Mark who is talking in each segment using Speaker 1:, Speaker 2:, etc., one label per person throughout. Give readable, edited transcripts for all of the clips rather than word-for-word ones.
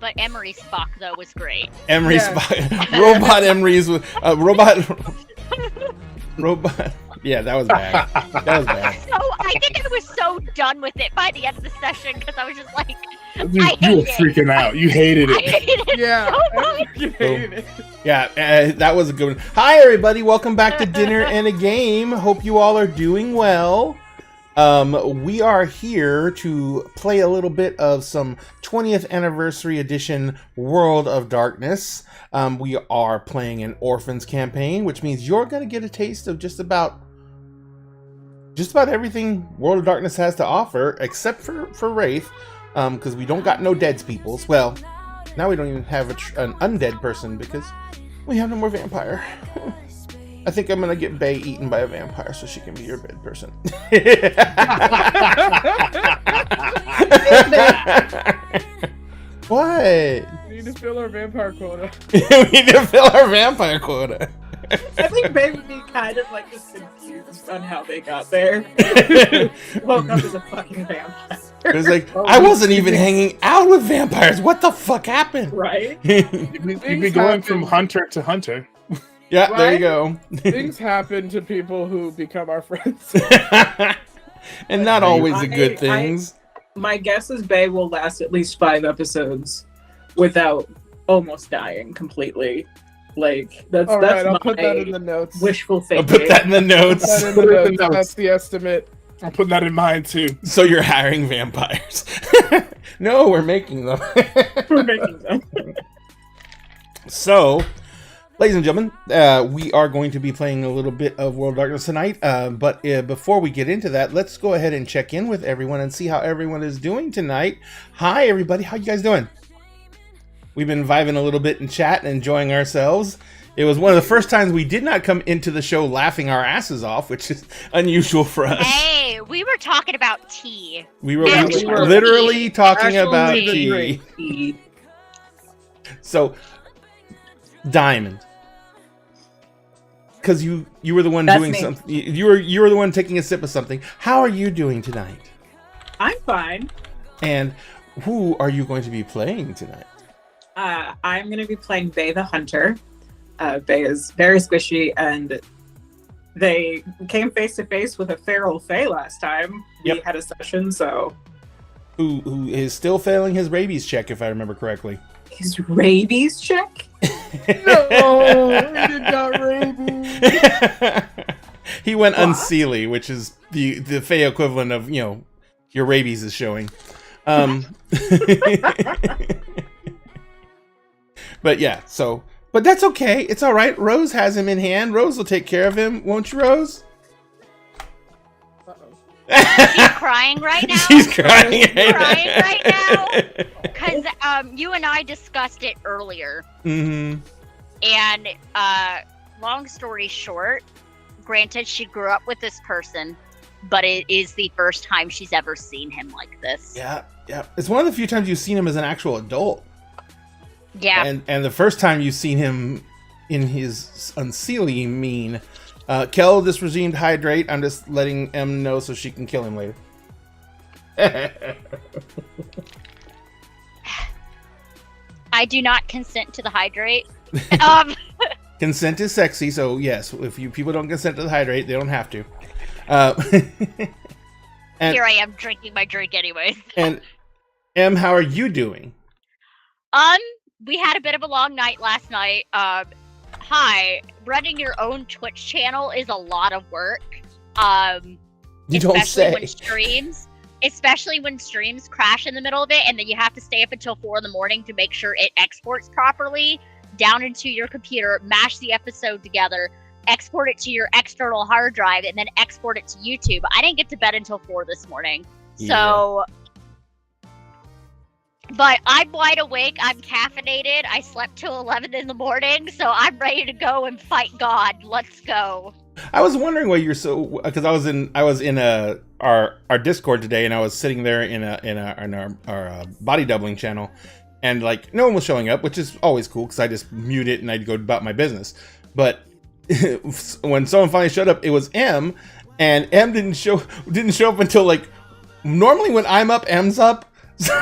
Speaker 1: but Emery Spock though was great.
Speaker 2: Emery Spock, robot Emery's robot. Yeah, that was bad. That was bad.
Speaker 1: So I think I was so done with it by the end of the session because I was just like,
Speaker 3: You were freaking out. You hated
Speaker 1: I
Speaker 3: it.
Speaker 1: hated it so much.
Speaker 4: You hated it.
Speaker 2: Yeah, that was a good one. Hi, everybody. Welcome back to Dinner and a Game. Hope you all are doing well. We are here to play a little bit of some 20th Anniversary Edition World of Darkness. We are playing an Orphans campaign, which means you're going to get a taste of just about everything World of Darkness has to offer, except for Wraith, because we don't got no dead peoples. Well, now we don't even have an undead person because we have no more vampire. I think I'm gonna get Bae eaten by a vampire so she can be your bed person. What?
Speaker 4: We need to fill our vampire quota.
Speaker 2: We need to fill our vampire quota.
Speaker 5: I think Bae would be kind of like just confused on how they got there. Woke up as a fucking vampire.
Speaker 2: It was like, I wasn't even hanging out with vampires. What the fuck happened?
Speaker 5: Right?
Speaker 3: You'd be going from hunter to hunter.
Speaker 2: Yeah,
Speaker 4: Right?
Speaker 2: there you go.
Speaker 4: Things happen to people who become our friends.
Speaker 2: And not always the good things.
Speaker 5: My guess is Bae will last at least 5 episodes without almost dying completely. Like that's
Speaker 4: All
Speaker 5: that's
Speaker 4: right, I'll
Speaker 5: my
Speaker 4: put that in the notes.
Speaker 5: wishful
Speaker 2: I'll
Speaker 5: thinking.
Speaker 2: put that in the notes.
Speaker 4: Put that in the
Speaker 3: Put it in the
Speaker 4: notes.
Speaker 3: notes.
Speaker 4: That's the estimate.
Speaker 3: I'm putting that in mine too.
Speaker 2: So you're hiring vampires. No, we're making them.
Speaker 5: We're making them.
Speaker 2: So, ladies and gentlemen, we are going to be playing a little bit of World of Darkness tonight. But before we get into that, let's go ahead and check in with everyone and see how everyone is doing tonight. Hi, everybody. How you guys doing? We've been vibing a little bit in chat and enjoying ourselves. It was one of the first times we did not come into the show laughing our asses off, which is unusual for us.
Speaker 1: Hey, we were talking about tea.
Speaker 2: We were
Speaker 1: Actual
Speaker 2: literally talking
Speaker 5: Actual
Speaker 2: about
Speaker 5: tea.
Speaker 2: tea. So, Diamond, because you were the one
Speaker 5: That's
Speaker 2: doing
Speaker 5: me.
Speaker 2: something. You were the one taking a sip of something. How are you doing tonight?
Speaker 5: I'm fine.
Speaker 2: And who are you going to be playing tonight?
Speaker 5: I'm going to be playing Bae the Hunter. Bae is very squishy, and they came face to face with a feral fae last time we had a session, so...
Speaker 2: Who is still failing his rabies check, if I remember correctly.
Speaker 5: His rabies check?
Speaker 4: No, he did not rabies.
Speaker 2: He went
Speaker 5: What?
Speaker 2: unseelie, which is the fae equivalent of, your rabies is showing. But yeah, but that's okay. It's all right. Rose has him in hand. Rose will take care of him, won't you, Rose?
Speaker 1: She's crying right now.
Speaker 2: She's crying.
Speaker 1: Right now. Because you and I discussed it earlier.
Speaker 2: Mm-hmm.
Speaker 1: And long story short, granted, she grew up with this person, but it is the first time she's ever seen him like this.
Speaker 2: Yeah. It's one of the few times you've seen him as an actual adult.
Speaker 1: Yeah.
Speaker 2: And the first time you've seen him in his unsealy mean. Kel just resumed hydrate. I'm just letting Em know so she can kill him later.
Speaker 1: I do not consent to the hydrate.
Speaker 2: Consent is sexy, so yes, if people don't consent to the hydrate, they don't have to. And,
Speaker 1: Here I am drinking my drink anyways.
Speaker 2: And Em, how are you doing?
Speaker 1: We had a bit of a long night last night. Hi, running your own Twitch channel is a lot of work.
Speaker 2: You don't say.
Speaker 1: Especially when streams crash in the middle of it, and then you have to stay up until 4 in the morning to make sure it exports properly down into your computer, mash the episode together, export it to your external hard drive, and then export it to YouTube. I didn't get to bed until 4 this morning. So... But I'm wide awake, I'm caffeinated, I slept till 11 in the morning, so I'm ready to go and fight God. Let's go.
Speaker 2: I was wondering why you're so, because I was in our Discord today, and I was sitting there in our body doubling channel, and like no one was showing up, which is always cool because I just mute it and I'd go about my business. But when someone finally showed up, it was M, and M didn't show up until like normally when I'm up, M's up. So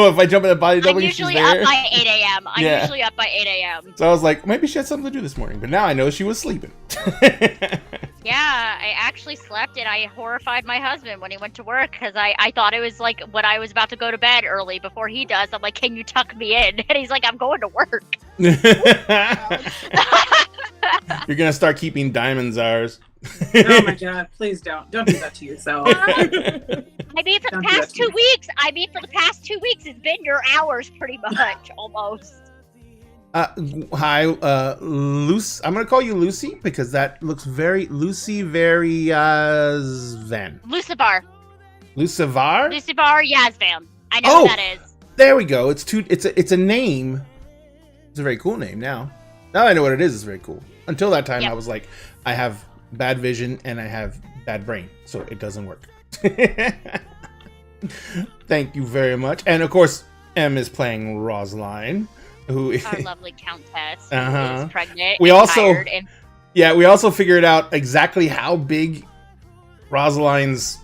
Speaker 2: if I jump in a body
Speaker 1: I'm
Speaker 2: double, she's
Speaker 1: usually
Speaker 2: there.
Speaker 1: up by 8 a.m. I'm
Speaker 2: Yeah.
Speaker 1: usually up by 8 a.m.
Speaker 2: So I was like, maybe she had something to do this morning. But now I know she was sleeping.
Speaker 1: Yeah, I actually slept and I horrified my husband when he went to work because I thought it was like when I was about to go to bed early before he does. I'm like, can you tuck me in? And he's like, I'm going to work.
Speaker 2: You're gonna start keeping diamonds ours.
Speaker 5: Oh my god, please don't do that to yourself.
Speaker 1: I mean, for the
Speaker 5: Don't do
Speaker 1: past
Speaker 5: that to
Speaker 1: 2 weeks, it's been your hours pretty much, almost.
Speaker 2: Hi, Lucy. I'm gonna call you Lucy because that looks very Lucy, very Van.
Speaker 1: Lucifer.
Speaker 2: Lucivar?
Speaker 1: Lucifer Yazvan. I know
Speaker 2: Oh!
Speaker 1: who that is.
Speaker 2: There we go. It's a name. It's a very cool name now. Now I know what it is. It's very cool. Until that time,
Speaker 1: Yep.
Speaker 2: I was like, I have bad vision and I have bad brain, so it doesn't work. Thank you very much. And of course, M is playing Rosaline, who
Speaker 1: Our lovely countess who
Speaker 2: Uh-huh.
Speaker 1: is pregnant
Speaker 2: We
Speaker 1: and
Speaker 2: also-
Speaker 1: tired and
Speaker 2: yeah, we also figured out exactly how big Rosaline's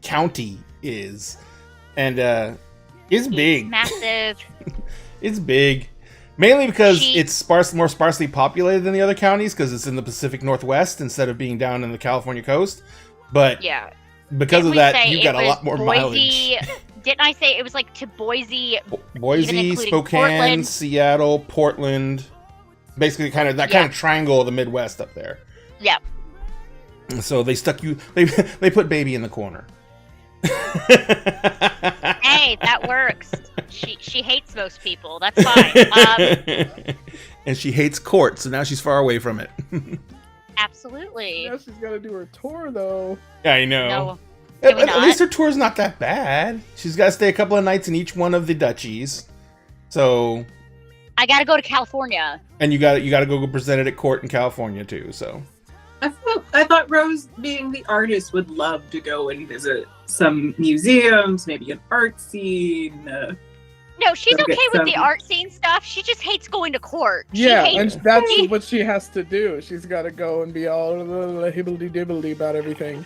Speaker 2: county is, and it's big.
Speaker 1: massive.
Speaker 2: It's big, mainly because
Speaker 1: She-
Speaker 2: it's more sparsely populated than the other counties because it's in the Pacific Northwest instead of being down in the California coast. But
Speaker 1: Yeah.
Speaker 2: because
Speaker 1: Didn't
Speaker 2: of
Speaker 1: we
Speaker 2: that,
Speaker 1: say
Speaker 2: you
Speaker 1: it
Speaker 2: got a
Speaker 1: was
Speaker 2: lot more
Speaker 1: Boise,
Speaker 2: mileage.
Speaker 1: Didn't I say it was like to Boise?
Speaker 2: Boise,
Speaker 1: including
Speaker 2: Spokane,
Speaker 1: Portland.
Speaker 2: Seattle, Portland, basically kind of that kind of triangle of the Midwest up there.
Speaker 1: Yeah.
Speaker 2: So they stuck you. They put baby in the corner.
Speaker 1: Hey, that works. She hates most people. That's fine.
Speaker 2: And she hates court, so now she's far away from it.
Speaker 1: Absolutely.
Speaker 4: Now she's got to do her tour, though.
Speaker 2: Yeah, I know.
Speaker 1: No.
Speaker 2: At,
Speaker 1: Can we
Speaker 2: at
Speaker 1: not?
Speaker 2: least her tour's not that bad. She's got to stay a couple of nights in each one of the duchies. So,
Speaker 1: I gotta go to California.
Speaker 2: and you got to go present it at court in California too. So,
Speaker 5: I thought Rose, being the artist, would love to go and visit some museums, maybe an art scene.
Speaker 1: No, she's
Speaker 5: Gotta
Speaker 1: okay
Speaker 5: get
Speaker 1: with the
Speaker 5: some-
Speaker 1: art scene stuff. She just hates going to court. She
Speaker 4: Yeah,
Speaker 1: hates-
Speaker 4: and that's what she has to do. She's got to go and be all hibbledy-dibbledy about everything.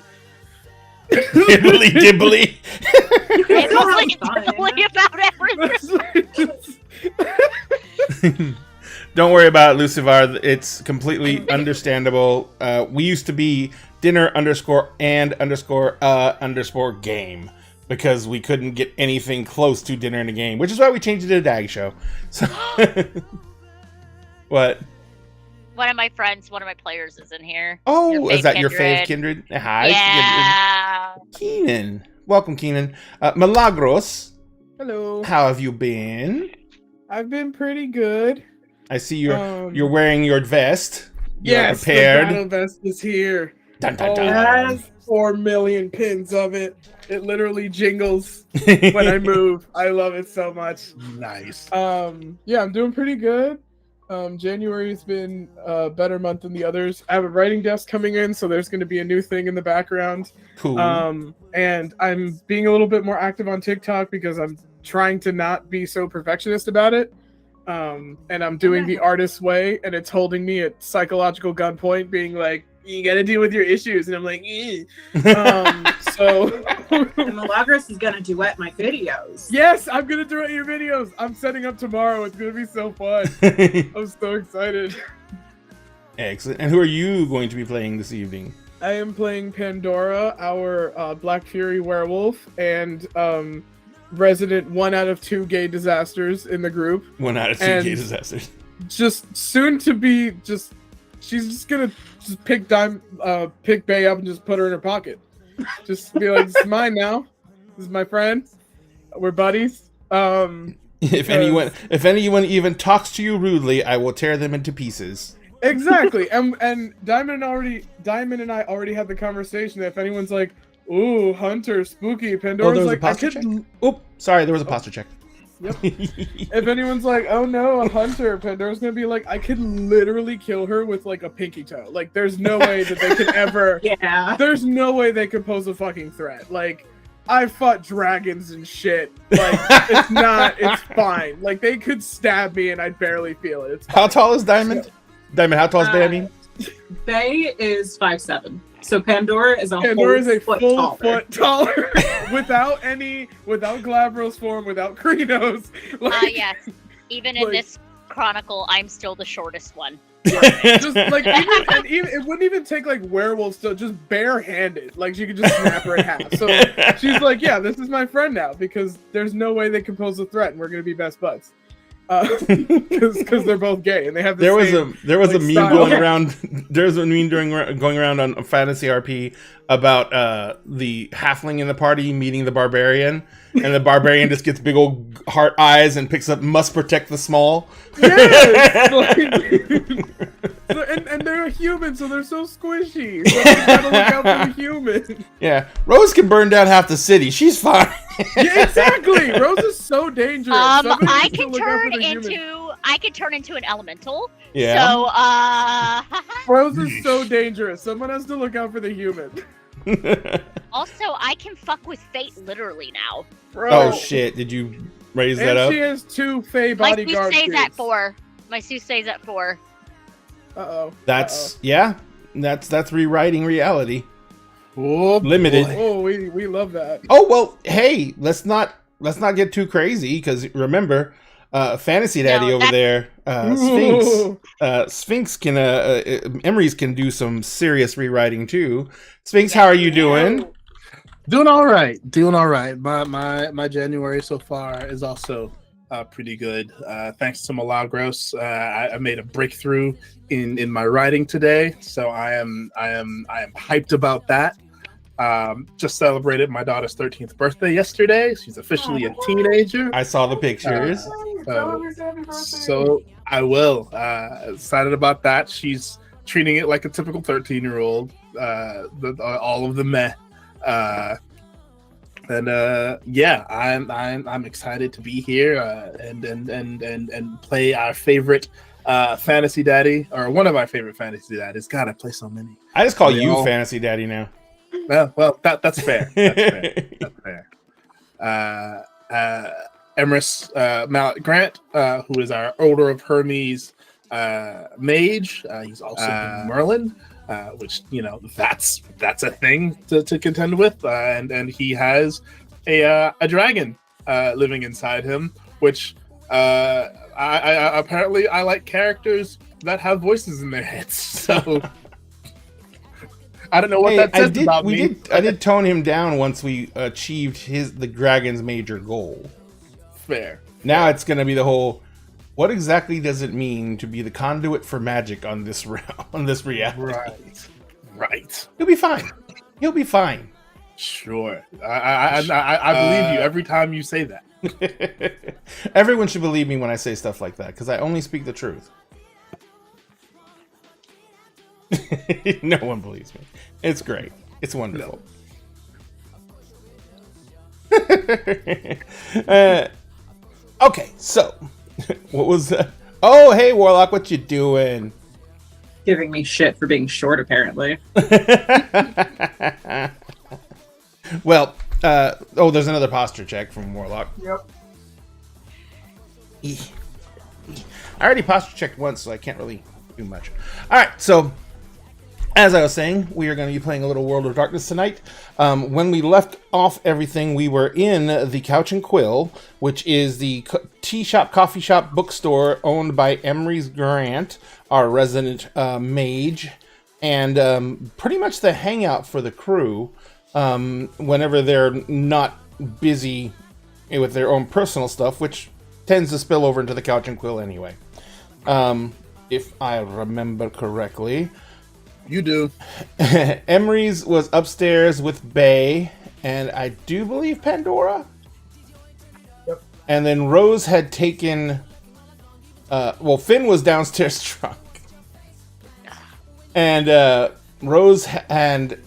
Speaker 2: dibbly dibbly.
Speaker 1: It's
Speaker 5: Sounds
Speaker 1: like
Speaker 5: fun.
Speaker 1: about everything.
Speaker 2: Don't worry about it, Lucivar. It's completely understandable. We used to be dinner_and_game because we couldn't get anything close to dinner in a game, which is why we changed it to Dag Show. So, what?
Speaker 1: One of my friends, one of my players is in here.
Speaker 2: Oh,
Speaker 1: Your
Speaker 2: is
Speaker 1: fave
Speaker 2: that your fave
Speaker 1: kindred.
Speaker 2: kindred? Hi,
Speaker 1: Yeah.
Speaker 2: Keenan. Welcome, Keenan. Milagros,
Speaker 4: Hello.
Speaker 2: how have you been?
Speaker 4: I've been pretty good.
Speaker 2: I see you're wearing your vest. You're
Speaker 4: Yes,
Speaker 2: prepared.
Speaker 4: the battle vest is here.
Speaker 2: Dun, dun,
Speaker 4: Oh,
Speaker 2: dun.
Speaker 5: yes.
Speaker 4: 4 million pins of it. It literally jingles when I move. I love it so much.
Speaker 3: Nice.
Speaker 4: Yeah, I'm doing pretty good. January's been a better month than the others. I have a writing desk coming in, so there's going to be a new thing in the background.
Speaker 2: Cool.
Speaker 4: And I'm being a little bit more active on TikTok because I'm trying to not be so perfectionist about it. And I'm doing the artist's way, and it's holding me at psychological gunpoint, being like, you gotta deal with your issues. And I'm like, eh. So
Speaker 5: And Milagros is gonna duet my videos.
Speaker 4: yes, I'm gonna direct your videos. I'm setting up tomorrow. It's gonna be so fun. I'm so excited.
Speaker 2: Excellent. And who are you going to be playing this evening?
Speaker 4: I am playing Pandora, our Black Fury werewolf, and resident 1 out of 2 gay disasters in the group.
Speaker 2: 1 out of 2
Speaker 4: And-
Speaker 2: gay disasters.
Speaker 4: Just soon to be, she's just gonna just pick Bay up and just put her in her pocket. Just be like, this is mine now. This is my friend. We're buddies.
Speaker 2: If anyone even talks to you rudely, I will tear them into pieces.
Speaker 4: Exactly. And Diamond and I already had the conversation that if anyone's like, ooh, Hunter, spooky, Pandora's
Speaker 2: there was a
Speaker 4: like, I
Speaker 2: posture
Speaker 4: could.
Speaker 2: check? Oop, sorry, there was a posture check.
Speaker 4: Yep. If anyone's like, oh no, a Hunter, Pandora's gonna be like, I could literally kill her with like a pinky toe. Like, there's no way that they could ever.
Speaker 5: Yeah.
Speaker 4: There's no way they could pose a fucking threat. Like, I fought dragons and shit. Like, it's fine. Like, they could stab me and I'd barely feel it. It's
Speaker 2: How
Speaker 4: fine.
Speaker 2: tall is Diamond? Diamond, how tall is Bay? I mean,
Speaker 5: Bay is 5'7", so Pandora is a
Speaker 4: full
Speaker 5: foot taller.
Speaker 4: foot taller. without Glabro's form, without Krinos.
Speaker 1: Yes. Even in this chronicle, I'm still the shortest one.
Speaker 4: Just like even it wouldn't even take like werewolves to just barehanded. Like she could just snap her in half. So she's like, yeah, this is my friend now because there's no way they can pose a threat and we're gonna be best buds. Because they're both gay and they have
Speaker 2: there was a meme
Speaker 4: style.
Speaker 2: going around. There was a meme going around on Fantasy RP about the halfling in the party meeting the barbarian, and the barbarian just gets big old heart eyes and picks up "must protect the small."
Speaker 4: Yes! and they're a human, so they're so squishy. So you gotta look out for the human.
Speaker 2: Yeah, Rose can burn down half the city. She's fine.
Speaker 4: Yeah, exactly. Rose is so dangerous.
Speaker 1: I can turn into an elemental.
Speaker 2: Yeah.
Speaker 1: So
Speaker 4: Rose is so dangerous. Someone has to look out for the human.
Speaker 1: Also, I can fuck with fate literally now.
Speaker 4: Bro.
Speaker 2: Oh shit! Did you raise that up?
Speaker 4: She has 2 Fey
Speaker 1: My
Speaker 4: bodyguard.
Speaker 1: suit stays at 4. My suit stays at 4.
Speaker 2: That's rewriting reality.
Speaker 3: Oh,
Speaker 2: Limited.
Speaker 3: boy.
Speaker 4: Oh, we love that.
Speaker 2: Oh well, hey, let's not get too crazy because remember, Fantasy Daddy over there, Sphinx can Emery's can do some serious rewriting too. Sphinx, how are you doing?
Speaker 6: Doing all right. My January so far is also pretty good. Thanks to Milagros, I made a breakthrough in my writing today, so I am hyped about that. Just celebrated my daughter's 13th birthday yesterday. She's officially a teenager.
Speaker 2: I saw the pictures.
Speaker 6: So I will. Excited about that. She's treating it like a typical 13-year-old. All of the meh. Yeah, I'm excited to be here and play our favorite Fantasy Daddy, or one of my favorite Fantasy Daddies. God, I play so many.
Speaker 2: I just call you Fantasy Daddy now.
Speaker 6: Well, that's fair. That's fair. Emerald Mallet Grant, who is our Order of Hermes mage. He's also Merlin, which that's a thing to contend with, and he has a dragon living inside him, which I apparently I like characters that have voices in their heads. So I don't know what that says about me.
Speaker 2: I did tone him down once we achieved the dragon's major goal.
Speaker 6: Fair.
Speaker 2: Now it's going to be the whole. What exactly does it mean to be the conduit for magic on this reality?
Speaker 6: Right.
Speaker 2: He'll be fine.
Speaker 6: Sure. I believe you every time you say that.
Speaker 2: Everyone should believe me when I say stuff like that because I only speak the truth. No one believes me. It's great. It's wonderful. Okay, so what was that? Oh, hey, Warlock, what you doing?
Speaker 5: Giving me shit for being short, apparently.
Speaker 2: Well, there's another posture check from Warlock.
Speaker 4: Yep.
Speaker 2: I already posture checked once, so I can't really do much. All right, so as I was saying, we are going to be playing a little World of Darkness tonight. When we left off everything, we were in the Couch and Quill, which is the tea shop, coffee shop, bookstore owned by Emery's Grant, our resident mage, and pretty much the hangout for the crew whenever they're not busy with their own personal stuff, which tends to spill over into the Couch and Quill anyway. If I remember correctly.
Speaker 6: You do.
Speaker 2: Emery's was upstairs with Bay, and I do believe Pandora.
Speaker 4: Yep.
Speaker 2: And then Rose had taken. Finn was downstairs drunk, and Rose and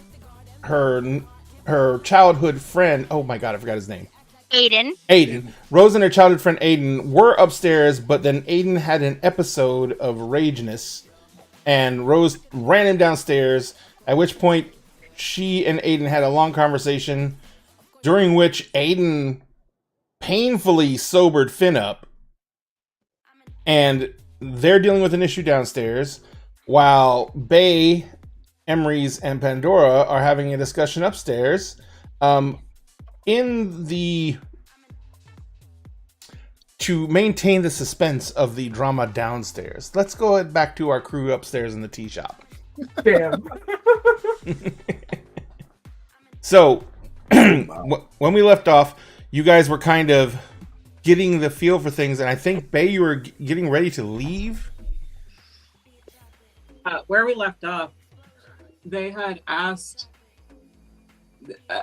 Speaker 2: her childhood friend. Oh my god, I forgot his name.
Speaker 1: Aiden.
Speaker 2: Rose and her childhood friend Aiden were upstairs, but then Aiden had an episode of rageness. And Rose ran him downstairs, at which point she and Aiden had a long conversation, during which Aiden painfully sobered Finn up. And they're dealing with an issue downstairs. while Bay, Emery's, and Pandora are having a discussion upstairs. To maintain the suspense of the drama downstairs, let's go back to our crew upstairs in the tea shop.
Speaker 4: Damn.
Speaker 2: So, when we left off, you guys were kind of getting the feel for things, and I think, Bay, you were getting ready to leave?
Speaker 5: Where we left off, they had asked...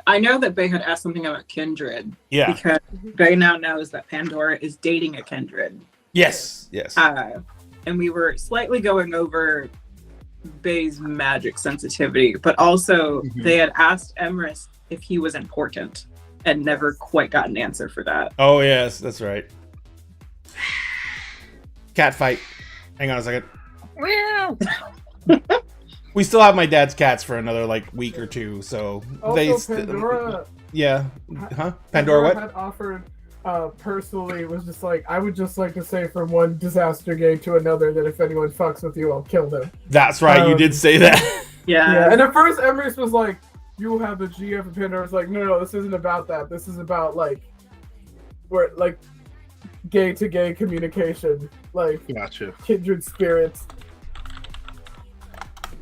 Speaker 5: I know that Bay had asked something about kindred.
Speaker 2: Yeah.
Speaker 5: Because Bay now knows that Pandora is dating a kindred.
Speaker 2: Yes.
Speaker 5: And we were slightly going over Bay's magic sensitivity, but also they had asked Emrys if he was important and never quite got an answer for that.
Speaker 2: Oh, yes, that's right. Cat fight. Hang on a second. We still have my dad's cats for another week or two, so
Speaker 4: Also, Pandora.
Speaker 2: Yeah. Huh? Pandora what?
Speaker 4: Had offered personally was just like, I would just like to say from one disaster game to another that if anyone fucks with you, I'll kill them.
Speaker 2: That's right, you did say that.
Speaker 5: Yeah.
Speaker 4: And at first Emrys was like, you have the GF, and Pandora's like, no, this isn't about that. This is about gay to gay communication,
Speaker 6: Gotcha.
Speaker 4: kindred spirits.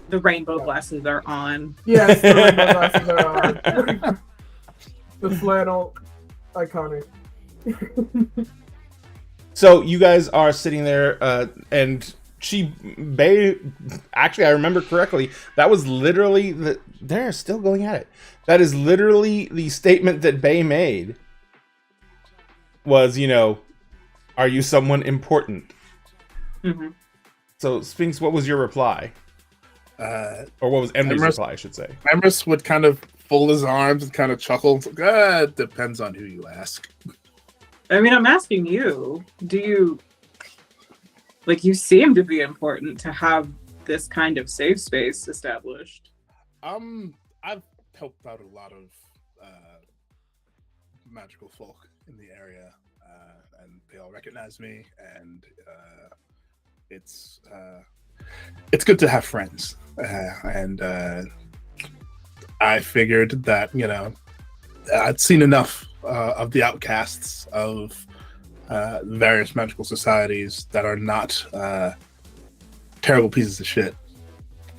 Speaker 5: The rainbow glasses are on.
Speaker 4: Yes, the rainbow glasses are on. The flannel, iconic.
Speaker 2: So you guys are sitting there, and Bay, actually, I remember correctly, that was literally they're still going at it. That is literally the statement that Bay made. Was, are you someone important?
Speaker 5: Mm-hmm.
Speaker 2: So, Sphinx, what was your reply? Or what was Emery's reply, I should say?
Speaker 6: Emrys would kind of fold his arms and kind of chuckle. It depends on who you ask.
Speaker 5: I mean, I'm asking you, do you... you seem to be important to have this kind of safe space established.
Speaker 6: I've helped out a lot of magical folk in the area, and they all recognize me, and it's good to have friends. And I figured that, I'd seen enough of the outcasts of various magical societies that are not terrible pieces of shit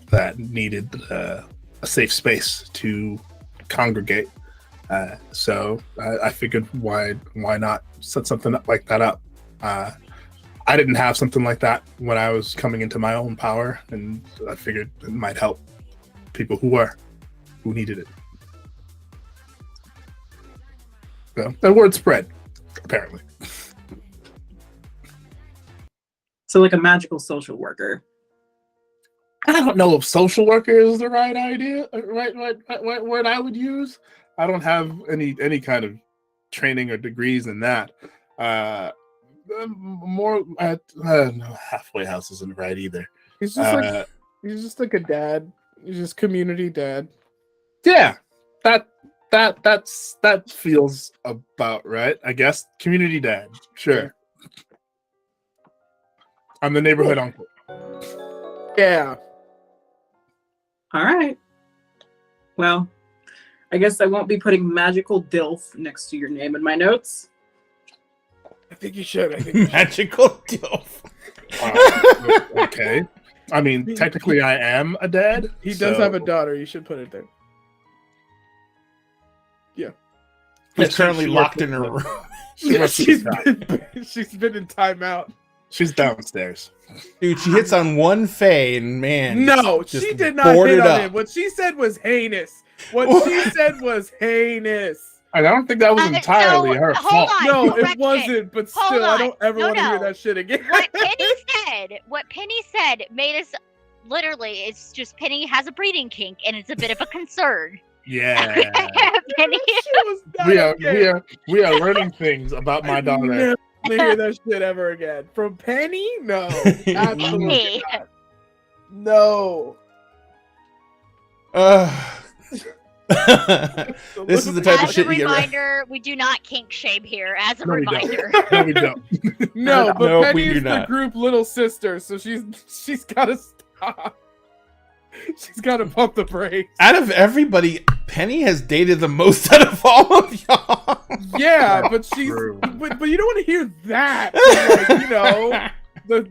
Speaker 6: that needed a safe space to congregate. So I figured why not set something up like that up. I didn't have something like that when I was coming into my own power, and I figured it might help people who needed it. So the word spread, apparently.
Speaker 5: So a magical social worker.
Speaker 6: I don't know if social worker is the right idea, right word I would use. I don't have any kind of training or degrees in that. More at no, halfway house isn't right either.
Speaker 4: He's just he's just a dad. He's just community dad.
Speaker 6: Yeah, that feels about right. I guess community dad. Sure. I'm the neighborhood uncle.
Speaker 4: Yeah.
Speaker 5: All right. Well, I guess I won't be putting magical DILF next to your name in my notes.
Speaker 4: I think you should.
Speaker 2: Magical DILF.
Speaker 6: Okay. I mean, technically, I am a dad.
Speaker 4: He does have a daughter. You should put it there. Yeah.
Speaker 2: She's currently locked in her room.
Speaker 4: She's been in timeout.
Speaker 6: She's downstairs.
Speaker 2: Dude, she hits on one Fae, and man.
Speaker 4: No, she did not hit on him. What she said was heinous.
Speaker 6: I don't think that was entirely her fault.
Speaker 4: No, it wasn't, but still, I don't ever want to hear that shit again.
Speaker 1: What Penny said made us literally, it's just Penny has a breeding kink, and it's a bit of a concern.
Speaker 6: Yeah.
Speaker 1: Penny.
Speaker 6: We are learning things about my daughter.
Speaker 4: Never hear that shit ever again. From Penny? No. Absolutely not. No.
Speaker 2: This is the type of shit you get.
Speaker 1: Reminder, we do not kink shame here. As a reminder.
Speaker 6: No, we don't.
Speaker 4: No, but
Speaker 2: No,
Speaker 4: Penny
Speaker 2: we do
Speaker 4: is
Speaker 2: not.
Speaker 4: the group little sister, so she's got to stop. She's got to pump the brakes.
Speaker 2: Out of everybody, Penny has dated the most out of all of y'all.
Speaker 4: Yeah, but she's but you don't want to hear that from, like, you know,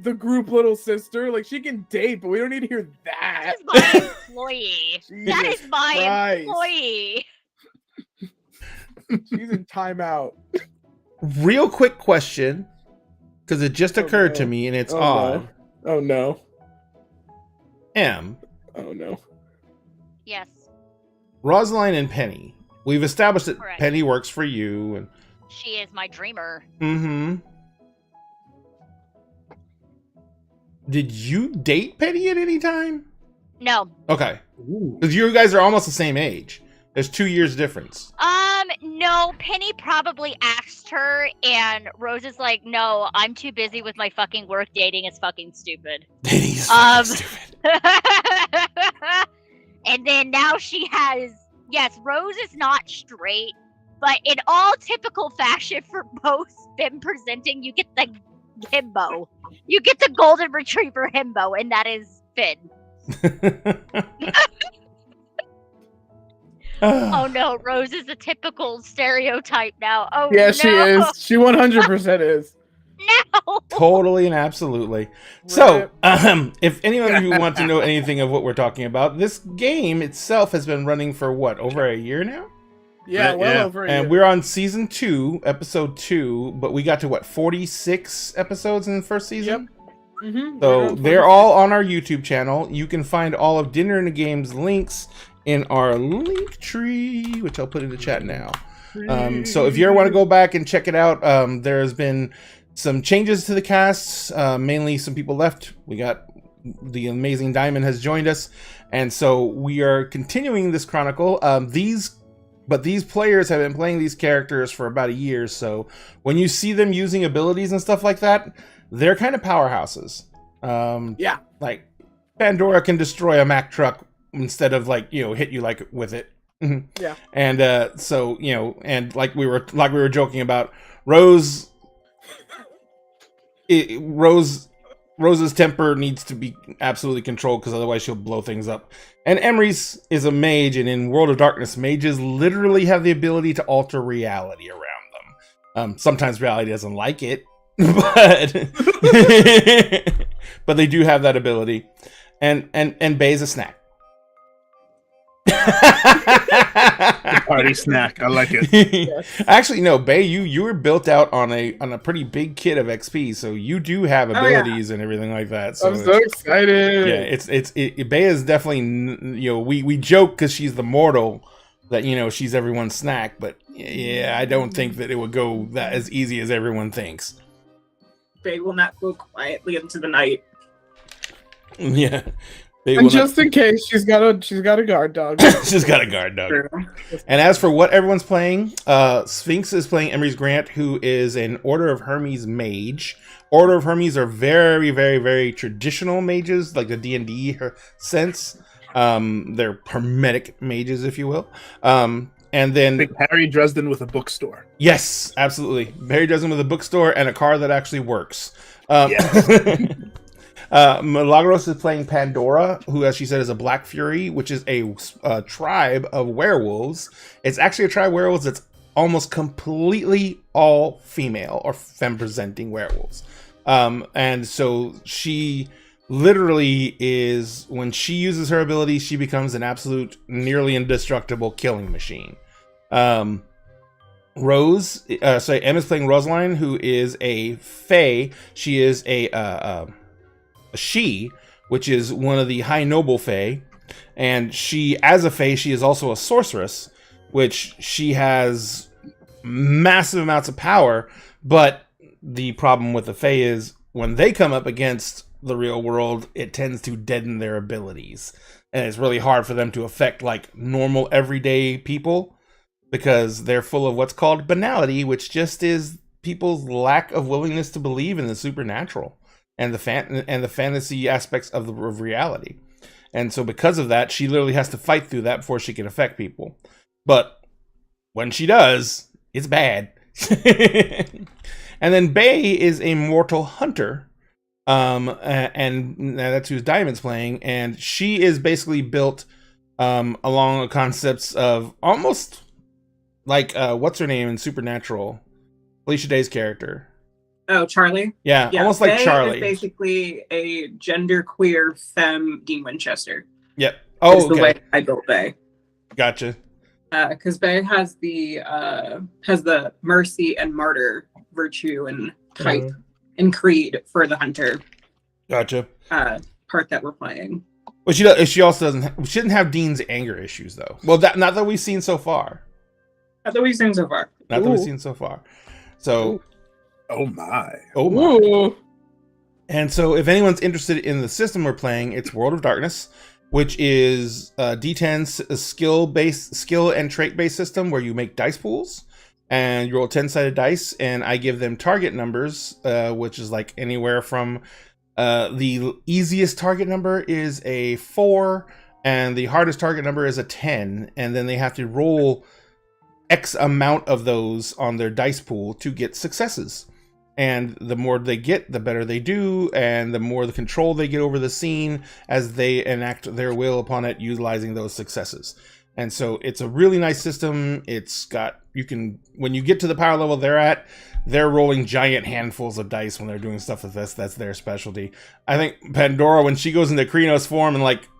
Speaker 4: the group little sister. Like, she can date, but we don't need to hear that.
Speaker 1: That is my employee. That
Speaker 4: Jesus
Speaker 1: is my
Speaker 4: Christ.
Speaker 1: employee.
Speaker 4: She's in timeout.
Speaker 2: Real quick question, because it just occurred
Speaker 4: no.
Speaker 2: to me, and it's
Speaker 4: Oh,
Speaker 2: odd.
Speaker 4: no. Oh no.
Speaker 2: M,
Speaker 4: Oh no.
Speaker 1: Yes.
Speaker 2: Rosaline and Penny. We've established that
Speaker 1: Correct.
Speaker 2: Penny works for you, and
Speaker 1: She is my dreamer.
Speaker 2: Did you date Penny at any time?
Speaker 1: No.
Speaker 2: Okay, because you guys are almost the same age. There's 2 years difference.
Speaker 1: No, Penny probably asked her, and Rose is like, no, I'm too busy with my fucking work. Dating is fucking stupid.
Speaker 2: Dating is fucking stupid.
Speaker 1: And then now she has, yes, Rose is not straight, but in all typical fashion for both them presenting, you get the himbo. You get the golden retriever himbo, and that is Finn. Oh no, Rose is a typical stereotype now. Oh
Speaker 4: Yeah,
Speaker 1: no.
Speaker 4: she is. She 100% is.
Speaker 1: No.
Speaker 2: Totally and absolutely. So, if any of you want to know anything of what we're talking about, this game itself has been running for what, over a year now?
Speaker 4: Yeah, well over a year.
Speaker 2: And we're on season 2, episode 2, but we got to what, 46 episodes in the first season?
Speaker 4: Yep. Mm-hmm.
Speaker 2: So they're all on our YouTube channel. You can find all of Dinner and the Game's links in our link tree, which I'll put in the chat now. So if you ever want to go back and check it out, there has been some changes to the casts. Mainly some people left. We got the amazing Diamond has joined us, and so we are continuing this chronicle. These players have been playing these characters for about a year, so when you see them using abilities and stuff like that, they're kind of powerhouses.
Speaker 4: Yeah.
Speaker 2: Like Pandora can destroy a Mack truck instead of, like, you know, hit you like with it.
Speaker 4: Yeah.
Speaker 2: And so, you know, and like we were joking about, Rose's temper needs to be absolutely controlled, because otherwise she'll blow things up. And Emery's is a mage, and in World of Darkness, mages literally have the ability to alter reality around them. Sometimes reality doesn't like it, but they do have that ability. And Bay's a snack.
Speaker 6: Party snack. I like it.
Speaker 4: Yes.
Speaker 2: Actually, no, Bay, you were built out on a pretty big kit of XP, so you do have abilities and everything like that. So
Speaker 4: I'm so excited.
Speaker 2: Yeah, Bay is definitely, you know, we joke because she's the mortal that, you know, she's everyone's snack, but yeah, I don't think that it would go that as easy as everyone thinks.
Speaker 5: Bay will not go quietly into the night.
Speaker 2: Yeah.
Speaker 4: And just in case, she's got a guard dog.
Speaker 2: She's got a guard dog.
Speaker 5: True.
Speaker 2: And as for what everyone's playing, Sphinx is playing Emery's Grant, who is an Order of Hermes mage. Order of Hermes are very, very, very traditional mages, like the D&D sense. They're hermetic mages, if you will. And then
Speaker 6: Big Harry Dresden with a bookstore.
Speaker 2: yes, absolutely, Harry Dresden with a bookstore and a car that actually works.
Speaker 6: Yes.
Speaker 2: Milagros is playing Pandora, who, as she said, is a Black Fury, which is a tribe of werewolves. It's actually a tribe of werewolves that's almost completely all female or femme-presenting werewolves. And so she literally is, when she uses her ability, she becomes an absolute, nearly indestructible killing machine. Emma's playing Rosaline, who is a fae. She is a she, which is one of the high noble fae, and she, as a fae, she is also a sorceress, which she has massive amounts of power. But the problem with the fae is when they come up against the real world, it tends to deaden their abilities, and it's really hard for them to affect like normal everyday people, because they're full of what's called banality, which just is people's lack of willingness to believe in the supernatural and the fantasy aspects of reality. And so because of that, she literally has to fight through that before she can affect people. But when she does, it's bad. And then Bay is a mortal hunter, And that's who Diamond's playing, and she is basically built along the concepts of almost like what's her name in Supernatural, Felicia Day's character.
Speaker 5: Oh, Charlie.
Speaker 2: Yeah, almost like
Speaker 5: Faye
Speaker 2: Charlie.
Speaker 5: Is basically a genderqueer femme Dean Winchester.
Speaker 2: Yep. Oh,
Speaker 5: is the way I built Faye.
Speaker 2: Gotcha.
Speaker 5: Because Faye has the mercy and martyr virtue and type and creed for the hunter.
Speaker 2: Gotcha.
Speaker 5: Part that we're playing.
Speaker 2: Well, she also she didn't have Dean's anger issues though. Well, not that we've seen so far.
Speaker 5: Not that we've seen so far.
Speaker 2: Not that we've seen so far. So.
Speaker 6: Oh my.
Speaker 2: Oh my. Ooh. And so if anyone's interested in the system we're playing, it's World of Darkness, which is a D10 skill and trait-based system where you make dice pools and you roll 10-sided dice, and I give them target numbers, which is like anywhere from the easiest target number is a 4 and the hardest target number is a 10, and then they have to roll X amount of those on their dice pool to get successes. And the more they get, the better they do, and the more the control they get over the scene as they enact their will upon it, utilizing those successes. And so it's a really nice system. It's got, when you get to the power level they're at, they're rolling giant handfuls of dice when they're doing stuff with this. That's their specialty. I think Pandora, when she goes into Krynos form and like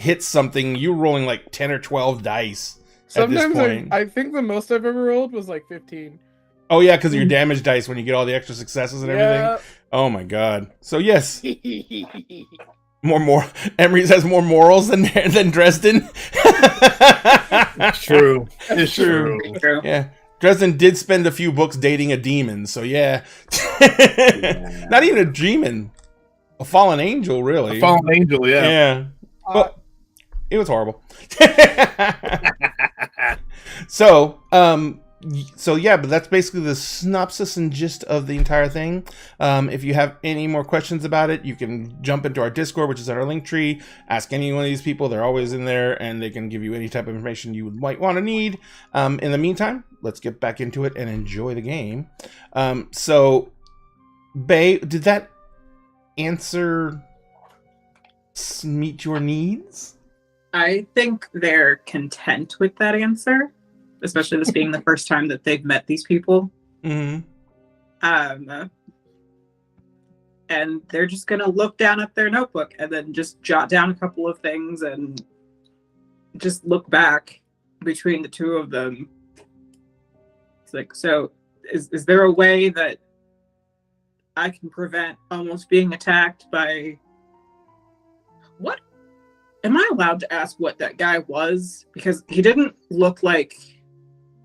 Speaker 2: hits something, you're rolling like 10 or 12 dice.
Speaker 4: Sometimes I think the most I've ever rolled was like 15.
Speaker 2: Oh yeah, because of your damage dice when you get all the extra successes and everything. Oh my god. So yes. more Emery's has more morals than Dresden.
Speaker 6: It's true. It's true.
Speaker 2: Yeah. Dresden did spend a few books dating a demon, so yeah. Not even a demon. A fallen angel, really.
Speaker 6: A fallen angel, yeah.
Speaker 2: Yeah. But it was horrible. So yeah, but that's basically the synopsis and gist of the entire thing. If you have any more questions about it, you can jump into our Discord, which is at our link tree. Ask any one of these people; they're always in there, and they can give you any type of information you might want to need. In the meantime, let's get back into it and enjoy the game. So, Bae, did that answer meet your needs?
Speaker 5: I think they're content with that answer. Especially this being the first time that they've met these people.
Speaker 2: Mm-hmm.
Speaker 5: And they're just going to look down at their notebook and then just jot down a couple of things and just look back between the two of them. It's like, so is there a way that I can prevent almost being attacked by... What? Am I allowed to ask what that guy was? Because he didn't look like...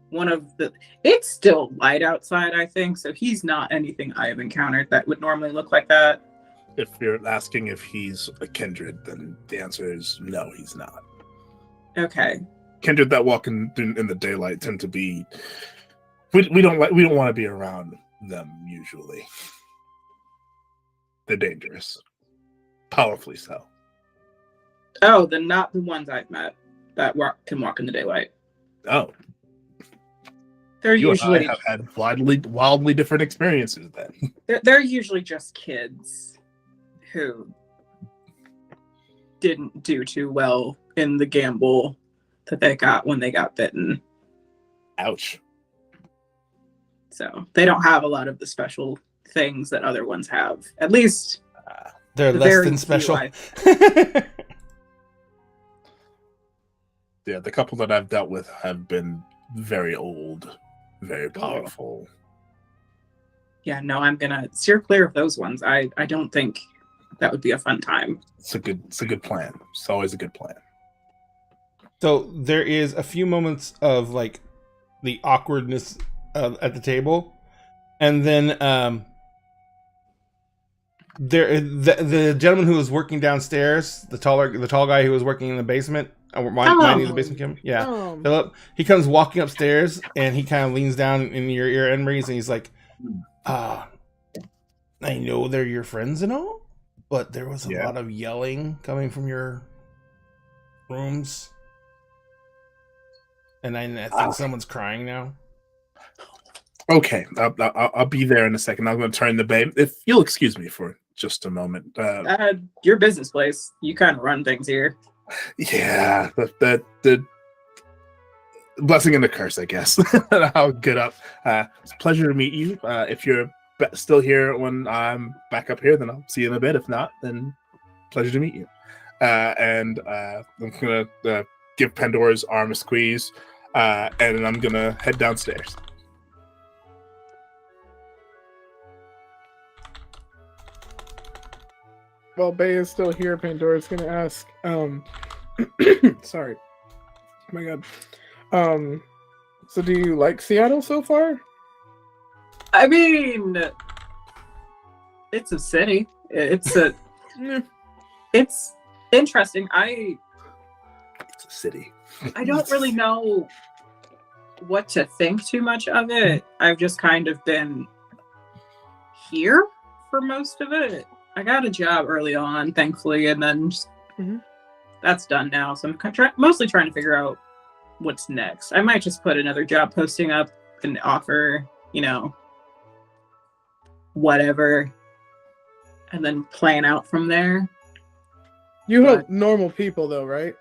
Speaker 5: one of the... It's still light outside, I think, so he's not anything I have encountered that would normally look like that.
Speaker 6: If you're asking if he's a kindred, then the answer is no, he's not.
Speaker 5: Okay.
Speaker 6: Kindred that walk in the daylight tend to be... We don't want to be around them usually. They're dangerous. Powerfully so.
Speaker 5: Oh, then not the ones I've met that can walk in the daylight.
Speaker 6: Oh.
Speaker 5: They're
Speaker 6: you
Speaker 5: usually
Speaker 6: and I have had wildly different experiences then.
Speaker 5: They're usually just kids who didn't do too well in the gamble that they got when they got bitten.
Speaker 6: Ouch.
Speaker 5: So they don't have a lot of the special things that other ones have. At least
Speaker 2: they're less than special.
Speaker 6: Yeah, the couple that I've dealt with have been very old, very powerful.
Speaker 5: Yeah, no, I'm gonna steer clear of those ones. I don't think that would be a fun time.
Speaker 6: It's a good plan. It's always a good plan.
Speaker 2: So there is a few moments of like the awkwardness at the table, and then the gentleman who was working downstairs, the tall guy who was working in the basement. Minding the basement camera. Yeah. Philip, he comes walking upstairs and he kind of leans down in your ear, Emery, and he's like, I know they're your friends and all, but there was a lot of yelling coming from your rooms. And I think someone's crying now.
Speaker 6: Okay, I'll be there in a second. I'm going to turn the Bae. If you'll excuse me for just a moment.
Speaker 5: Your business place. You kind of run things here.
Speaker 6: Yeah, the blessing and the curse, I guess. I'll get up. It's a pleasure to meet you. If you're still here when I'm back up here, then I'll see you in a bit. If not, then pleasure to meet you. And I'm gonna give Pandora's arm a squeeze, and I'm gonna head downstairs.
Speaker 4: While Bay is still here, Pandora's gonna ask, sorry. Oh my god. So do you like Seattle so far?
Speaker 5: I mean, it's a city. It's interesting.
Speaker 6: It's a city.
Speaker 5: I don't really know what to think too much of it. I've just kind of been here for most of it. I got a job early on, thankfully, and then just, that's done now. So I'm mostly trying to figure out what's next. I might just put another job posting up and offer, whatever, and then plan out from there.
Speaker 4: You help normal people, though, right?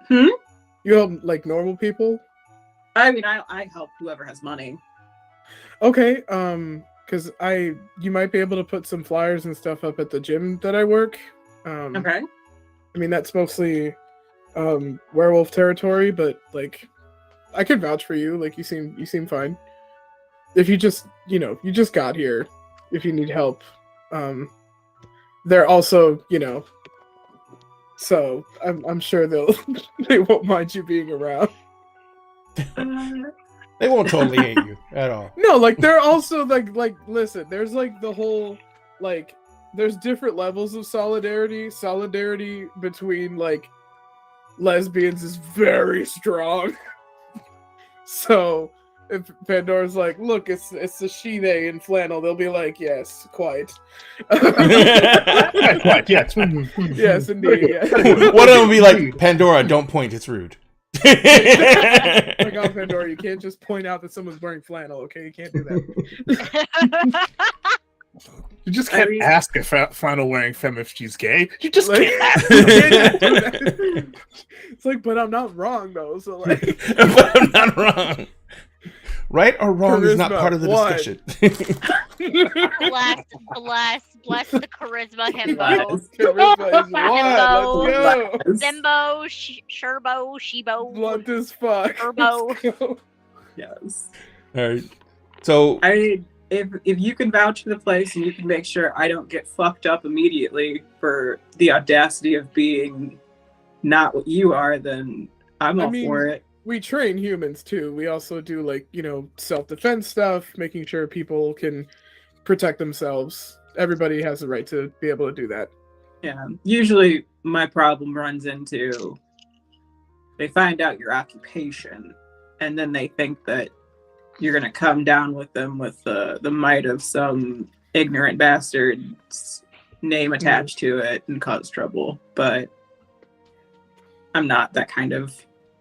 Speaker 4: You help, like, normal people?
Speaker 5: I mean, I help whoever has money.
Speaker 4: Okay, because you might be able to put some flyers and stuff up at the gym that I work.
Speaker 5: Okay.
Speaker 4: I mean, that's mostly werewolf territory, but like, I could vouch for you. Like, you seem fine. If you just, you just got here. If you need help, they're also, so I'm sure they won't mind you being around.
Speaker 2: They won't totally hate you at all.
Speaker 4: No, like, they're also like listen, there's like the whole, like, there's different levels of solidarity. Solidarity between like lesbians is very strong. So if Pandora's like, look, it's a she-they in flannel, they'll be like, yes, quite.
Speaker 6: Quite, yes.
Speaker 4: Yes, indeed. Yeah.
Speaker 2: One of them will be like, Pandora, don't point, it's rude.
Speaker 4: Like, oh, Pandora, you can't just point out that someone's wearing flannel, okay? You can't do that.
Speaker 6: You just can't ask a flannel wearing femme if she's gay. You just can't ask.
Speaker 4: It's like, but I'm not wrong, though, so like...
Speaker 2: But I'm not wrong. Right or wrong is not part of the discussion.
Speaker 1: bless the charisma himbo.
Speaker 4: Charisma is what? Let's go.
Speaker 1: Zimbo, Sherbo, Shibo.
Speaker 4: Blunt as fuck.
Speaker 1: Turbo.
Speaker 5: Yes.
Speaker 2: All right. So
Speaker 5: I mean, if you can vouch for the place and you can make sure I don't get fucked up immediately for the audacity of being not what you are, then I'm all for it.
Speaker 4: We train humans too. We also do, like, self-defense stuff, making sure people can protect themselves. Everybody has the right to be able to do that.
Speaker 5: Yeah. Usually my problem runs into they find out your occupation and then they think that you're going to come down with them with the might of some ignorant bastard's name attached to it and cause trouble. But I'm not that kind of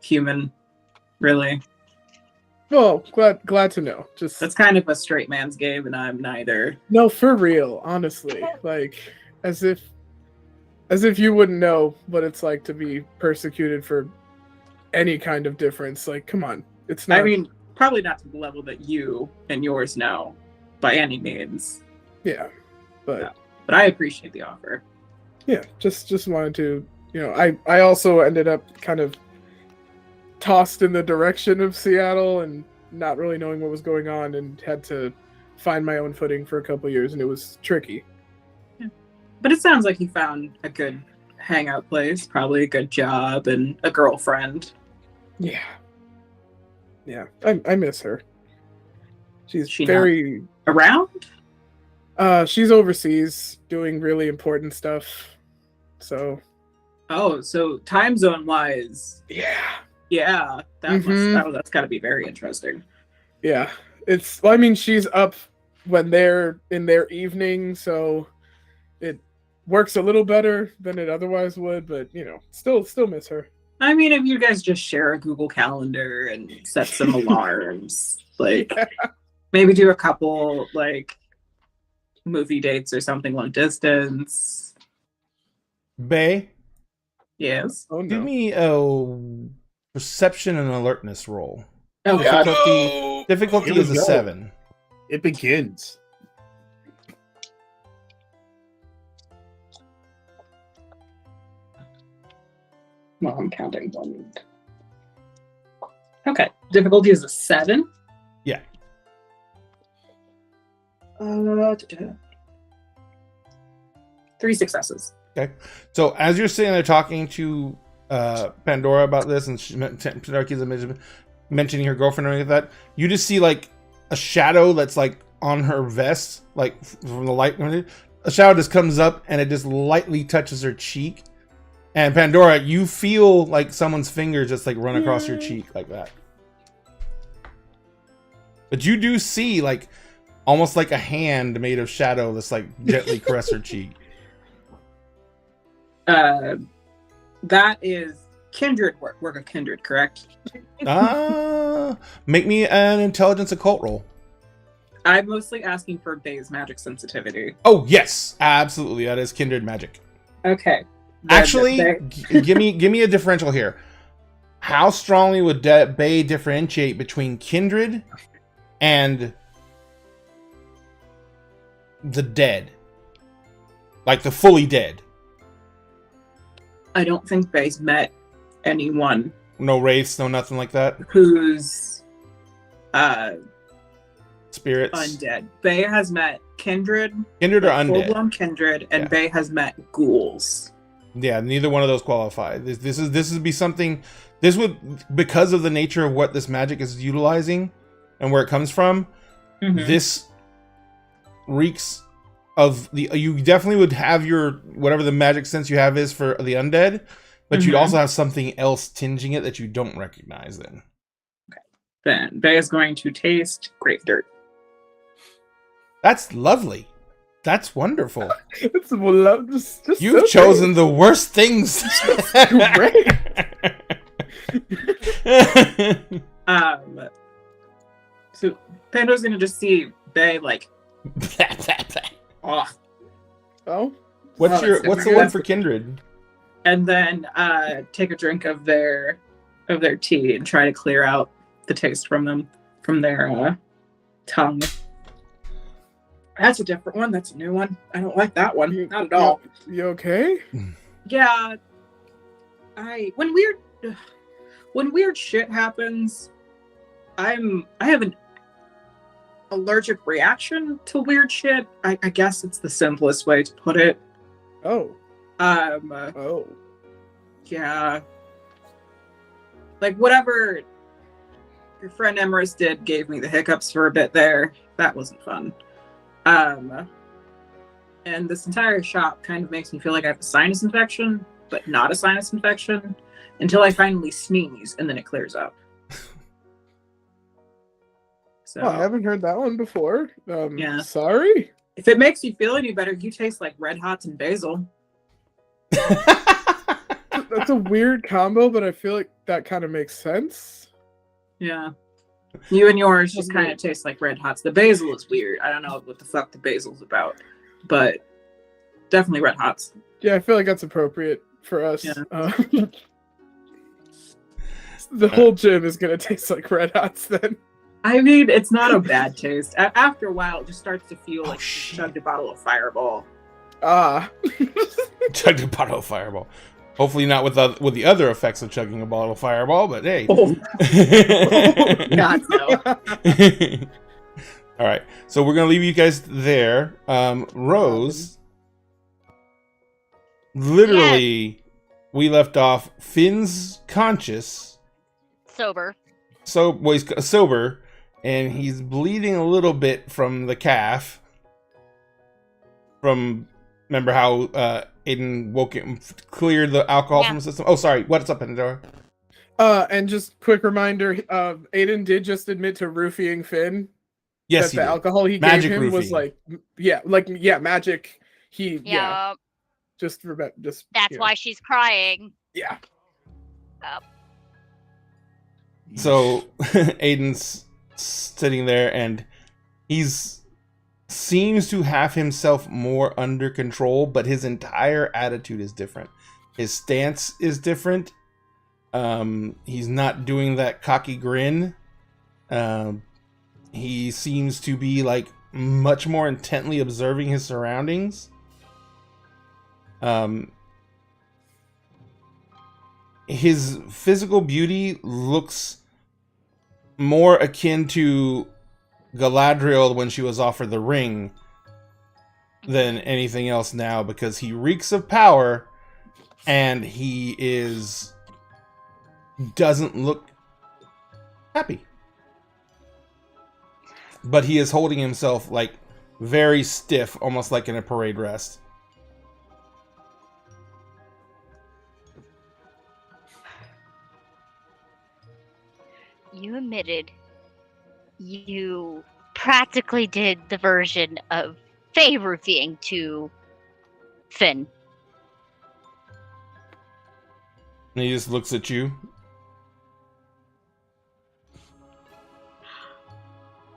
Speaker 5: human. Really?
Speaker 4: Well, glad to know. Just
Speaker 5: that's kind of a straight man's game, and I'm neither.
Speaker 4: No, for real, honestly. Like, as if you wouldn't know what it's like to be persecuted for any kind of difference. Like, come on, it's not.
Speaker 5: I mean, probably not to the level that you and yours know, by any means.
Speaker 4: Yeah, but
Speaker 5: I appreciate the offer.
Speaker 4: Yeah, just wanted to, I also ended up kind of tossed in the direction of Seattle and not really knowing what was going on, and had to find my own footing for a couple of years, and it was tricky.
Speaker 5: Yeah. But it sounds like you found a good hangout place, probably a good job, and a girlfriend.
Speaker 4: Yeah. I miss her. She's very
Speaker 5: around.
Speaker 4: She's overseas doing really important stuff. So.
Speaker 5: Oh, so time zone wise. Yeah, that's got to be very interesting.
Speaker 4: Yeah, she's up when they're in their evening, so it works a little better than it otherwise would, but still miss her.
Speaker 5: I mean, if you guys just share a Google Calendar and set some alarms, like maybe do a couple like movie dates or something long distance.
Speaker 2: Bay,
Speaker 5: Yes.
Speaker 4: Oh
Speaker 2: do
Speaker 4: no.
Speaker 2: me a perception and alertness roll.
Speaker 5: Oh god.
Speaker 2: Difficulty
Speaker 6: Here we
Speaker 2: is a
Speaker 6: go.
Speaker 2: 7.
Speaker 6: It begins.
Speaker 5: Well, I'm counting one. Okay. Difficulty is a 7.
Speaker 2: Yeah.
Speaker 5: 3 successes.
Speaker 2: Okay. So as you're sitting there talking to Pandora about this, and Pendarchy's mentioning her girlfriend and everything like that, you just see like a shadow that's like on her vest, like from the light. A shadow just comes up and it just lightly touches her cheek. And Pandora, you feel like someone's fingers just like run across your cheek like that. But you do see like almost like a hand made of shadow that's like gently caress her cheek.
Speaker 5: That is kindred work of kindred, correct?
Speaker 2: Make me an intelligence occult roll.
Speaker 5: I'm mostly asking for Bay's magic sensitivity.
Speaker 2: Oh yes, absolutely. That is kindred magic.
Speaker 5: Okay. Then
Speaker 2: Actually,
Speaker 5: Bay-
Speaker 2: give me a differential here. How strongly would Bay differentiate between kindred and the dead, like the fully dead?
Speaker 5: I don't think Bay's met anyone
Speaker 2: No wraiths, no nothing like that.
Speaker 5: who's
Speaker 2: Spirits,
Speaker 5: undead. Bay has met kindred,
Speaker 2: kindred or undead.
Speaker 5: full-blown kindred, and
Speaker 2: Yeah.
Speaker 5: Bay has met ghouls.
Speaker 2: Yeah, neither one of those qualify. This would be something. This would, because of the nature of what this magic is utilizing and where it comes from.
Speaker 5: Mhm.
Speaker 2: This reeks of the. You definitely would have your whatever the magic sense you have is for the undead, but you'd
Speaker 5: Mhm.
Speaker 2: also have something else tinging it that you don't recognize.
Speaker 5: Then Bay is going to taste grave dirt.
Speaker 2: That's lovely. That's wonderful.
Speaker 4: It's just
Speaker 2: You've
Speaker 4: so
Speaker 2: chosen the worst things.
Speaker 4: great.
Speaker 5: So Pando's gonna just see Bay like, oh,
Speaker 4: Oh,
Speaker 2: What's
Speaker 5: Oh,
Speaker 2: your
Speaker 5: it's
Speaker 2: what's the
Speaker 5: different.
Speaker 2: one for kindred?
Speaker 5: and then take a drink of their tea and try to clear out the taste from their tongue. That's a different one. That's a new one. I don't like that one. Not at all.
Speaker 4: you okay?
Speaker 5: Yeah. When weird shit happens, I have an allergic reaction to weird shit. I guess it's the simplest way to put it.
Speaker 4: Oh, oh.
Speaker 5: Yeah. Like whatever your friend Emerald did gave me the hiccups for a bit there. That wasn't fun. And this entire shop kind of makes me feel like I have a sinus infection, but not a sinus infection, until I finally sneeze and then it clears up. So
Speaker 4: Oh, I haven't heard that one before.
Speaker 5: Yeah.
Speaker 4: Sorry.
Speaker 5: if it makes you feel any better, you taste like Red Hots and basil.
Speaker 4: That's a weird combo, but I feel like that kind of makes sense.
Speaker 5: Yeah. You and yours just kind of taste like Red Hots. The basil is weird. I don't know what the fuck the basil's about, but definitely Red Hots.
Speaker 4: Yeah, I feel like that's appropriate for us.
Speaker 5: Yeah.
Speaker 4: The whole gym is gonna taste like Red Hots then.
Speaker 5: I mean, it's not a bad taste. After a while, it just starts to feel like you
Speaker 2: shit.
Speaker 5: chugged a bottle of Fireball.
Speaker 4: Ah.
Speaker 2: Chugged a bottle of Fireball. Hopefully not with the other effects of chugging a bottle of Fireball, but hey.
Speaker 5: Oh, God, no.
Speaker 2: All right, so we're gonna leave you guys there. Rose, literally, we left off. Finn's conscious,
Speaker 1: Sober.
Speaker 2: so well, he's sober, and he's bleeding a little bit from the calf. Remember how Aiden woke him, cleared the alcohol from the system? Oh, sorry. What's up, Pandora?
Speaker 4: And just quick reminder, Aiden did just admit to roofing Finn.
Speaker 2: Yes,
Speaker 4: that the alcohol he
Speaker 2: Magic
Speaker 4: gave him was
Speaker 2: roofing.
Speaker 4: magic.
Speaker 1: Yeah.
Speaker 4: Just
Speaker 1: That's why she's crying.
Speaker 4: Yeah.
Speaker 2: So Aiden's sitting there and he's seems to have himself more under control, but his entire attitude is different. His stance is different. He's not doing that cocky grin. He seems to be like much more intently observing his surroundings. His physical beauty looks more akin to Galadriel when she was offered the ring than anything else now, because he reeks of power and doesn't look happy. But he is holding himself like very stiff, almost like in a parade rest.
Speaker 1: You admitted you practically did the version of favor-roofing to Finn.
Speaker 2: And he just looks at you.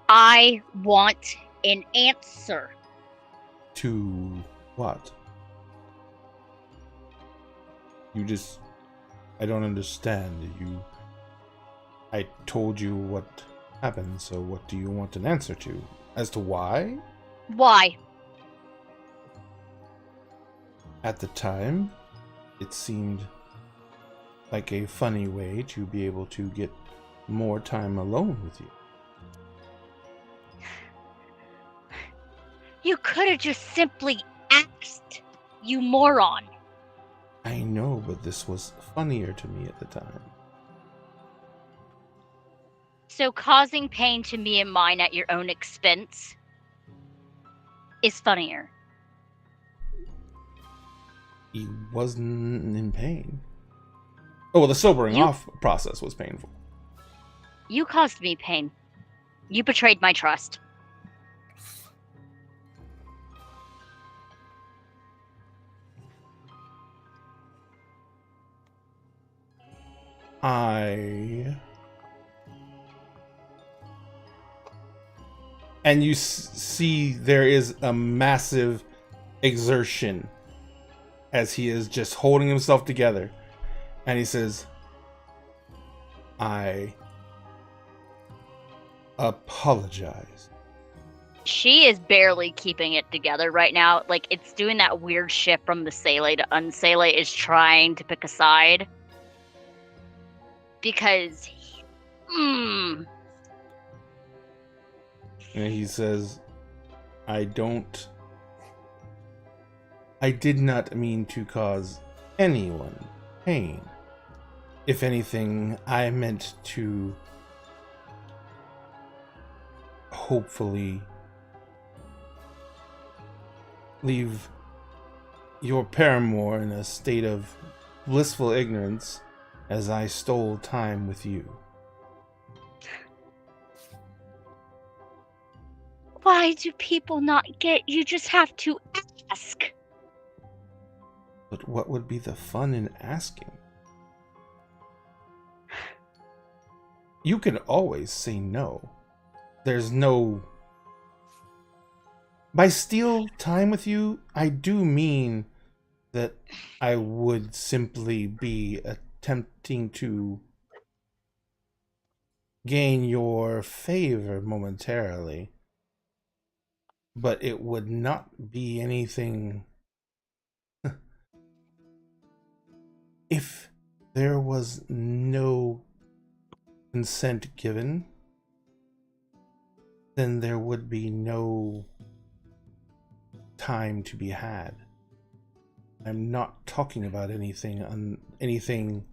Speaker 1: I want an answer.
Speaker 2: To what? I don't understand. I told you what happened, so what do you want an answer to? As to why?
Speaker 1: Why?
Speaker 2: At the time, it seemed like a funny way to be able to get more time alone with you.
Speaker 1: You could have just simply asked, you moron.
Speaker 2: I know, but this was funnier to me at the time.
Speaker 1: So causing pain to me and mine at your own expense is funnier.
Speaker 2: He wasn't in pain. Oh, well, the sobering off process was painful.
Speaker 1: You caused me pain. You betrayed my trust.
Speaker 2: And you see there is a massive exertion as he is just holding himself together. And he says, I apologize.
Speaker 1: She is barely keeping it together right now. Like, it's doing that weird shift from the Sele to Unsele, is trying to pick a side. Because,
Speaker 2: And he says, I did not mean to cause anyone pain. If anything, I meant to hopefully leave your paramour in a state of blissful ignorance as I stole time with you.
Speaker 1: why do people not get? You just have to ask.
Speaker 2: But what would be the fun in asking? You can always say no. There's no... By steal time with you, I do mean that I would simply be attempting to gain your favor momentarily. But it would not be anything... If there was no consent given, then there would be no time to be had. I'm not talking about anything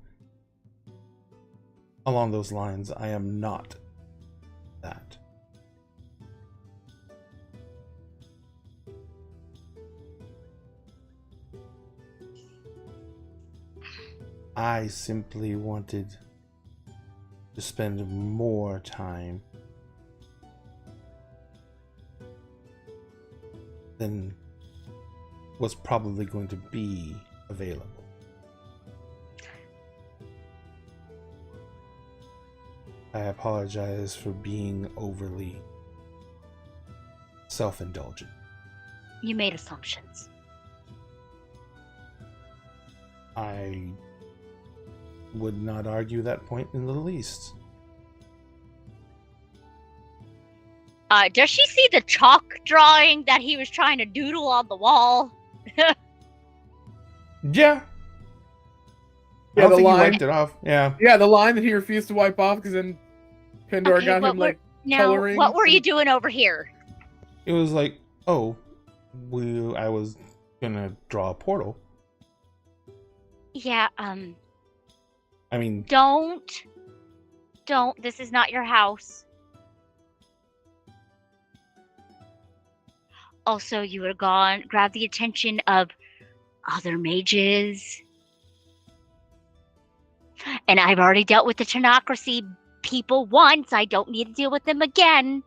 Speaker 2: along those lines. I am not that. I simply wanted to spend more time than was probably going to be available. I apologize for being overly self-indulgent.
Speaker 1: You made assumptions.
Speaker 2: I would not argue that point in the least.
Speaker 1: Does she see the chalk drawing that he was trying to doodle on the wall?
Speaker 2: Yeah. I don't think he wiped it off. Yeah.
Speaker 4: Yeah, the line that he refused to wipe off because then Pandora
Speaker 1: Okay,
Speaker 4: got
Speaker 1: but
Speaker 4: him like
Speaker 1: Now,
Speaker 4: coloring.
Speaker 1: what were you doing over here?
Speaker 2: It was like, oh, I was gonna draw a portal.
Speaker 1: Yeah,
Speaker 2: I mean,
Speaker 1: don't. This is not your house. Also, you were gone. Grab the attention of other mages. And I've already dealt with the Tenocracy people once. I don't need to deal with them again.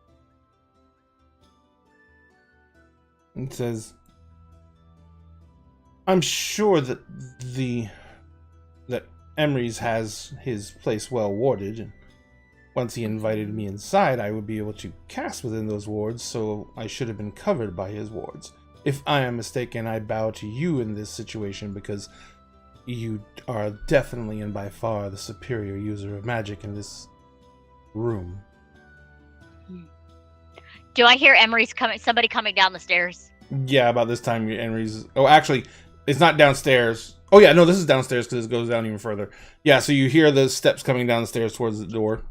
Speaker 2: it says, I'm sure that Emery's has his place well warded, and once he invited me inside, I would be able to cast within those wards, so I should have been covered by his wards. If I am mistaken, I bow to you in this situation because you are definitely and by far the superior user of magic in this room.
Speaker 1: Do I hear Emery's coming? Somebody coming down the stairs?
Speaker 2: Yeah, about this time, Emery's... Oh, actually, it's not downstairs. Oh, yeah, no, this is downstairs because it goes down even further. Yeah, so you hear the steps coming down the stairs towards the door.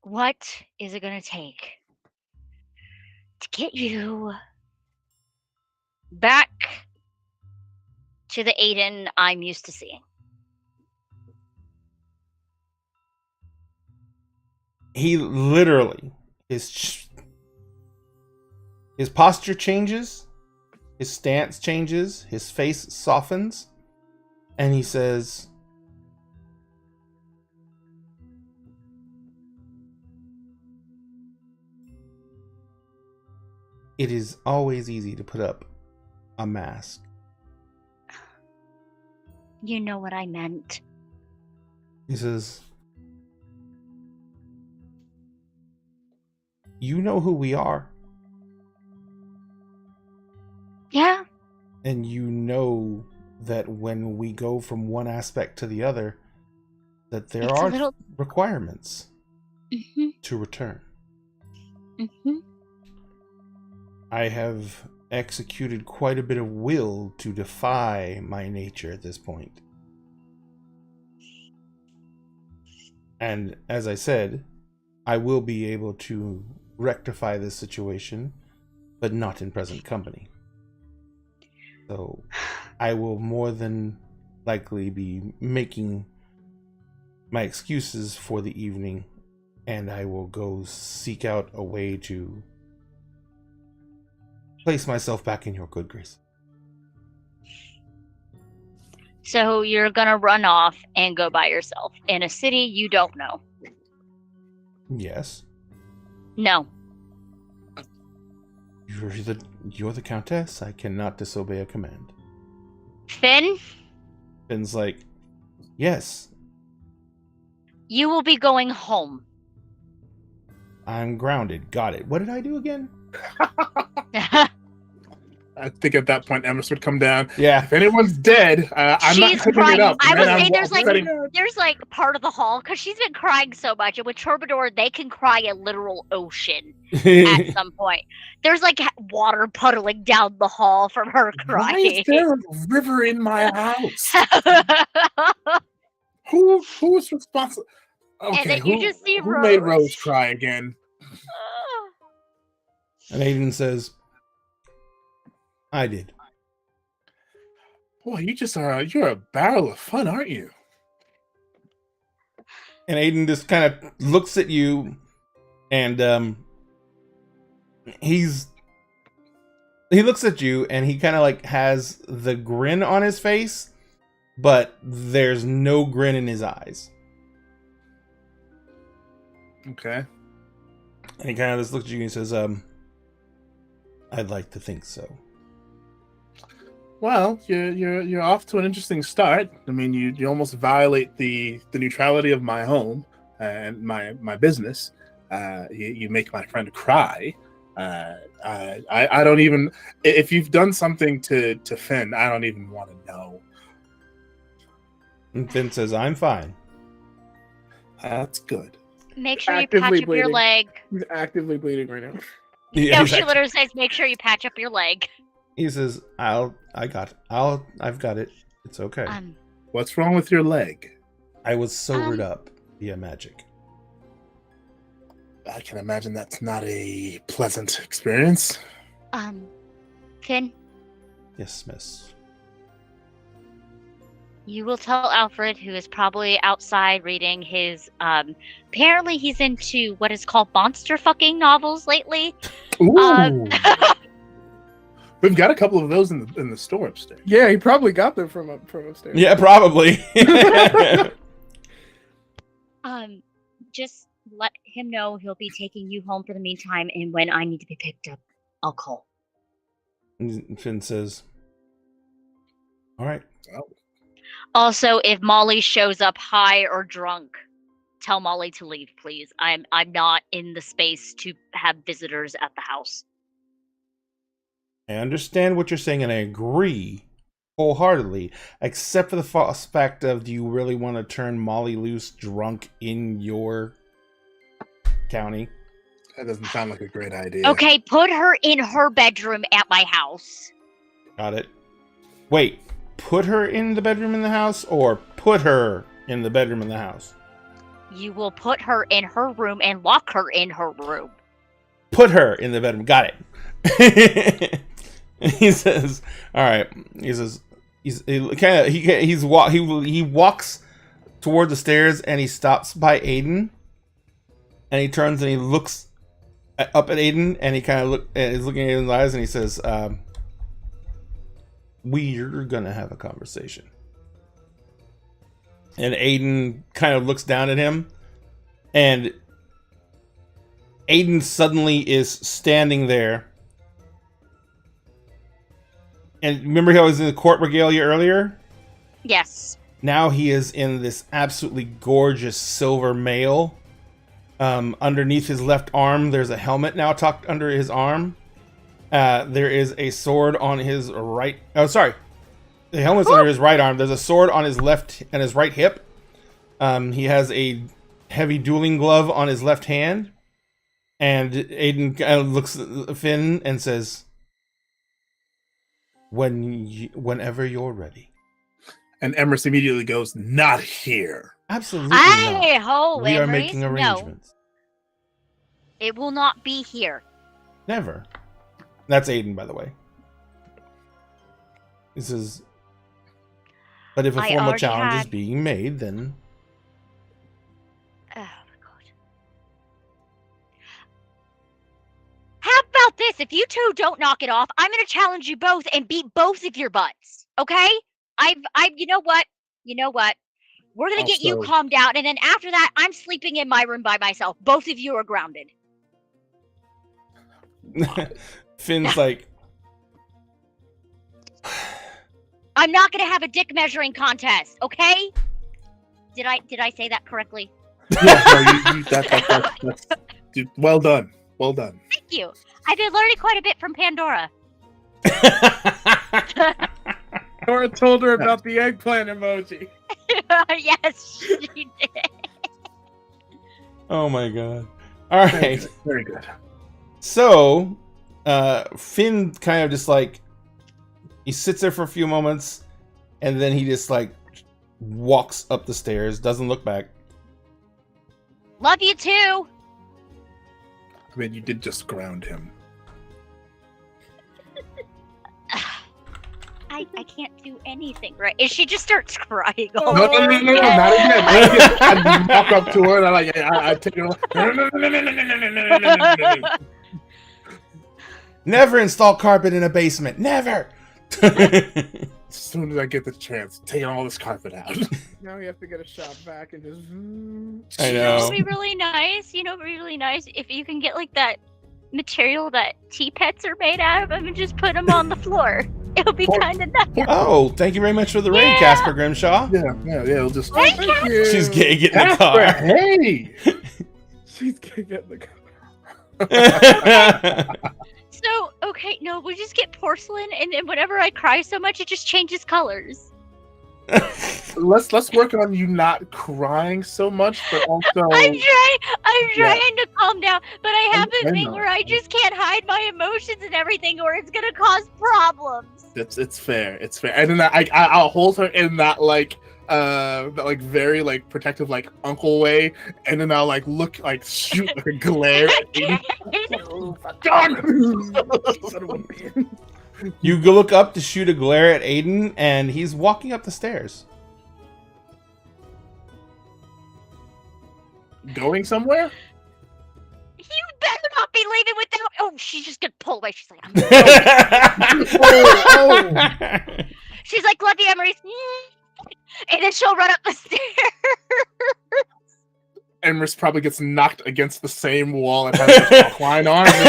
Speaker 1: What is it going to take to get you back to the Aiden I'm used to seeing?
Speaker 2: He literally, his posture changes, his stance changes, his face softens, and he says, it is always easy to put up a mask.
Speaker 1: You know what I meant.
Speaker 2: He says, you know who we are.
Speaker 1: Yeah.
Speaker 2: And you know that when we go from one aspect to the other, that there are requirements to return. I have executed quite a bit of will to defy my nature at this point. And as I said, I will be able to rectify this situation, but not in present company. So I will more than likely be making my excuses for the evening, and I will go seek out a way to place myself back in your good grace.
Speaker 1: So you're gonna run off and go by yourself in a city you don't know?
Speaker 2: Yes.
Speaker 1: No.
Speaker 2: You're the Countess. I cannot disobey a command.
Speaker 1: Finn?
Speaker 2: Finn's like, yes.
Speaker 1: You will be going home.
Speaker 2: I'm grounded. Got it. What did I do again?
Speaker 6: I think at that point, Emerson would come down.
Speaker 2: Yeah.
Speaker 6: If anyone's dead, I'm not picking it up.
Speaker 1: I would say there's like part of the hall because she's been crying so much, and with Troubadour, they can cry a literal ocean at some point. There's like water puddling down the hall from her crying.
Speaker 6: Why is there a river in my house? Who's responsible? Okay,
Speaker 1: and then you just see
Speaker 6: who made Rose cry again?
Speaker 2: And Aiden says, I did.
Speaker 6: Boy, you're a barrel of fun, aren't you?
Speaker 2: And Aiden just kind of looks at you, and he looks at you, and he kind of like has the grin on his face, but there's no grin in his eyes.
Speaker 6: Okay.
Speaker 2: And he kind of just looks at you and says, I'd like to think so.
Speaker 6: Well, you're off to an interesting start. I mean, you almost violate the neutrality of my home and my business. You make my friend cry. I don't even. If you've done something to Finn, I don't even want to know.
Speaker 2: And Finn says, "I'm fine."
Speaker 6: That's good.
Speaker 1: Make sure you
Speaker 4: Actively
Speaker 1: patch up your
Speaker 4: bleeding.
Speaker 1: leg.
Speaker 4: He's actively bleeding right now.
Speaker 2: Yeah,
Speaker 1: No,
Speaker 2: he's
Speaker 1: she
Speaker 2: act-
Speaker 1: literally says, make sure you patch up your leg.
Speaker 2: he says, I've got it. It's okay.
Speaker 6: What's wrong with your leg?
Speaker 2: I was sobered up via magic.
Speaker 6: I can imagine that's not a pleasant experience.
Speaker 1: Finn,
Speaker 2: Yes, miss.
Speaker 1: you will tell Alfred, who is probably outside reading his, apparently he's into what is called monster fucking novels lately.
Speaker 6: Ooh. We've got a couple of those in the store upstairs.
Speaker 4: Yeah, he probably got them from upstairs.
Speaker 2: Yeah, probably.
Speaker 1: Just let him know he'll be taking you home for the meantime, and when I need to be picked up, I'll call.
Speaker 2: Finn says, all right.
Speaker 1: Also, if Molly shows up high or drunk, tell Molly to leave, please. I'm not in the space to have visitors at the house.
Speaker 2: I understand what you're saying, and I agree wholeheartedly, except for the fact of, do you really want to turn Molly loose drunk in your county?
Speaker 6: That doesn't sound like a great idea.
Speaker 1: Okay, put her in her bedroom at my house.
Speaker 2: Got it. Wait, put her in the bedroom in the house, or put her in the bedroom in the house?
Speaker 1: You will put her in her room and lock her in her room.
Speaker 2: Put her in the bedroom. Got it. He says, all right. He says, he walks toward the stairs, and he stops by Aiden, and he turns and he looks up at Aiden, and he kind of is looking at his eyes, and he says, we're gonna have a conversation. And Aiden kind of looks down at him, and Aiden suddenly is standing there. And remember how he was in the court regalia earlier?
Speaker 1: Yes.
Speaker 2: Now he is in this absolutely gorgeous silver mail. Underneath his left arm, there's a helmet now tucked under his arm. There is a sword on his right. Oh, sorry. The helmet's under his right arm. There's a sword on his left and his right hip. He has a heavy dueling glove on his left hand. And Aiden kind of looks at Finn and says, whenever you're ready.
Speaker 6: And Emrys immediately goes, not here.
Speaker 2: Absolutely not. We are
Speaker 1: Emrys,
Speaker 2: making arrangements.
Speaker 1: No, it will not be here.
Speaker 2: Never. That's Aiden, by the way. He says, but if a formal challenge is being made, then...
Speaker 1: Oh, my God. How about this? If you two don't knock it off, I'm going to challenge you both and beat both of your butts. Okay? You know what? We're going to get you calmed down, and then after that, I'm sleeping in my room by myself. Both of you are grounded.
Speaker 2: Finn's like...
Speaker 1: I'm not going to have a dick measuring contest, okay? Did I say that correctly?
Speaker 6: Yeah, no, that's dude, well done. Well done.
Speaker 1: Thank you. I've been learning quite a bit from Pandora.
Speaker 4: Nora told her about the eggplant emoji.
Speaker 1: Yes, she did.
Speaker 2: Oh my god. All right.
Speaker 6: Very good.
Speaker 2: So, Finn kind of just like, he sits there for a few moments, and then he just like walks up the stairs, doesn't look back.
Speaker 1: Love you too.
Speaker 6: I mean, you did just ground him.
Speaker 1: I can't do anything right. And she just starts crying.
Speaker 6: No, not again. I walk up to her and I take it. No.
Speaker 2: Never install carpet in a basement. Never.
Speaker 6: As soon as I get the chance, taking all this carpet out.
Speaker 4: Now you have to get a shot back and just.
Speaker 2: I know.
Speaker 1: It would be really nice. If you can get like that material that tea pets are made out of them and just put them on the floor. It'll be kind of nice.
Speaker 2: Oh, thank you very much for the raid, Casper Grimshaw.
Speaker 6: Yeah. We'll just.
Speaker 1: Thank you.
Speaker 2: She's getting in the car.
Speaker 6: Hey.
Speaker 4: She's gonna get in the car.
Speaker 1: So, okay, no, we just get porcelain, and then whenever I cry so much, it just changes colors.
Speaker 6: Let's work on you not crying so much, but also
Speaker 1: I'm
Speaker 6: Yeah.
Speaker 1: trying to calm down, but I have
Speaker 6: I
Speaker 1: a thing
Speaker 6: know.
Speaker 1: where I just can't hide my emotions and everything, or it's gonna cause problems.
Speaker 6: it's fair. It's fair. And then I'll hold her in that that like very like protective like uncle way, and then I'll like look like shoot like a glare at Aiden.
Speaker 4: Son of a bitch.
Speaker 2: You go look up to shoot a glare at Aiden, and he's walking up the stairs.
Speaker 6: Going somewhere?
Speaker 1: You better not be leaving without. Oh, she's just gonna pull away. She's like, she's like, love you, Emery. And then she'll run up the stairs.
Speaker 6: Emrys probably gets knocked against the same wall and has a chalk line on. And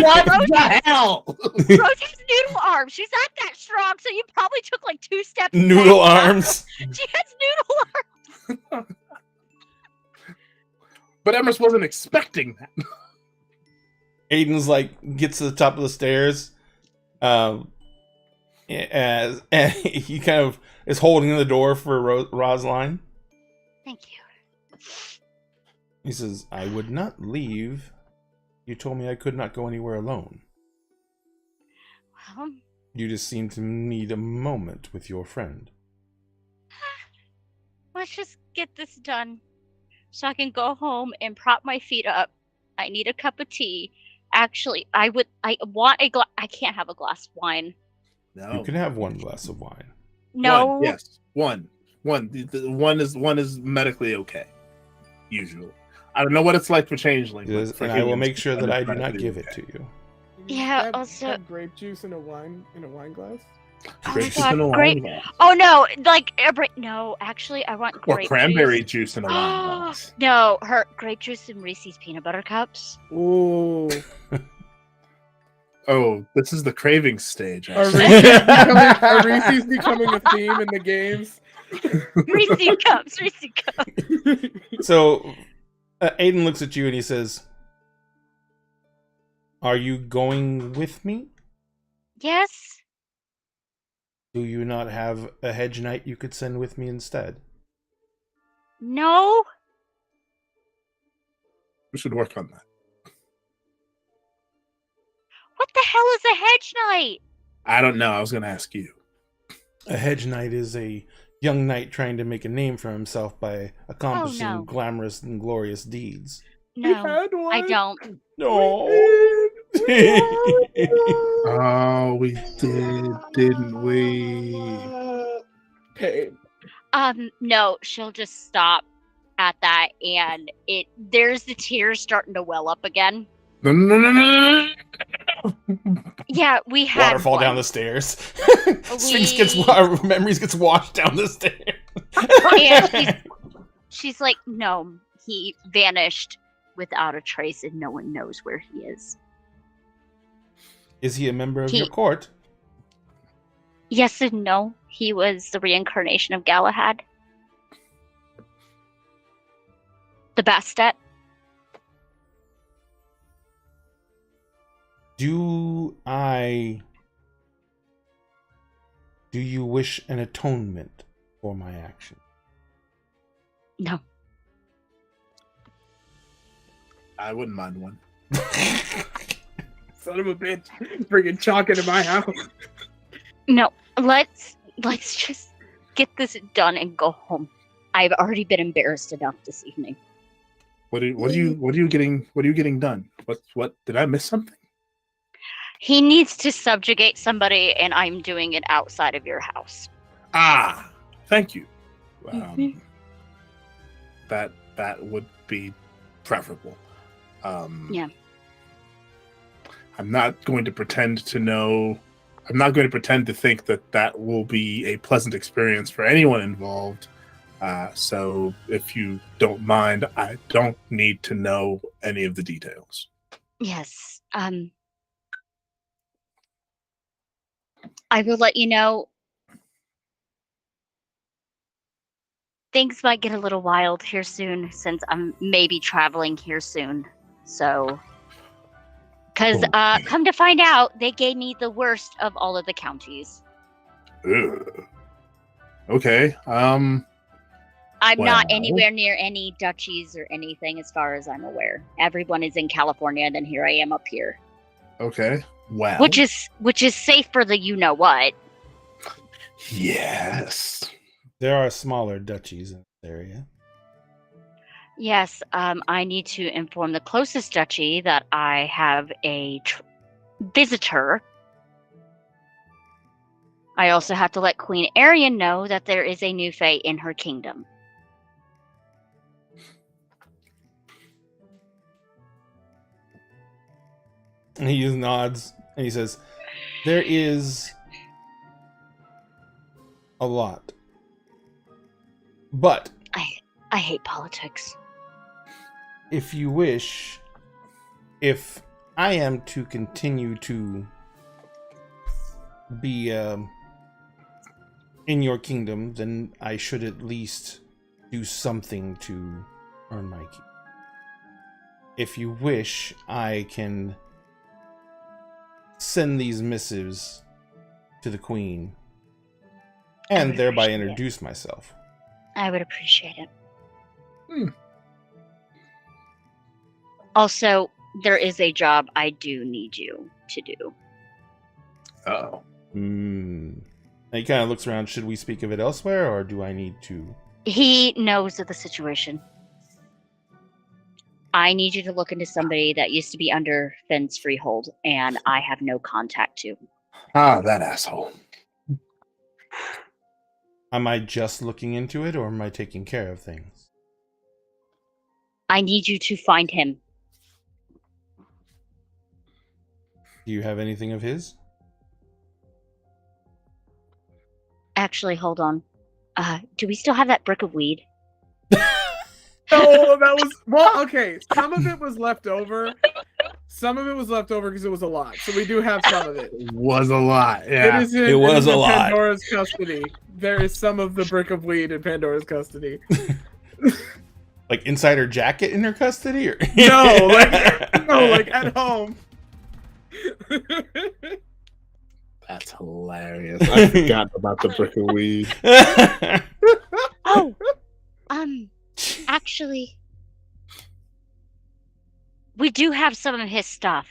Speaker 6: like, what the hell?
Speaker 1: Rose has noodle arms. She's not that strong, so you probably took like 2 steps.
Speaker 2: Noodle
Speaker 1: back.
Speaker 2: arms.
Speaker 1: She has noodle arms.
Speaker 6: But Emrys wasn't expecting that.
Speaker 2: Aiden's like gets to the top of the stairs, and he kind of is holding the door for Rosaline.
Speaker 1: Thank you.
Speaker 2: He says, "I would not leave. You told me I could not go anywhere alone.
Speaker 1: Well,
Speaker 2: You just seem to need a moment with your friend."
Speaker 1: let's just get this done so I can go home and prop my feet up. I need a cup of tea. Actually, I want a glass. I can't have a glass of wine.
Speaker 6: No.
Speaker 2: You can have one glass of wine.
Speaker 1: No.
Speaker 6: One, yes. One. One is medically okay. Usually. I don't know what it's like for changelings.
Speaker 2: Yes,
Speaker 6: but for
Speaker 2: and I will
Speaker 6: humans,
Speaker 2: make sure that I do not
Speaker 6: medically
Speaker 2: give it
Speaker 6: okay.
Speaker 2: to you.
Speaker 1: Yeah,
Speaker 4: Add-
Speaker 1: also-
Speaker 4: add grape juice in a wine glass.
Speaker 1: Oh my
Speaker 6: Grape juice
Speaker 1: God,
Speaker 6: in a wine
Speaker 1: grape-
Speaker 6: glass.
Speaker 1: Oh no, like no. Actually, I want
Speaker 6: Or
Speaker 1: grape
Speaker 6: cranberry
Speaker 1: juice.
Speaker 6: juice in a wine glass.
Speaker 1: No, her grape juice and Reese's peanut butter cups.
Speaker 4: Ooh.
Speaker 6: Oh, this is the craving stage.
Speaker 4: Are
Speaker 6: actually.
Speaker 4: Reese's becoming a theme in the games?
Speaker 1: Reese's cups. Reese's cups.
Speaker 2: So, Aiden looks at you and he says, "Are you going with me?
Speaker 1: Yes.
Speaker 2: Do you not have a hedge knight you could send with me instead?"
Speaker 1: No.
Speaker 6: We should work on that.
Speaker 1: What the hell is a hedge knight?
Speaker 6: I don't know. I was going to ask you.
Speaker 2: A hedge knight is a young knight trying to make a name for himself by accomplishing
Speaker 1: no.
Speaker 2: glamorous and glorious deeds.
Speaker 4: We
Speaker 1: No,
Speaker 4: had one.
Speaker 1: I don't.
Speaker 2: No.
Speaker 6: Oh, we did, didn't we?
Speaker 4: Pain.
Speaker 1: No, she'll just stop at that, and there's the tears starting to well up again.
Speaker 6: No.
Speaker 1: Yeah, we had
Speaker 2: Waterfall
Speaker 1: one.
Speaker 2: down the stairs.
Speaker 1: We-
Speaker 2: Memories gets washed down the stairs.
Speaker 1: And she's like, no, he vanished without a trace, and no one knows where he is.
Speaker 2: Is he a member of your court?
Speaker 1: Yes and no. He was the reincarnation of Galahad. The Bastet.
Speaker 2: Do you wish an atonement for my action?
Speaker 1: No.
Speaker 6: I wouldn't mind one.
Speaker 4: Son of a bitch. Bringing chalk into my house.
Speaker 1: No. Let's just get this done and go home. I've already been embarrassed enough this evening.
Speaker 6: What are you getting done? What did I miss something?
Speaker 1: He needs to subjugate somebody, and I'm doing it outside of your house.
Speaker 6: Ah, thank you.
Speaker 1: Mhm.
Speaker 6: That would be preferable.
Speaker 1: Yeah.
Speaker 6: I'm not going to pretend to know. I'm not going to pretend to think that will be a pleasant experience for anyone involved. So if you don't mind, I don't need to know any of the details.
Speaker 1: Yes. I will let you know. Things might get a little wild here soon, since I'm maybe traveling here soon. So, Because come to find out, they gave me the worst of all of the counties.
Speaker 6: Ugh. Okay.
Speaker 1: I'm not
Speaker 6: Well.
Speaker 1: anywhere near any duchies or anything, as far as I'm aware. Everyone is in California, and then here I am up here,
Speaker 6: Okay. Well.
Speaker 1: which is safe for the you know what.
Speaker 6: Yes.
Speaker 2: There are smaller duchies in this area.
Speaker 1: Yes, I need to inform the closest duchy that I have a visitor. I also have to let Queen Arian know that there is a new fae in her kingdom.
Speaker 2: And he just nods and he says, there is a lot. But
Speaker 1: I hate politics.
Speaker 2: if you wish, if I am to continue to be in your kingdom, then I should at least do something to earn my keep. If you wish, I can send these missives to the queen and thereby introduce myself.
Speaker 1: I would appreciate it. Also, there is a job I do need you to do.
Speaker 6: Oh.
Speaker 2: And he kind of looks around. Should we speak of it elsewhere, or do I need to?
Speaker 1: He knows of the situation. I need you to look into somebody that used to be under Finn's freehold, and I have no contact to.
Speaker 6: Ah, that asshole.
Speaker 2: Am I just looking into it, or am I taking care of things?
Speaker 1: I need you to find him.
Speaker 2: Do you have anything of his?
Speaker 1: Actually, hold on. Do we still have that brick of weed?
Speaker 4: Oh, that was well. Okay, some of it was left over. Some of it was left over because it was a lot. So we do have some of it.
Speaker 6: It was a lot. Yeah.
Speaker 2: It was a lot.
Speaker 4: Pandora's custody. There is some of the brick of weed in Pandora's custody.
Speaker 2: Like inside her jacket in her custody, or
Speaker 4: No, like at home.
Speaker 6: That's hilarious. I forgot about the brick of weed.
Speaker 1: Oh, actually, we do have some of his stuff.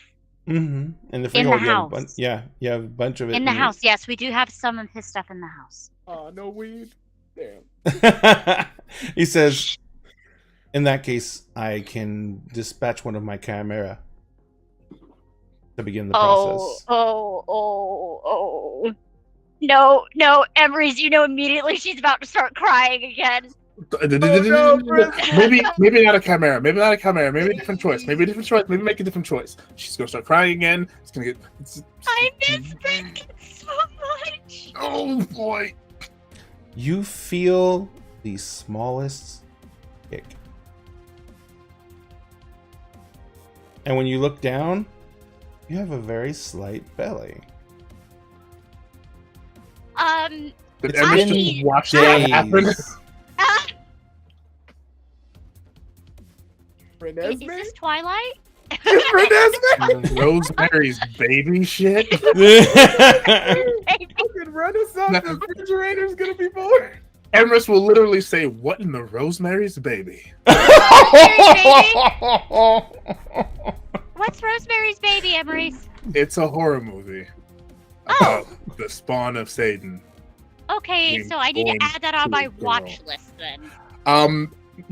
Speaker 2: Mm-hmm. And
Speaker 1: In the house.
Speaker 2: You have a bunch of it
Speaker 1: In the house, yes, we do have some of his stuff in the house.
Speaker 4: Oh, no weed. Damn.
Speaker 2: He says, in that case, I can dispatch one of my chimera to begin the process.
Speaker 1: No, Emery's, immediately she's about to start crying again.
Speaker 6: Maybe not a chimera. Maybe not a chimera. Maybe a different choice. Maybe make a different choice. She's gonna start crying again. It's gonna get.
Speaker 1: I miss Brinket so much.
Speaker 6: Oh boy!
Speaker 2: You feel the smallest kick, and when you look down, you have a very slight belly.
Speaker 6: Did
Speaker 2: It's
Speaker 6: Emerson
Speaker 2: been
Speaker 6: watch that happen?
Speaker 2: days.
Speaker 1: Is this Twilight?
Speaker 6: Rosemary's Baby shit.
Speaker 4: Fucking Renaissance refrigerator's gonna be born.
Speaker 6: Emerus will literally say, "What in the Rosemary's Baby?"
Speaker 1: What's Rosemary's Baby, Emery's?
Speaker 6: It's a horror movie
Speaker 1: Oh.
Speaker 6: about the spawn of Satan.
Speaker 1: Okay,
Speaker 6: Being
Speaker 1: so I need to
Speaker 6: born
Speaker 1: add that on
Speaker 6: to
Speaker 1: my
Speaker 6: a girl.
Speaker 1: watch list then.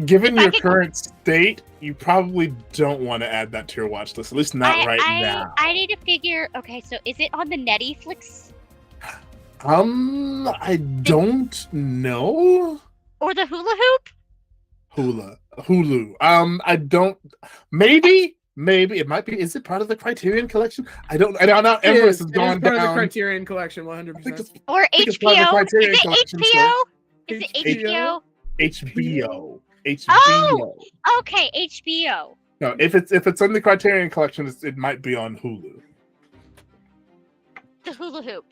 Speaker 6: Given
Speaker 1: If I
Speaker 6: your
Speaker 1: could-
Speaker 6: current state, you probably don't want to add that to your watch list. At least not now.
Speaker 1: I need to figure. Okay, so is it on the Netflix
Speaker 6: I don't know.
Speaker 1: or the Hula Hoop?
Speaker 6: Hulu. I don't. Maybe it might be. Is it part of the Criterion Collection? I don't know. Emerus has gone
Speaker 4: part of the
Speaker 6: down.
Speaker 4: Criterion Collection,
Speaker 6: I think
Speaker 4: 100%.
Speaker 6: it's
Speaker 1: Or
Speaker 6: think it's part of the
Speaker 1: HBO?
Speaker 6: Criterion
Speaker 1: Is it
Speaker 6: Collection
Speaker 1: HBO? Is it
Speaker 4: HBO?
Speaker 1: HBO?
Speaker 6: HBO.
Speaker 1: Oh! Okay, HBO.
Speaker 6: No, if it's in the Criterion Collection, it might be on Hulu.
Speaker 1: The Hula Hoop.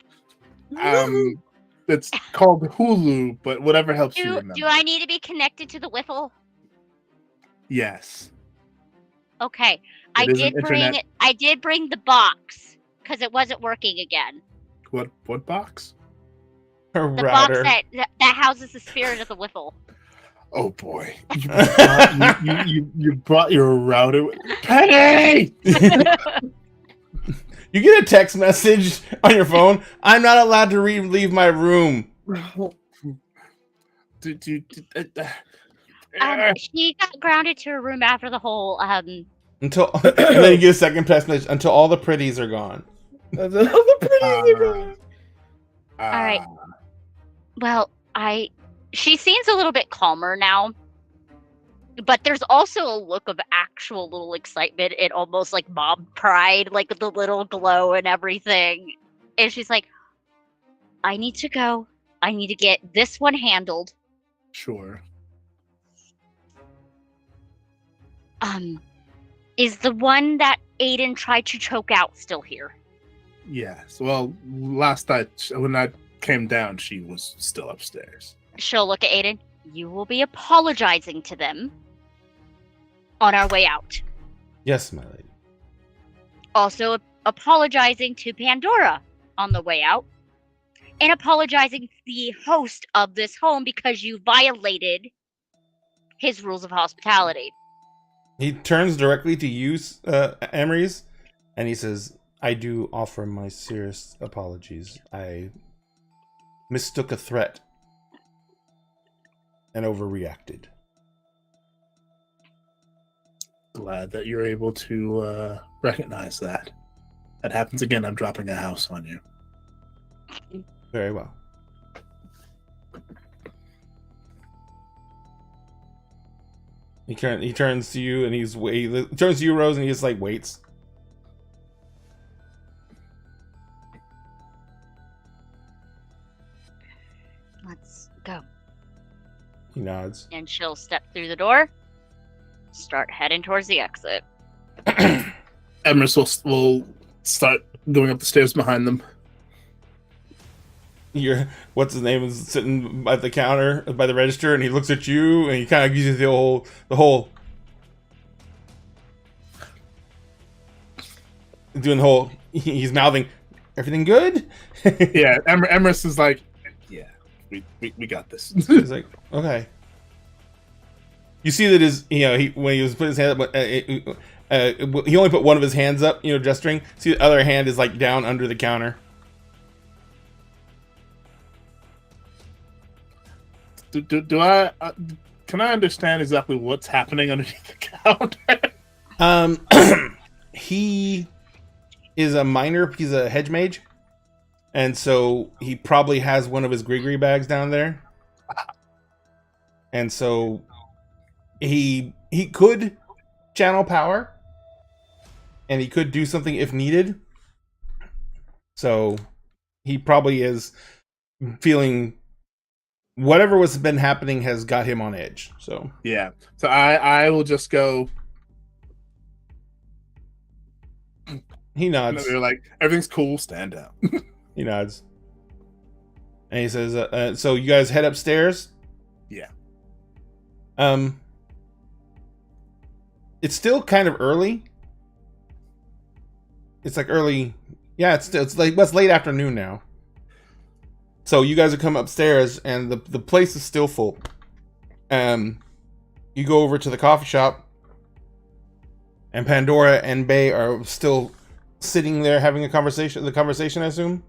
Speaker 6: It's called Hulu, but whatever helps you remember.
Speaker 1: Do I need to be connected to the Whiffle?
Speaker 6: Yes.
Speaker 1: Okay. I
Speaker 6: It is
Speaker 1: did
Speaker 6: an internet-
Speaker 1: bring the box because it wasn't working again.
Speaker 6: What box?
Speaker 2: A
Speaker 1: The
Speaker 2: router.
Speaker 1: box that houses the spirit of the Whiffle.
Speaker 6: Oh boy! You brought your router. Penny!
Speaker 2: You get a text message on your phone. I'm not allowed to leave my room.
Speaker 1: She got grounded to her room after the whole
Speaker 2: Until and then you get a second text message until all the pretties are gone.
Speaker 4: The pretties are gone.
Speaker 1: All right. Well, she seems a little bit calmer now, but there's also a look of actual little excitement and almost like mom pride, like the little glow and everything. And she's like, I need to go. I need to get this one handled.
Speaker 6: Sure.
Speaker 1: Is the one that Aiden tried to choke out still here?
Speaker 6: Yes. Well, last night when I came down, she was still upstairs.
Speaker 1: She'll look at Aiden. You will be apologizing to them on our way out.
Speaker 2: Yes, my lady.
Speaker 1: Also apologizing to Pandora on the way out. And apologizing to the host of this home because you violated his rules of hospitality.
Speaker 2: He turns directly to you, Emery's, and he says, I do offer my serious apologies. I mistook a threat and overreacted.
Speaker 6: Glad that you're able to recognize that. That happens again, I'm dropping a house on you.
Speaker 2: Very well. He turns to you and he turns to you, Rose, and he just like waits.
Speaker 1: Let's go.
Speaker 2: He nods.
Speaker 1: And she'll step through the door, start heading towards the exit.
Speaker 6: Emerald will start going up the stairs behind them.
Speaker 2: What's his name is sitting at the counter by the register, and he looks at you and he kind of gives you the whole doing the whole, he's mouthing, everything good?
Speaker 6: Yeah, Emerald is like, yeah, we got this.
Speaker 2: He's like, okay. You see that when he was putting his hand up, he only put one of his hands up, gesturing. See the other hand is like down under the counter.
Speaker 6: Can I understand exactly what's happening underneath the counter?
Speaker 2: He is a miner. He's a hedge mage, and so he probably has one of his Grigri bags down there. And so he could channel power, and he could do something if needed. So he probably is feeling whatever was been happening has got him on edge. So
Speaker 6: yeah. So I will just go.
Speaker 2: He nods.
Speaker 6: They're like, everything's cool. Stand down.
Speaker 2: He nods, and he says, "So you guys head upstairs."
Speaker 6: Yeah.
Speaker 2: It's still kind of early. It's like early. Yeah, it's late afternoon now. So you guys are coming upstairs, and the place is still full. You go over to the coffee shop, and Pandora and Bay are still sitting there having a conversation. The conversation, I assume.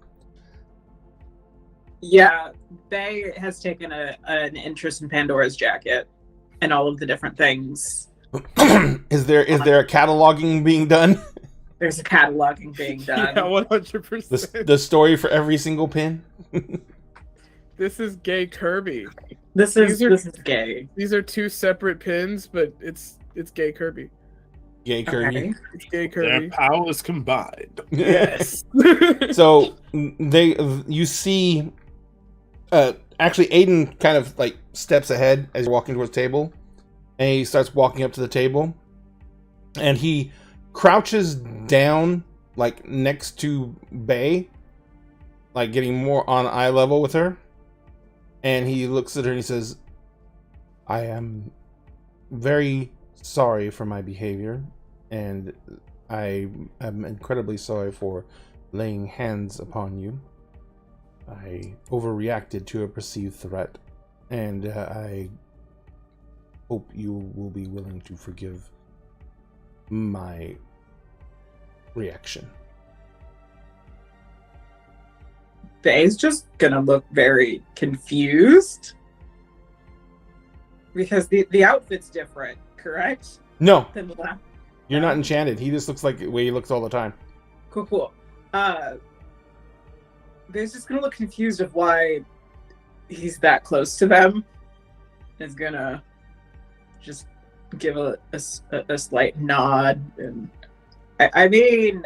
Speaker 5: Yeah, Bay has taken an interest in Pandora's jacket and all of the different things.
Speaker 2: Is there a cataloging being done?
Speaker 5: There's a cataloging being done.
Speaker 4: Yeah, 100%.
Speaker 2: The story for every single pin.
Speaker 4: This is gay Kirby.
Speaker 5: This is gay.
Speaker 4: These are two separate pins, but it's gay Kirby.
Speaker 2: Gay Kirby.
Speaker 5: Okay.
Speaker 4: It's gay
Speaker 6: Their
Speaker 4: Kirby.
Speaker 6: powers combined.
Speaker 4: Yes.
Speaker 2: So you see, actually Aiden kind of like steps ahead as you're walking towards the table, and he starts walking up to the table, and he crouches down like next to Bay, like getting more on eye level with her, and he looks at her and he says, I am very sorry for my behavior, and I am incredibly sorry for laying hands upon you. I overreacted to a perceived threat, and I hope you will be willing to forgive my reaction.
Speaker 5: Bay's just gonna look very confused. Because the outfit's different, correct?
Speaker 2: No,
Speaker 5: Than the last.
Speaker 2: you're not enchanted. He just looks like the way he looks all the time.
Speaker 5: Cool. Bay's just gonna look confused of why he's that close to them. Is gonna just give a slight nod, and I mean,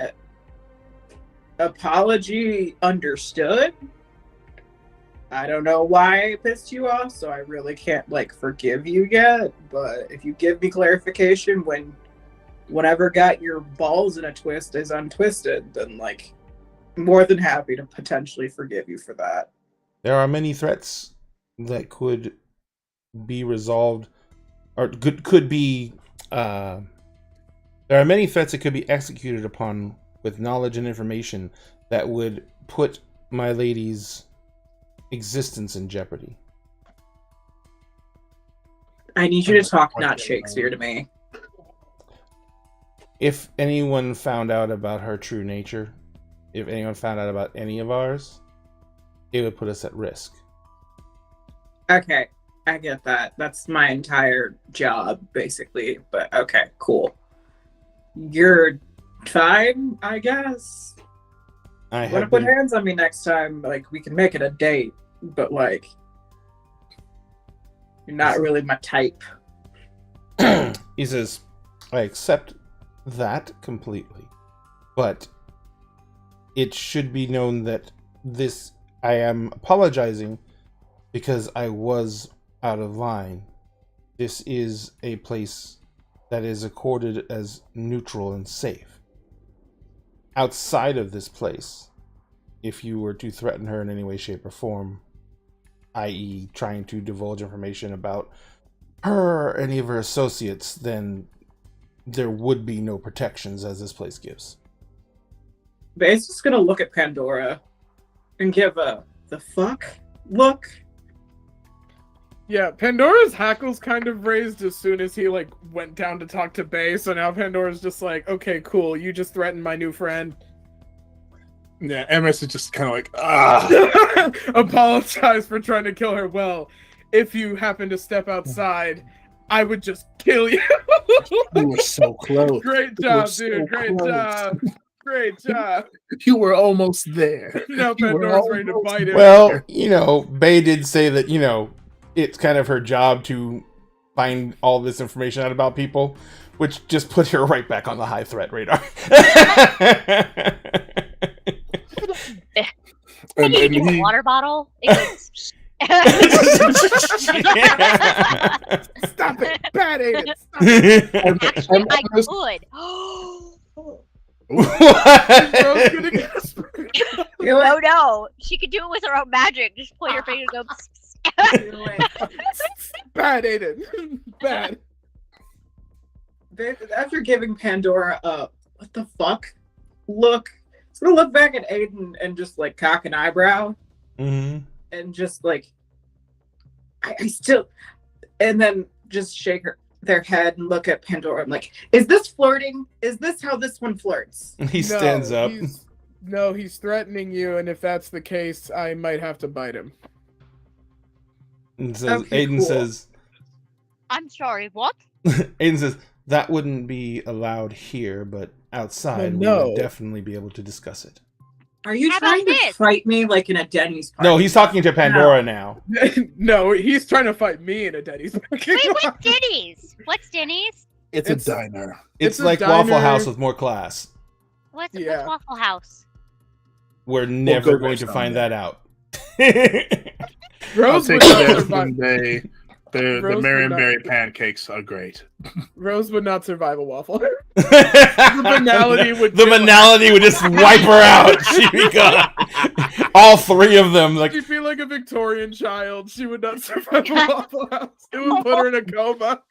Speaker 5: apology understood. I don't know why I pissed you off, so I really can't forgive you yet. But if you give me clarification when whatever got your balls in a twist is untwisted, then more than happy to potentially forgive you for that.
Speaker 2: There are many threats that could be resolved, or could be. There are many threats that could be executed upon with knowledge and information that would put my lady's existence in jeopardy.
Speaker 5: I need you to talk not Shakespeare to me.
Speaker 2: If anyone found out about her true nature, if anyone found out about any of ours, it would put us at risk.
Speaker 5: Okay, I get that. That's my entire job, basically. But okay, cool. You're fine, I guess.
Speaker 2: I
Speaker 5: Want to put hands on me next time? We can make it a date, but you're not really my type.
Speaker 2: He says, I accept that completely, but it should be known that I am apologizing because I was out of line. This is a place that is accorded as neutral and safe. Outside of this place, if you were to threaten her in any way, shape, or form, i.e. trying to divulge information about her or any of her associates, then there would be no protections as this place gives.
Speaker 5: Bay's just gonna look at Pandora and give a the fuck look.
Speaker 4: Yeah, Pandora's hackles kind of raised as soon as he went down to talk to Bay, so now Pandora's just okay, cool, you just threatened my new friend.
Speaker 6: Yeah, MS is just kind of ah.
Speaker 4: Apologize for trying to kill her. Well, if you happen to step outside, I would just kill you.
Speaker 6: You were so close.
Speaker 4: Great job, dude. Great job. Great job.
Speaker 6: You were almost there.
Speaker 4: Now Pandora's ready to bite him.
Speaker 2: Well, Bay did say that, it's kind of her job to find all this information out about people, which just put her right back on the high threat radar.
Speaker 1: And a water bottle.
Speaker 4: Stop it! Bad Aiden! Stop it!
Speaker 1: Actually, I could. No. She could do it with her own magic. Just point her finger and go.
Speaker 4: Bad Aiden. Bad.
Speaker 5: After giving Pandora a what the fuck look, it's gonna look back at Aiden and just cock an eyebrow.
Speaker 2: Mm-hmm.
Speaker 5: And just I still, and then just shake their head and look at Pandora. I'm is this flirting? Is this how this one flirts?
Speaker 2: He stands up.
Speaker 4: He's threatening you, and if that's the case, I might have to bite him.
Speaker 2: And says,
Speaker 5: Okay,
Speaker 2: Aiden
Speaker 5: cool.
Speaker 2: says,
Speaker 1: I'm sorry, what?
Speaker 2: Aiden says, that wouldn't be allowed here, but outside we would definitely be able to discuss it.
Speaker 5: Are you
Speaker 1: How
Speaker 5: trying
Speaker 1: about
Speaker 5: to
Speaker 1: this?
Speaker 5: fight me in a Denny's party?
Speaker 2: No, he's talking to Pandora now.
Speaker 4: No, he's trying to fight me in a Denny's parking
Speaker 1: Wait,
Speaker 4: lot.
Speaker 1: what's Denny's? What's Denny's?
Speaker 6: It's a diner.
Speaker 2: It's
Speaker 4: a
Speaker 2: like
Speaker 4: diner.
Speaker 2: Waffle House with more class.
Speaker 1: What's
Speaker 4: Yeah.
Speaker 1: Waffle House?
Speaker 2: We're never
Speaker 6: go
Speaker 2: going to
Speaker 6: next
Speaker 2: find
Speaker 6: time.
Speaker 2: that out.
Speaker 6: I'll
Speaker 4: Rose
Speaker 6: take
Speaker 4: would not
Speaker 6: that
Speaker 4: survive.
Speaker 6: the
Speaker 4: Rose would
Speaker 6: Marionberry
Speaker 4: not-
Speaker 6: pancakes are great.
Speaker 4: Rose would not survive a waffle. The banality would
Speaker 2: The
Speaker 4: kill her.
Speaker 2: banality would just wipe her out. She'd be gone. All three of them.
Speaker 4: She'd be like a Victorian child. She would not survive a Waffle House. It would put her in a coma.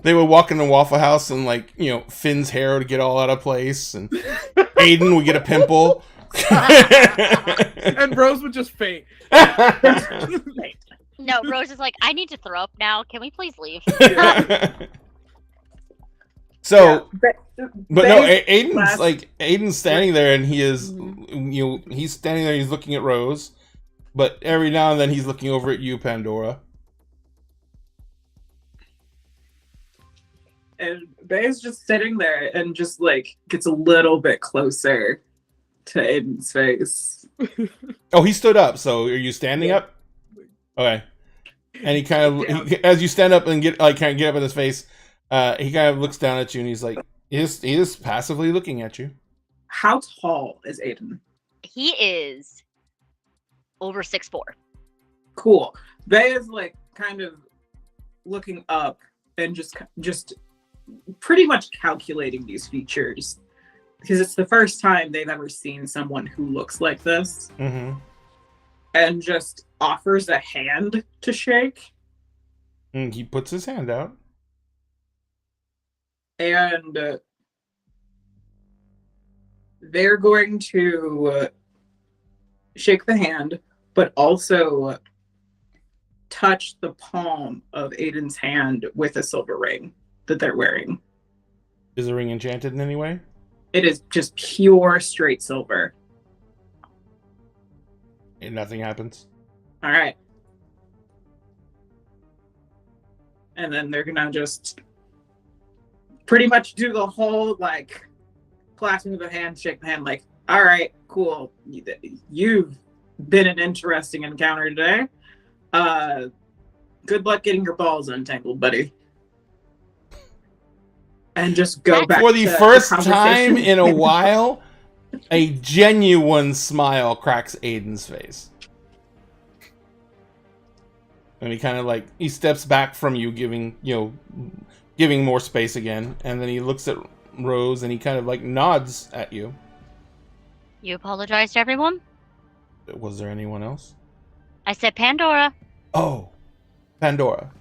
Speaker 2: they would walk in the Waffle House and like, you know, Finn's hair would get all out of place and Aiden would get a pimple.
Speaker 4: And Rose would just faint.
Speaker 1: No, Rose is like, I need to throw up now. Can we please leave?
Speaker 2: So,
Speaker 5: Yeah,
Speaker 2: but no, Aiden's
Speaker 5: last-
Speaker 2: like Aiden's standing there, and he is, you know, he's standing there. He's looking at Rose, but every now and then he's looking over at you, Pandora.
Speaker 5: And Bay's just sitting there and just like gets a little bit closer to Aiden's face.
Speaker 2: Oh, he stood up. So, are you standing up? Okay. And he kind of, as you stand up and get like kind of get up in his face, he kind of looks down at you, and he's like, he is passively looking at you.
Speaker 5: How tall is Aiden?
Speaker 1: He is over 6'4".
Speaker 5: Cool. Bay is like kind of looking up and just pretty much calculating these features because it's the first time they've ever seen someone who looks like this, and just offers a hand to shake.
Speaker 2: And he puts his hand out.
Speaker 5: And they're going to shake the hand, but also touch the palm of Aiden's hand with a silver ring that they're wearing.
Speaker 2: Is the ring enchanted in any way?
Speaker 5: It is just pure straight silver.
Speaker 2: And nothing happens.
Speaker 5: All right. And then they're gonna just pretty much do the whole like clasping of the hand, shake the hand, like, all right, cool. You've been an interesting encounter today. Good luck getting your balls untangled, buddy. And just go back
Speaker 2: for the
Speaker 5: to
Speaker 2: first
Speaker 5: the
Speaker 2: time
Speaker 5: conversation.
Speaker 2: in a while. A genuine smile cracks Aiden's face. And he kind of like, he steps back from you, giving more space again. And then he looks at Rose and he kind of like nods at you.
Speaker 1: You apologize to everyone?
Speaker 2: Was there anyone else?
Speaker 1: I said Pandora.
Speaker 2: Oh, Pandora.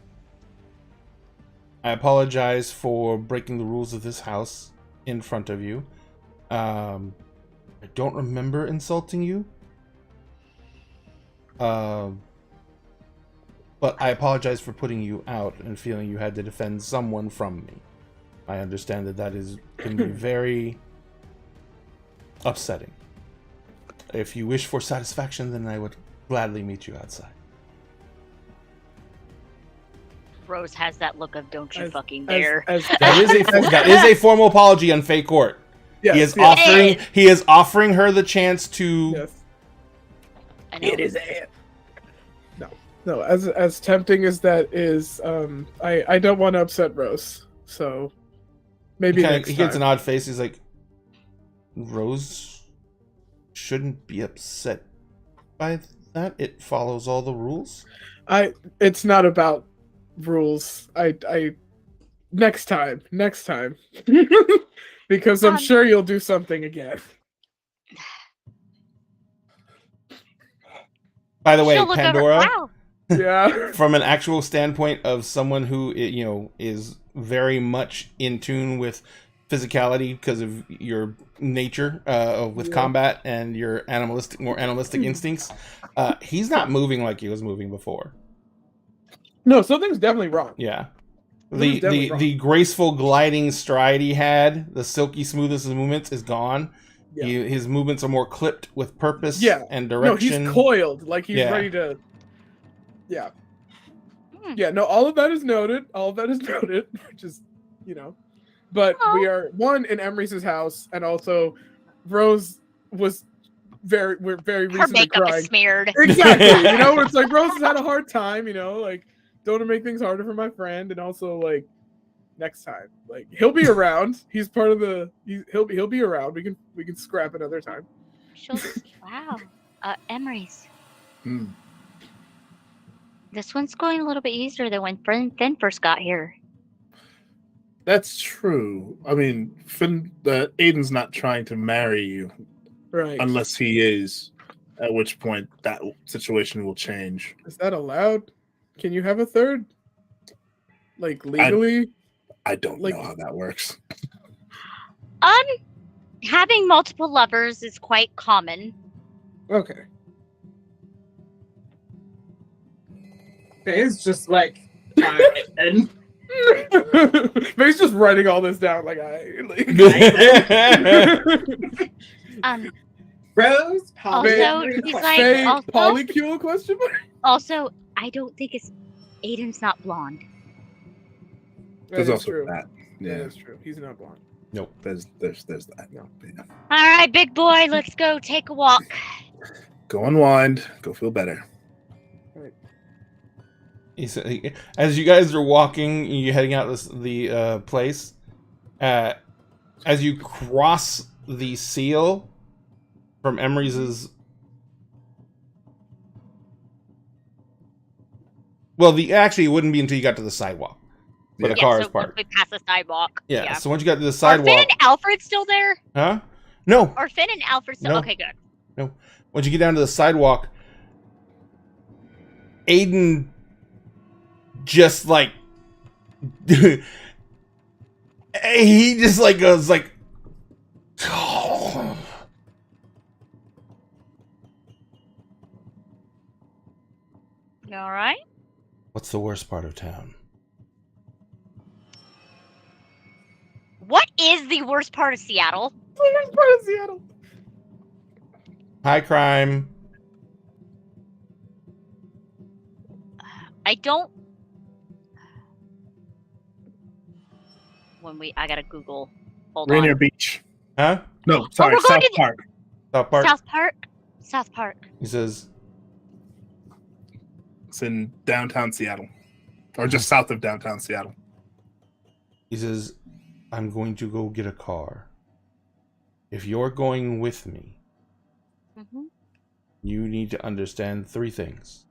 Speaker 2: I apologize for breaking the rules of this house in front of you. I don't remember insulting you. But I apologize for putting you out and feeling you had to defend someone from me. I understand that can be very upsetting. If you wish for satisfaction, then I would gladly meet you outside.
Speaker 1: Rose has that look of don't you fucking dare.
Speaker 2: That is a formal apology on Fey Court.
Speaker 4: Yes,
Speaker 2: He is offering her the chance to.
Speaker 4: Yes.
Speaker 1: I know.
Speaker 5: It is a
Speaker 4: No, as tempting as that is, I don't want to upset Rose. So maybe next
Speaker 2: he gets
Speaker 4: time.
Speaker 2: an odd face. He's like, Rose shouldn't be upset by that. It follows all the rules.
Speaker 4: It's not about rules. Next time. Because I'm sure you'll do something again.
Speaker 2: By the way,
Speaker 1: She'll look
Speaker 2: Pandora,
Speaker 1: over, wow.
Speaker 4: Yeah.
Speaker 2: from an actual standpoint of someone who is very much in tune with physicality because of your nature with combat and your more animalistic instincts, he's not moving like he was moving before.
Speaker 4: No, something's definitely wrong.
Speaker 2: Yeah.
Speaker 4: Something's definitely wrong.
Speaker 2: The graceful gliding stride he had, the silky smoothness of his movements is gone.
Speaker 4: Yeah.
Speaker 2: His movements are more clipped with purpose and
Speaker 4: No,
Speaker 2: direction.
Speaker 4: he's coiled. Like he's ready to. Yeah. Yeah, no, all of that is noted. Just, But we are, one, in Emery's house, and also Rose was very
Speaker 1: Her
Speaker 4: recently
Speaker 1: makeup
Speaker 4: crying.
Speaker 1: is smeared.
Speaker 4: Exactly. It's like Rose has had a hard time, like, don't want to make things harder for my friend, and also, like, next time. Like, he'll be around. He's part of the he'll be around. We can scrap another time.
Speaker 1: Wow. Emery's.
Speaker 6: Hmm.
Speaker 1: This one's going a little bit easier than when Finn first got here.
Speaker 6: That's true. I mean, Aiden's not trying to marry you,
Speaker 4: Right.
Speaker 6: unless he is. At which point, that situation will change.
Speaker 4: Is that allowed? Can you have a third? Like legally?
Speaker 6: I don't
Speaker 4: Like-
Speaker 6: know how that works.
Speaker 1: Having multiple lovers is quite common.
Speaker 4: Okay.
Speaker 5: It's just like, and
Speaker 4: But he's just writing all this down. Like
Speaker 5: Rose,
Speaker 1: Also, he's like, also,
Speaker 4: polycule question mark?
Speaker 1: also, I don't think Aiden's not blonde.
Speaker 6: There's
Speaker 4: That is
Speaker 6: also
Speaker 4: true.
Speaker 6: that. Yeah,
Speaker 4: That's true. He's not blonde.
Speaker 2: Nope.
Speaker 6: there's that.
Speaker 4: No.
Speaker 6: But yeah.
Speaker 1: All right, big boy, let's go take a walk.
Speaker 6: Go unwind. Go feel better.
Speaker 2: As you guys are walking, you're heading out the place. As you cross the seal from Emery's. Well, actually, it wouldn't be until you got to the sidewalk where the car is
Speaker 1: so
Speaker 2: parked.
Speaker 1: once we pass the sidewalk.
Speaker 2: Yeah. So once you got to the
Speaker 1: Are
Speaker 2: sidewalk,
Speaker 1: Finn and Alfred still there?
Speaker 2: huh? No.
Speaker 1: Are Finn and Alfred still?
Speaker 2: No.
Speaker 1: Okay, good.
Speaker 2: No. Once you get down to the sidewalk, Aiden just like he just like goes like
Speaker 1: You all right?
Speaker 2: What's the worst part of town?
Speaker 1: What is the worst part of Seattle?
Speaker 4: Part of Seattle.
Speaker 2: High crime.
Speaker 1: I don't. I gotta Google. Hold
Speaker 6: Rainier
Speaker 1: on.
Speaker 6: Beach.
Speaker 2: Huh?
Speaker 6: No, sorry,
Speaker 1: we're going
Speaker 6: South
Speaker 1: to the-
Speaker 6: Park.
Speaker 2: South Park.
Speaker 1: South Park. South Park.
Speaker 2: He says,
Speaker 6: It's in downtown Seattle, or just south of downtown Seattle.
Speaker 2: I'm going to go get a car. If you're going with me,
Speaker 1: Mm-hmm.
Speaker 2: you need to understand 3 things.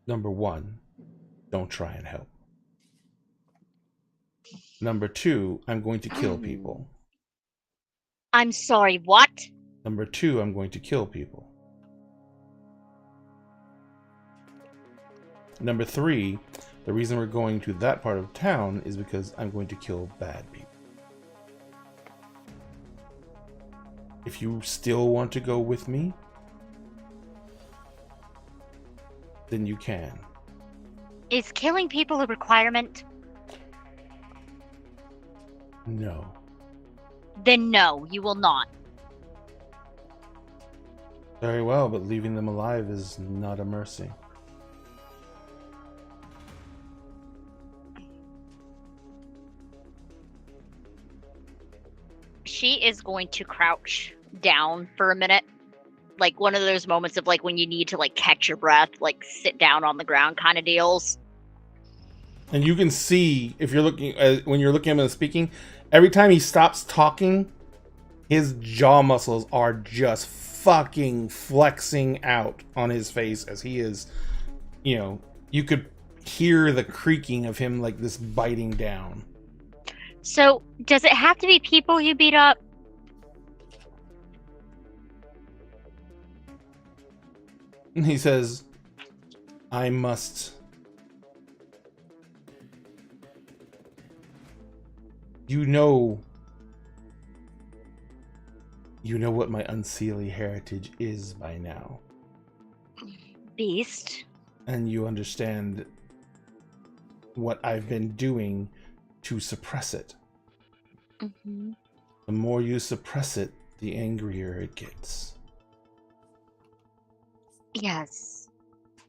Speaker 2: Number 1, don't try and help. Number 2, I'm going to kill people.
Speaker 1: I'm sorry. What?
Speaker 2: Number 2, I'm going to kill people. Number 3, the reason we're going to that part of town is because I'm going to kill bad people. If you still want to go with me, then you can.
Speaker 1: Is killing people a requirement?
Speaker 2: No.
Speaker 1: Then no, you will not.
Speaker 2: Very well, but leaving them alive is not a mercy.
Speaker 1: She is going to crouch down for a minute. Like one of those moments of like when you need to like catch your breath, like sit down on the ground kind of deals.
Speaker 2: And you can see, if you're looking, when you're looking at him and speaking, every time he stops talking, his jaw muscles are just fucking flexing out on his face as he is, you could hear the creaking of him like this biting down.
Speaker 1: So, does it have to be people you beat up?
Speaker 2: And he says, I must. You know what my unseelie heritage is by now.
Speaker 1: Beast.
Speaker 2: And you understand what I've been doing to suppress it.
Speaker 1: Mm-hmm.
Speaker 2: The more you suppress it, the angrier it gets.
Speaker 1: Yes,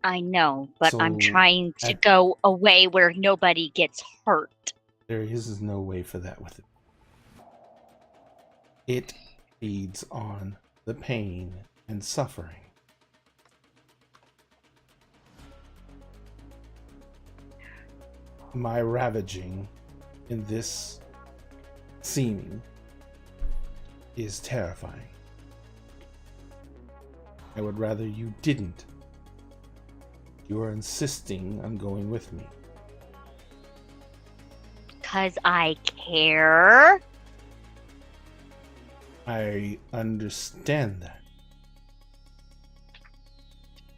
Speaker 1: I know, but I'm
Speaker 2: So,
Speaker 1: trying to go away where nobody gets hurt.
Speaker 2: There is no way for that with it. It feeds on the pain and suffering. My ravaging in this seeming is terrifying. I would rather you didn't. You are insisting on going with me.
Speaker 1: 'Cause I care.
Speaker 2: I understand that.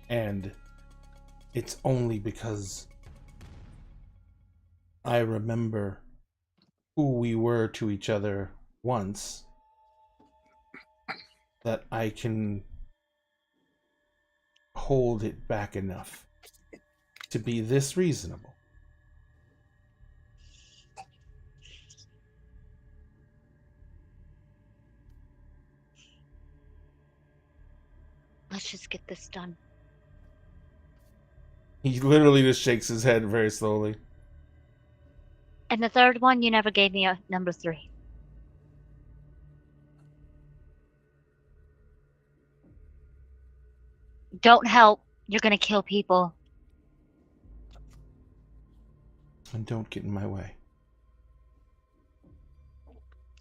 Speaker 2: And it's only because I remember who we were to each other once, that I can hold it back enough to be this reasonable.
Speaker 1: Let's just get this done.
Speaker 2: He literally just shakes his head very slowly.
Speaker 1: And the third one, you never gave me a number 3. Don't help. You're gonna kill people.
Speaker 2: And don't get in my way.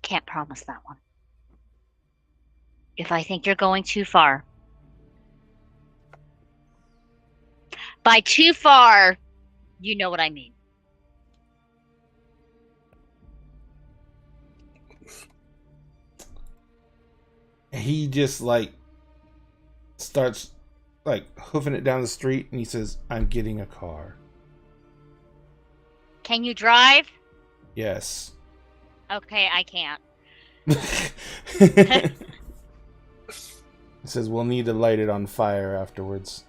Speaker 1: Can't promise that one. If I think you're going too far. By too far, you know what I mean.
Speaker 2: He just starts hoofing it down the street, and he says, "I'm getting a car."
Speaker 1: Can you drive?
Speaker 2: Yes.
Speaker 1: Okay, I can't.
Speaker 2: He says, "We'll need to light it on fire afterwards."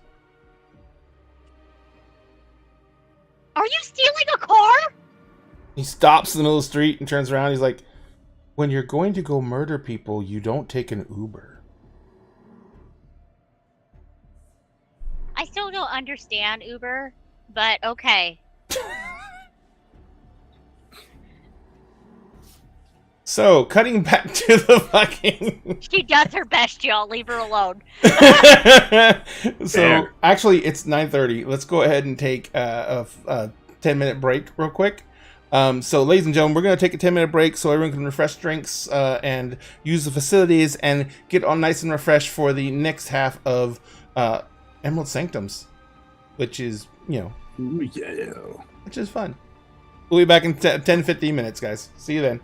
Speaker 1: Are you stealing a car?
Speaker 2: He stops in the middle of the street and turns around. He's like, "When you're going to go murder people, you don't take an Uber."
Speaker 1: I still don't understand Uber, but okay.
Speaker 2: So, cutting back to the fucking...
Speaker 1: She does her best, y'all. Leave her alone.
Speaker 2: So, actually, it's 9:30. Let's go ahead and take a 10-minute break real quick. So, ladies and gentlemen, we're going to take a 10-minute break so everyone can refresh drinks and use the facilities and get all nice and refreshed for the next half of Emerald Sanctums, which is,
Speaker 6: Ooh, yeah.
Speaker 2: which is fun. We'll be back in 10-15 minutes, guys. See you then.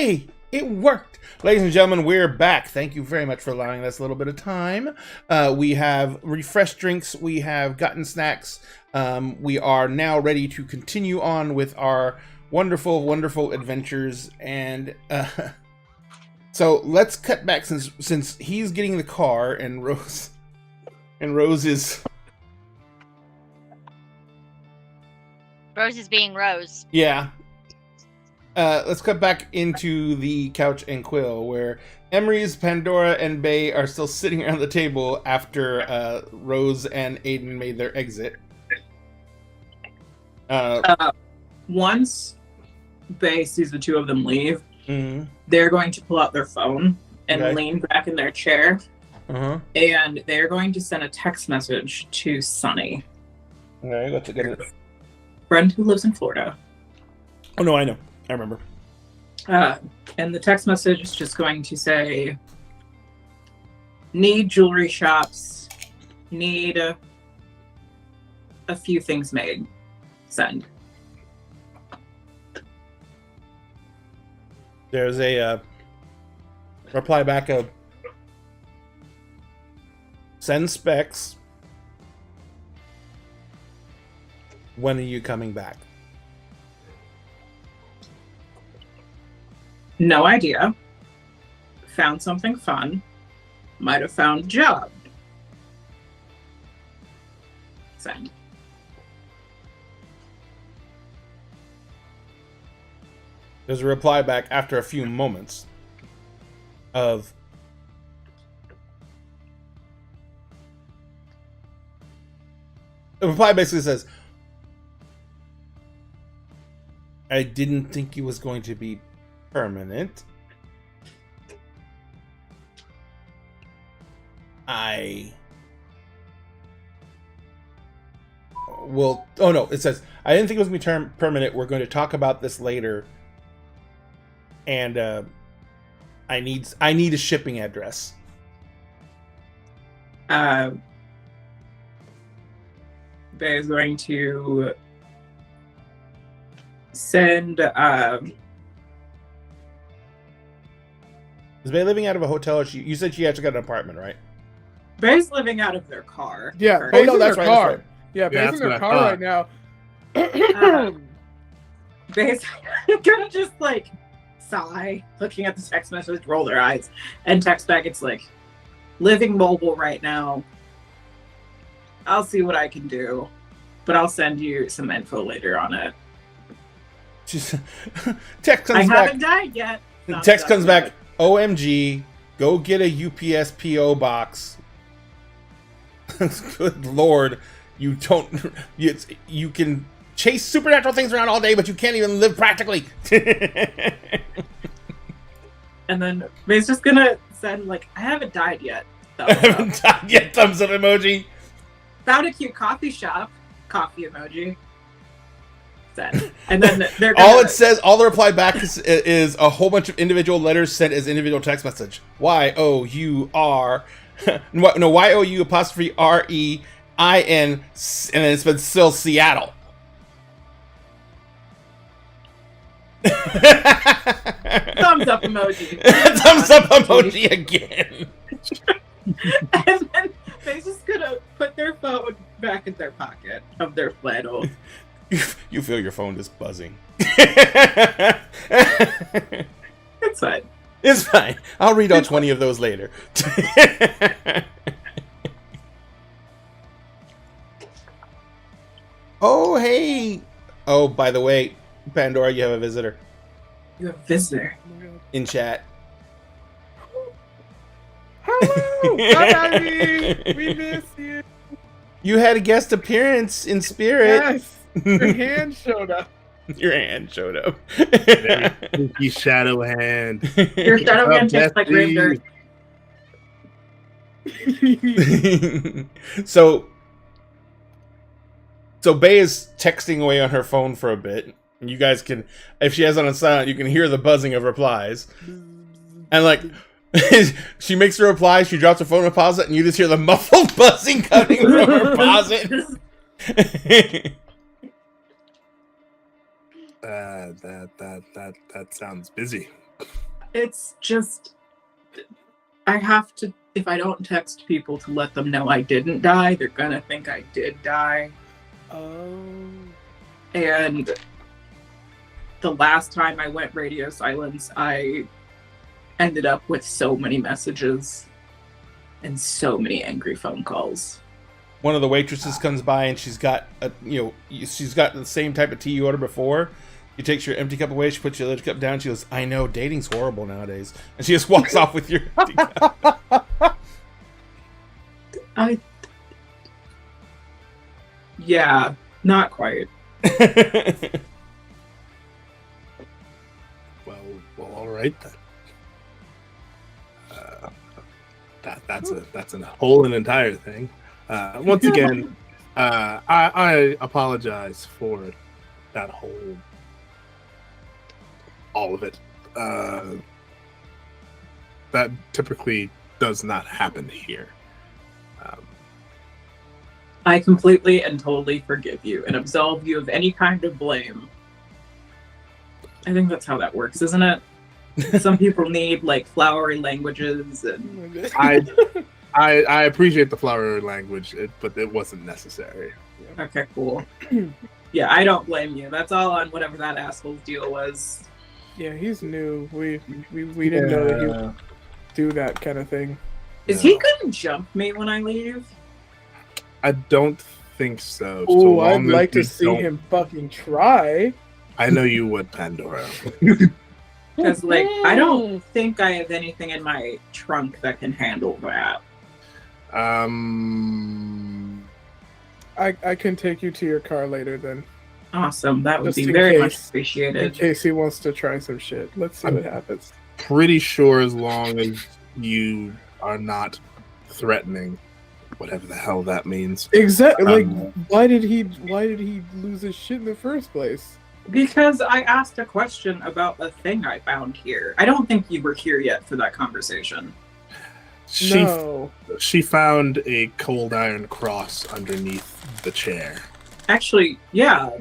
Speaker 2: Hey, it worked. Ladies and gentlemen, we're back. Thank you very much for allowing us a little bit of time. We have refreshed drinks. We have gotten snacks. We are now ready to continue on with our wonderful, wonderful adventures. And so let's cut back since he's getting the car and Rose is...
Speaker 1: Rose is being Rose.
Speaker 2: Yeah. Let's cut back into the couch and Quill, where Emery's, Pandora, and Bay are still sitting around the table after Rose and Aiden made their exit.
Speaker 5: Once Bay sees the two of them leave,
Speaker 2: Mm-hmm.
Speaker 5: they're going to pull out their phone and
Speaker 2: Okay.
Speaker 5: lean back in their chair,
Speaker 2: Uh-huh.
Speaker 5: and they're going to send a text message to Sunny,
Speaker 2: Okay, let's get it.
Speaker 5: friend who lives in Florida.
Speaker 2: Oh, no, I know. I remember.
Speaker 5: And the text message is just going to say, need jewelry shops, need a few things made. Send.
Speaker 2: There's a reply back of send specs. When are you coming back?
Speaker 5: No idea. Found something fun. Might have found a job. Send.
Speaker 2: There's a reply back after a few moments of the reply basically says, I didn't think it was going to be permanent. Oh no, it says, I didn't think it was going to be permanent. We're going to talk about this later. And I need a shipping address.
Speaker 5: Bay is going to send
Speaker 2: Is Bay living out of a hotel? Or you said she actually got an apartment, right?
Speaker 5: Bay's living out of their car.
Speaker 4: Yeah,
Speaker 5: Or-
Speaker 4: Bay's
Speaker 2: no,
Speaker 4: in
Speaker 2: that's
Speaker 4: their
Speaker 2: right,
Speaker 4: car.
Speaker 2: that's right.
Speaker 4: Yeah, Bay's
Speaker 6: that's
Speaker 4: in their
Speaker 6: what I
Speaker 4: car
Speaker 6: thought.
Speaker 4: right now.
Speaker 5: Bay's gonna just like sigh, looking at the text message, roll their eyes, and text back. It's like, living mobile right now. I'll see what I can do, but I'll send you some info later on it.
Speaker 2: She's, text
Speaker 5: I
Speaker 2: comes back.
Speaker 5: haven't died yet. Not
Speaker 2: Text
Speaker 5: done
Speaker 2: comes
Speaker 5: yet.
Speaker 2: back. OMG, go get a UPS PO box. Good Lord, you don't. You can chase supernatural things around all day, but you can't even live practically.
Speaker 5: And then Bay's just gonna send like, I haven't died yet.
Speaker 2: I
Speaker 5: Thumbs up.
Speaker 2: haven't died yet. Thumbs up emoji.
Speaker 5: Found a cute coffee shop. Coffee emoji. Send. And then they're gonna,
Speaker 2: All it says, all the reply back is a whole bunch of individual letters sent as individual text message. Y-O-U-R. No, Y-O-U apostrophe R-E-I-N, and then it's been still Seattle.
Speaker 5: thumbs up emoji.
Speaker 2: Thumbs up emoji again.
Speaker 5: And then they're just gonna put their phone back in their pocket of their flannel.
Speaker 2: You feel your phone just buzzing.
Speaker 5: It's fine.
Speaker 2: It's fine. I'll read all 20 of those later. Oh, hey. Oh, by the way, Pandora, you have a visitor
Speaker 5: You're a visitor.
Speaker 2: in chat.
Speaker 4: Hello, hi, Ivy. We miss you.
Speaker 2: You had a guest appearance in spirit.
Speaker 4: Yes, your hand showed up.
Speaker 2: Your hand showed up.
Speaker 6: Very spooky shadow hand.
Speaker 5: Your shadow
Speaker 6: Oh,
Speaker 5: hand tastes like grave dirt.
Speaker 2: So Bay is texting away on her phone for a bit. And you guys can, if she has it on silent, you can hear the buzzing of replies. And like, she makes a reply, she drops her phone and pauses it, and you just hear the muffled buzzing coming from her posit.
Speaker 6: That sounds busy.
Speaker 5: It's just, I have to, if I don't text people to let them know I didn't die, they're gonna think I did die.
Speaker 4: Oh.
Speaker 5: And the last time I went radio silence, I ended up with so many messages and so many angry phone calls.
Speaker 2: One of the waitresses comes by and she's got she's got the same type of tea you ordered before. She takes your empty cup away, she puts your little cup down, she goes, I know, dating's horrible nowadays. And she just walks off with your empty cup.
Speaker 5: Yeah, not quite.
Speaker 6: Well, all right then. That's a whole and entire thing. Once again, I apologize for that whole, all of it. That typically does not happen here.
Speaker 5: I completely and totally forgive you and absolve you of any kind of blame. I think that's how that works, isn't it? Some people need like flowery languages, and
Speaker 6: I appreciate the flowery language, but it wasn't necessary.
Speaker 5: Okay, cool. Yeah, I don't blame you. That's all on whatever that asshole's deal was.
Speaker 4: Yeah, he's new. We didn't know that he would do that kind of thing.
Speaker 5: Is he gonna jump me when I leave?
Speaker 6: I don't think so.
Speaker 4: Oh, I'd like to see him fucking try.
Speaker 6: I know you would, Pandora.
Speaker 5: Because, like, I don't think I have anything in my trunk that can handle that.
Speaker 4: I can take you to your car later then.
Speaker 5: Awesome. That would
Speaker 4: Just
Speaker 5: be
Speaker 4: in
Speaker 5: very
Speaker 4: case.
Speaker 5: much appreciated.
Speaker 4: In case he wants to try some shit. Let's see what happens.
Speaker 6: Pretty sure as long as you are not threatening, whatever the hell that means.
Speaker 4: Exactly. Like, why did he lose his shit in the first place?
Speaker 5: Because I asked a question about a thing I found here. I don't think you were here yet for that conversation.
Speaker 6: She found a cold iron cross underneath the chair.
Speaker 5: Actually, yeah.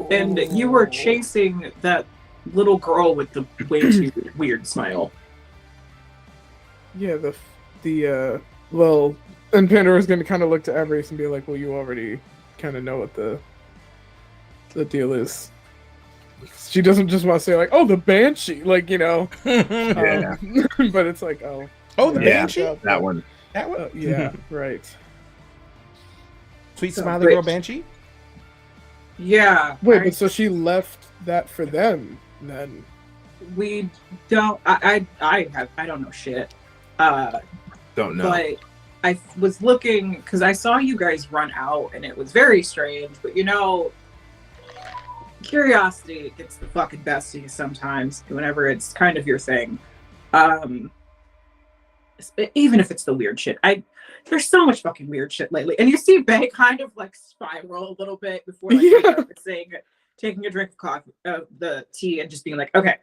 Speaker 5: And you were chasing that little girl with the way too weird smile.
Speaker 4: Yeah, well, and Pandora's gonna kind of look to Everest and be like, well, you already kind of know what the deal is. She doesn't just want to say like, oh, the Banshee, like, you know.
Speaker 6: Yeah.
Speaker 4: But it's like, oh,
Speaker 2: the
Speaker 6: yeah,
Speaker 2: Banshee?
Speaker 6: that one.
Speaker 2: That one?
Speaker 4: Yeah, right.
Speaker 2: Sweet smiley girl Banshee?
Speaker 5: Yeah.
Speaker 4: Wait, but so she left that for them then?
Speaker 5: We don't. I don't know shit.
Speaker 6: Don't know.
Speaker 5: But I was looking because I saw you guys run out, and it was very strange. But you know, curiosity gets the fucking best of you sometimes. Whenever it's kind of your thing, even if it's the weird shit. There's so much fucking weird shit lately, and you see Bay kind of like spiral a little bit before like taking a drink of coffee, the tea, and just being like, okay,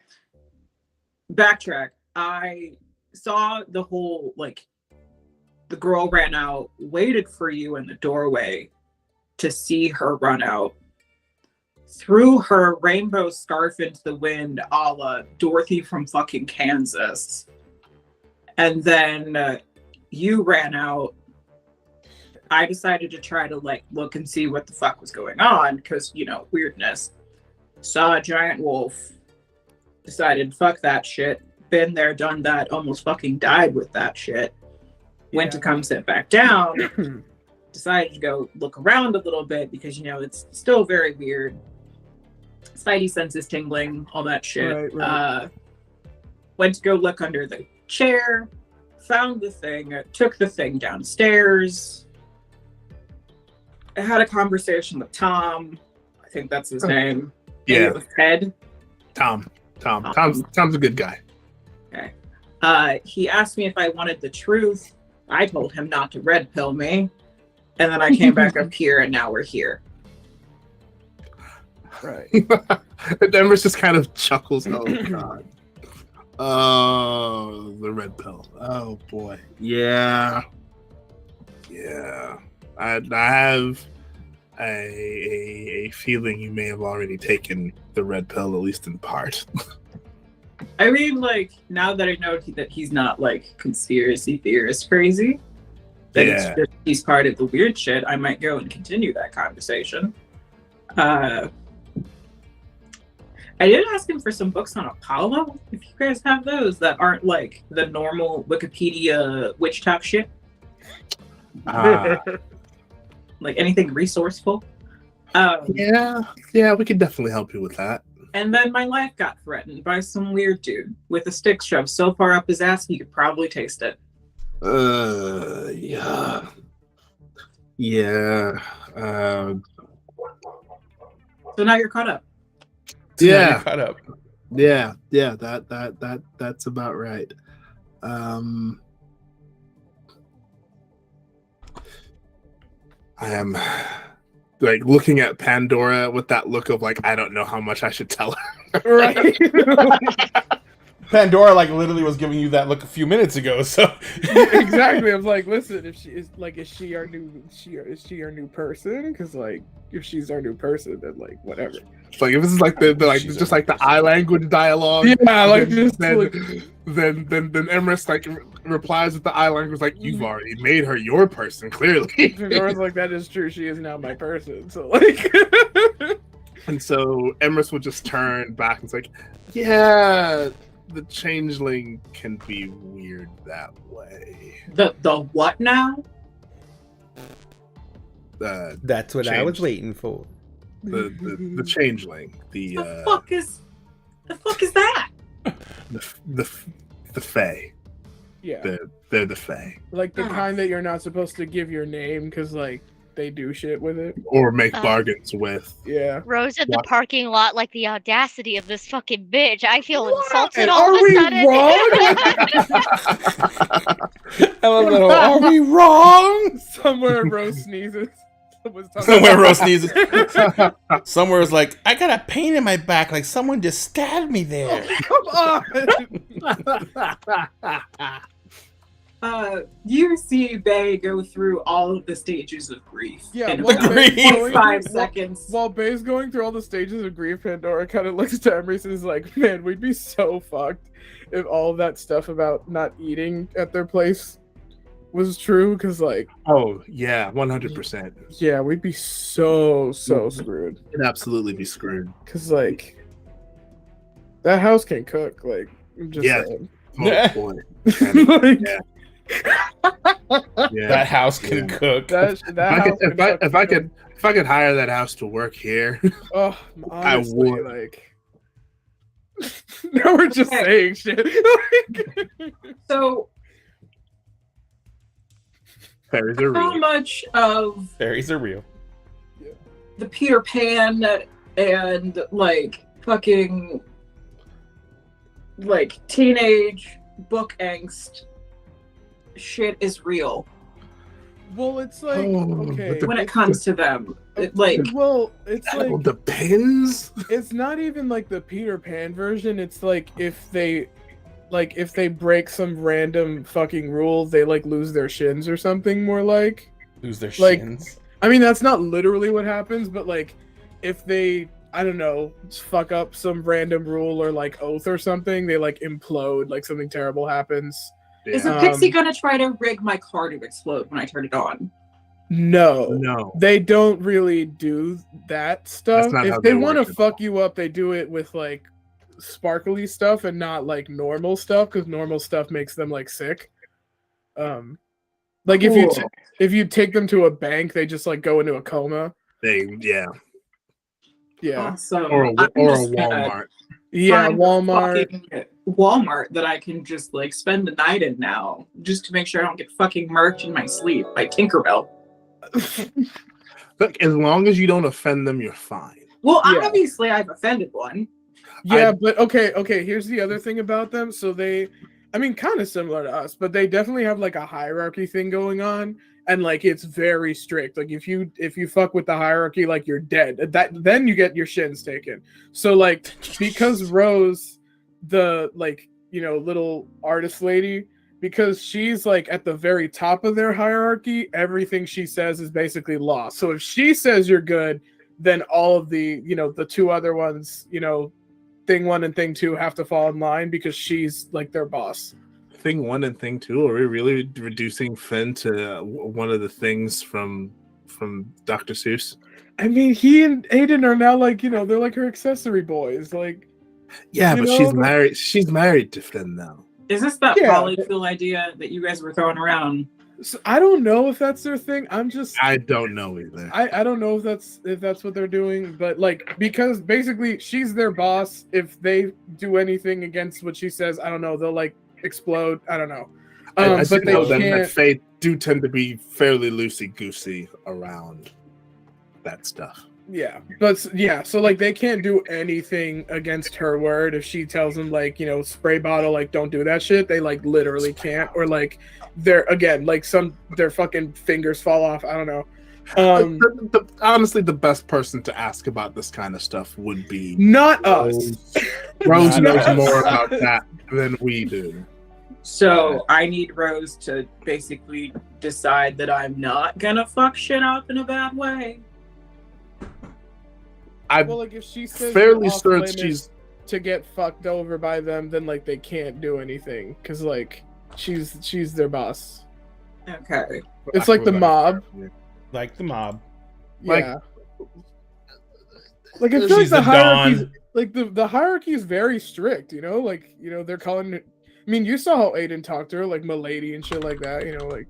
Speaker 5: backtrack. I saw the whole like the girl ran out, waited for you in the doorway to see her run out, threw her rainbow scarf into the wind a la Dorothy from fucking Kansas, and then you ran out. I decided to try to like look and see what the fuck was going on because, you know, weirdness. Saw a giant wolf. Decided fuck that shit. Been there, done that. Almost fucking died with that shit. Went to come sit back down. Decided to go look around a little bit because, you know, it's still very weird. Spidey senses tingling, all that shit.
Speaker 4: Right.
Speaker 5: Went to go look under the chair. Found the thing. Took the thing downstairs. I had a conversation with Tom. I think that's his name.
Speaker 6: Yeah.
Speaker 5: Maybe it was Ted.
Speaker 6: Tom's a good guy.
Speaker 5: Okay. He asked me if I wanted the truth. I told him not to red pill me. And then I came back up here and now we're here.
Speaker 4: Right.
Speaker 6: Denver's just kind of chuckles. Oh god. Oh, the red pill. Oh boy. Yeah. I have a feeling you may have already taken the red pill, at least in part.
Speaker 5: I mean, like, now that I know that he's not, like, conspiracy theorist crazy, that it's just he's part of the weird shit, I might go and continue that conversation. I did ask him for some books on Apollo, if you guys have those that aren't, like, the normal Wikipedia witch talk shit. Like, anything resourceful.
Speaker 6: Yeah, we could definitely help you with that.
Speaker 5: And then my life got threatened by some weird dude with a stick shoved so far up his ass he could probably taste it.
Speaker 6: Yeah. Yeah.
Speaker 5: So now you're caught up.
Speaker 6: Yeah.
Speaker 2: Caught up.
Speaker 6: Yeah. That's about right. I am like looking at Pandora with that look of like, I don't know how much I should tell her.
Speaker 4: Right.
Speaker 2: Pandora like literally was giving you that look a few minutes ago, so
Speaker 4: Exactly. I'm like, listen, if she is like, is she our new person? Because like, if she's our new person, then like whatever.
Speaker 6: It's like if this is like the like just like the eye language dialogue.
Speaker 4: Yeah, like
Speaker 6: then,
Speaker 4: just
Speaker 6: then,
Speaker 4: like,
Speaker 6: then Emrys like replies with the eye language like, you've already made her your person, clearly.
Speaker 4: Pandora's like, that is true. She is now my person. So like,
Speaker 6: and so Emrys would just turn back and it's like, yeah, the changeling can be weird that way.
Speaker 5: The what now?
Speaker 2: that's what I was waiting for.
Speaker 6: The changeling. The
Speaker 5: fuck is that?
Speaker 6: the fae.
Speaker 4: yeah,
Speaker 6: They're the fae.
Speaker 4: like the kind that you're not supposed to give your name because like they do shit with it.
Speaker 6: Or make bargains with.
Speaker 4: Yeah.
Speaker 1: Rose in the
Speaker 6: What?
Speaker 1: parking lot, like the audacity of this fucking bitch. I feel insulted
Speaker 4: Are
Speaker 1: all of
Speaker 4: we
Speaker 1: a sudden.
Speaker 2: I love that. Are we wrong?
Speaker 4: Somewhere Rose sneezes.
Speaker 2: Somewhere Rose sneezes. Somewhere it's like, I got a pain in my back, like someone just stabbed me there.
Speaker 4: Come on.
Speaker 5: You see Bay go through all of the stages of grief.
Speaker 4: Yeah,
Speaker 5: in
Speaker 4: while
Speaker 5: about
Speaker 2: Grief.
Speaker 4: Bay's going
Speaker 5: 5
Speaker 4: through-
Speaker 5: seconds.
Speaker 4: While Bay's going through all the stages of grief, Pandora kind of looks to Emrys and is like, man, we'd be so fucked if all of that stuff about not eating at their place was true. Because, like,
Speaker 6: Oh yeah, 100%.
Speaker 4: yeah, we'd be so screwed.
Speaker 6: It'd absolutely be screwed.
Speaker 4: Because, like, that house can cook. Like, I'm just
Speaker 6: Yeah.
Speaker 4: saying.
Speaker 6: Oh boy. And,
Speaker 4: Like,
Speaker 6: yeah. Yeah.
Speaker 2: That house can
Speaker 6: Yeah.
Speaker 2: cook.
Speaker 4: that house can
Speaker 6: If I could hire that house to work here,
Speaker 4: oh, honestly,
Speaker 6: would.
Speaker 4: like, now we're just
Speaker 5: Okay.
Speaker 4: saying shit.
Speaker 5: So,
Speaker 6: fairies are
Speaker 5: how
Speaker 6: real.
Speaker 5: much of
Speaker 2: Fairies are real.
Speaker 5: the Peter Pan and like fucking like teenage book angst shit is real
Speaker 4: Well, it's like,
Speaker 6: Oh,
Speaker 4: okay,
Speaker 6: but the-
Speaker 5: when it comes to them? Like,
Speaker 4: well, it's
Speaker 6: That all
Speaker 4: like,
Speaker 6: depends.
Speaker 4: it's not even like the Peter Pan version. It's like if they break some random fucking rule, they like lose their shins or something. More like,
Speaker 2: Lose their
Speaker 4: Like-
Speaker 2: shins.
Speaker 4: I mean, that's not literally what happens, but like if they, I don't know, fuck up some random rule or like oath or something, they like implode, like something terrible happens.
Speaker 5: is
Speaker 6: Yeah.
Speaker 5: a pixie gonna try to rig my car to explode when I turn it on?
Speaker 4: No.
Speaker 6: No.
Speaker 4: They don't really do that stuff.
Speaker 6: not how
Speaker 4: If they
Speaker 6: they
Speaker 4: want to
Speaker 6: work at
Speaker 4: fuck you up, they do it with like sparkly stuff and not like normal stuff, because normal stuff makes them like sick. Like
Speaker 5: Cool.
Speaker 4: if you take them to a bank, they just like go into a coma.
Speaker 6: Yeah.
Speaker 4: Yeah.
Speaker 5: Awesome.
Speaker 6: Or
Speaker 5: I'm
Speaker 6: a
Speaker 5: just gonna
Speaker 6: Walmart.
Speaker 4: Yeah,
Speaker 5: find a
Speaker 4: Walmart.
Speaker 5: fucking Walmart that I can just like spend the night in now, just to make sure I don't get fucking murked in my sleep by Tinkerbell.
Speaker 6: Look, as long as you don't offend them, you're fine.
Speaker 5: Well,
Speaker 4: Yeah.
Speaker 5: obviously I've offended one.
Speaker 4: Yeah, but okay, here's the other thing about them. So they, I mean, kind of similar to us, but they definitely have like a hierarchy thing going on, and like it's very strict. Like if you fuck with the hierarchy, like you're dead. Then you get your shins taken. So like because Rose, the like, you know, little artist lady, because she's like at the very top of their hierarchy, everything she says is basically law. So if she says you're good, then all of the, you know, the two other ones, you know, thing 1 and thing 2 have to fall in line because she's like their boss.
Speaker 6: Thing 1 and thing 2, are we really reducing Finn to one of the things from Dr. Seuss?
Speaker 4: I mean, he and Aiden are now like, they're like her accessory boys. Like,
Speaker 6: yeah, but she's married. She's married to Finn now.
Speaker 5: Is this that polyfill idea that you guys were throwing around?
Speaker 4: So I don't know if that's their thing.
Speaker 6: I don't know either.
Speaker 4: I don't know if that's what they're doing, but like, because basically she's their boss. If they do anything against what she says, I don't know, they'll like explode. I don't know.
Speaker 6: I
Speaker 4: but they
Speaker 6: know
Speaker 4: can't.
Speaker 6: that Faye do tend to be fairly loosey goosey around that stuff.
Speaker 4: Yeah, but yeah, so like they can't do anything against her word if she tells them like, spray bottle, like don't do that shit. They like literally can't, or like they're again like their fucking fingers fall off. I don't know.
Speaker 6: Honestly, the best person to ask about this kind of stuff would be
Speaker 4: not us.
Speaker 6: Rose knows more about that than we do.
Speaker 5: So I need Rose to basically decide that I'm not gonna fuck shit up in a bad way.
Speaker 6: I'm
Speaker 4: well, like if she says
Speaker 6: fairly certain she's
Speaker 4: to get fucked over by them, then like they can't do anything because like she's their boss.
Speaker 5: Okay,
Speaker 4: it's like the mob.
Speaker 2: Like the mob.
Speaker 4: Yeah. Like I feel like the hierarchy, like the hierarchy is very strict. Like they're calling it. I mean, you saw how Aiden talked to her, like "milady" and shit like that. Like.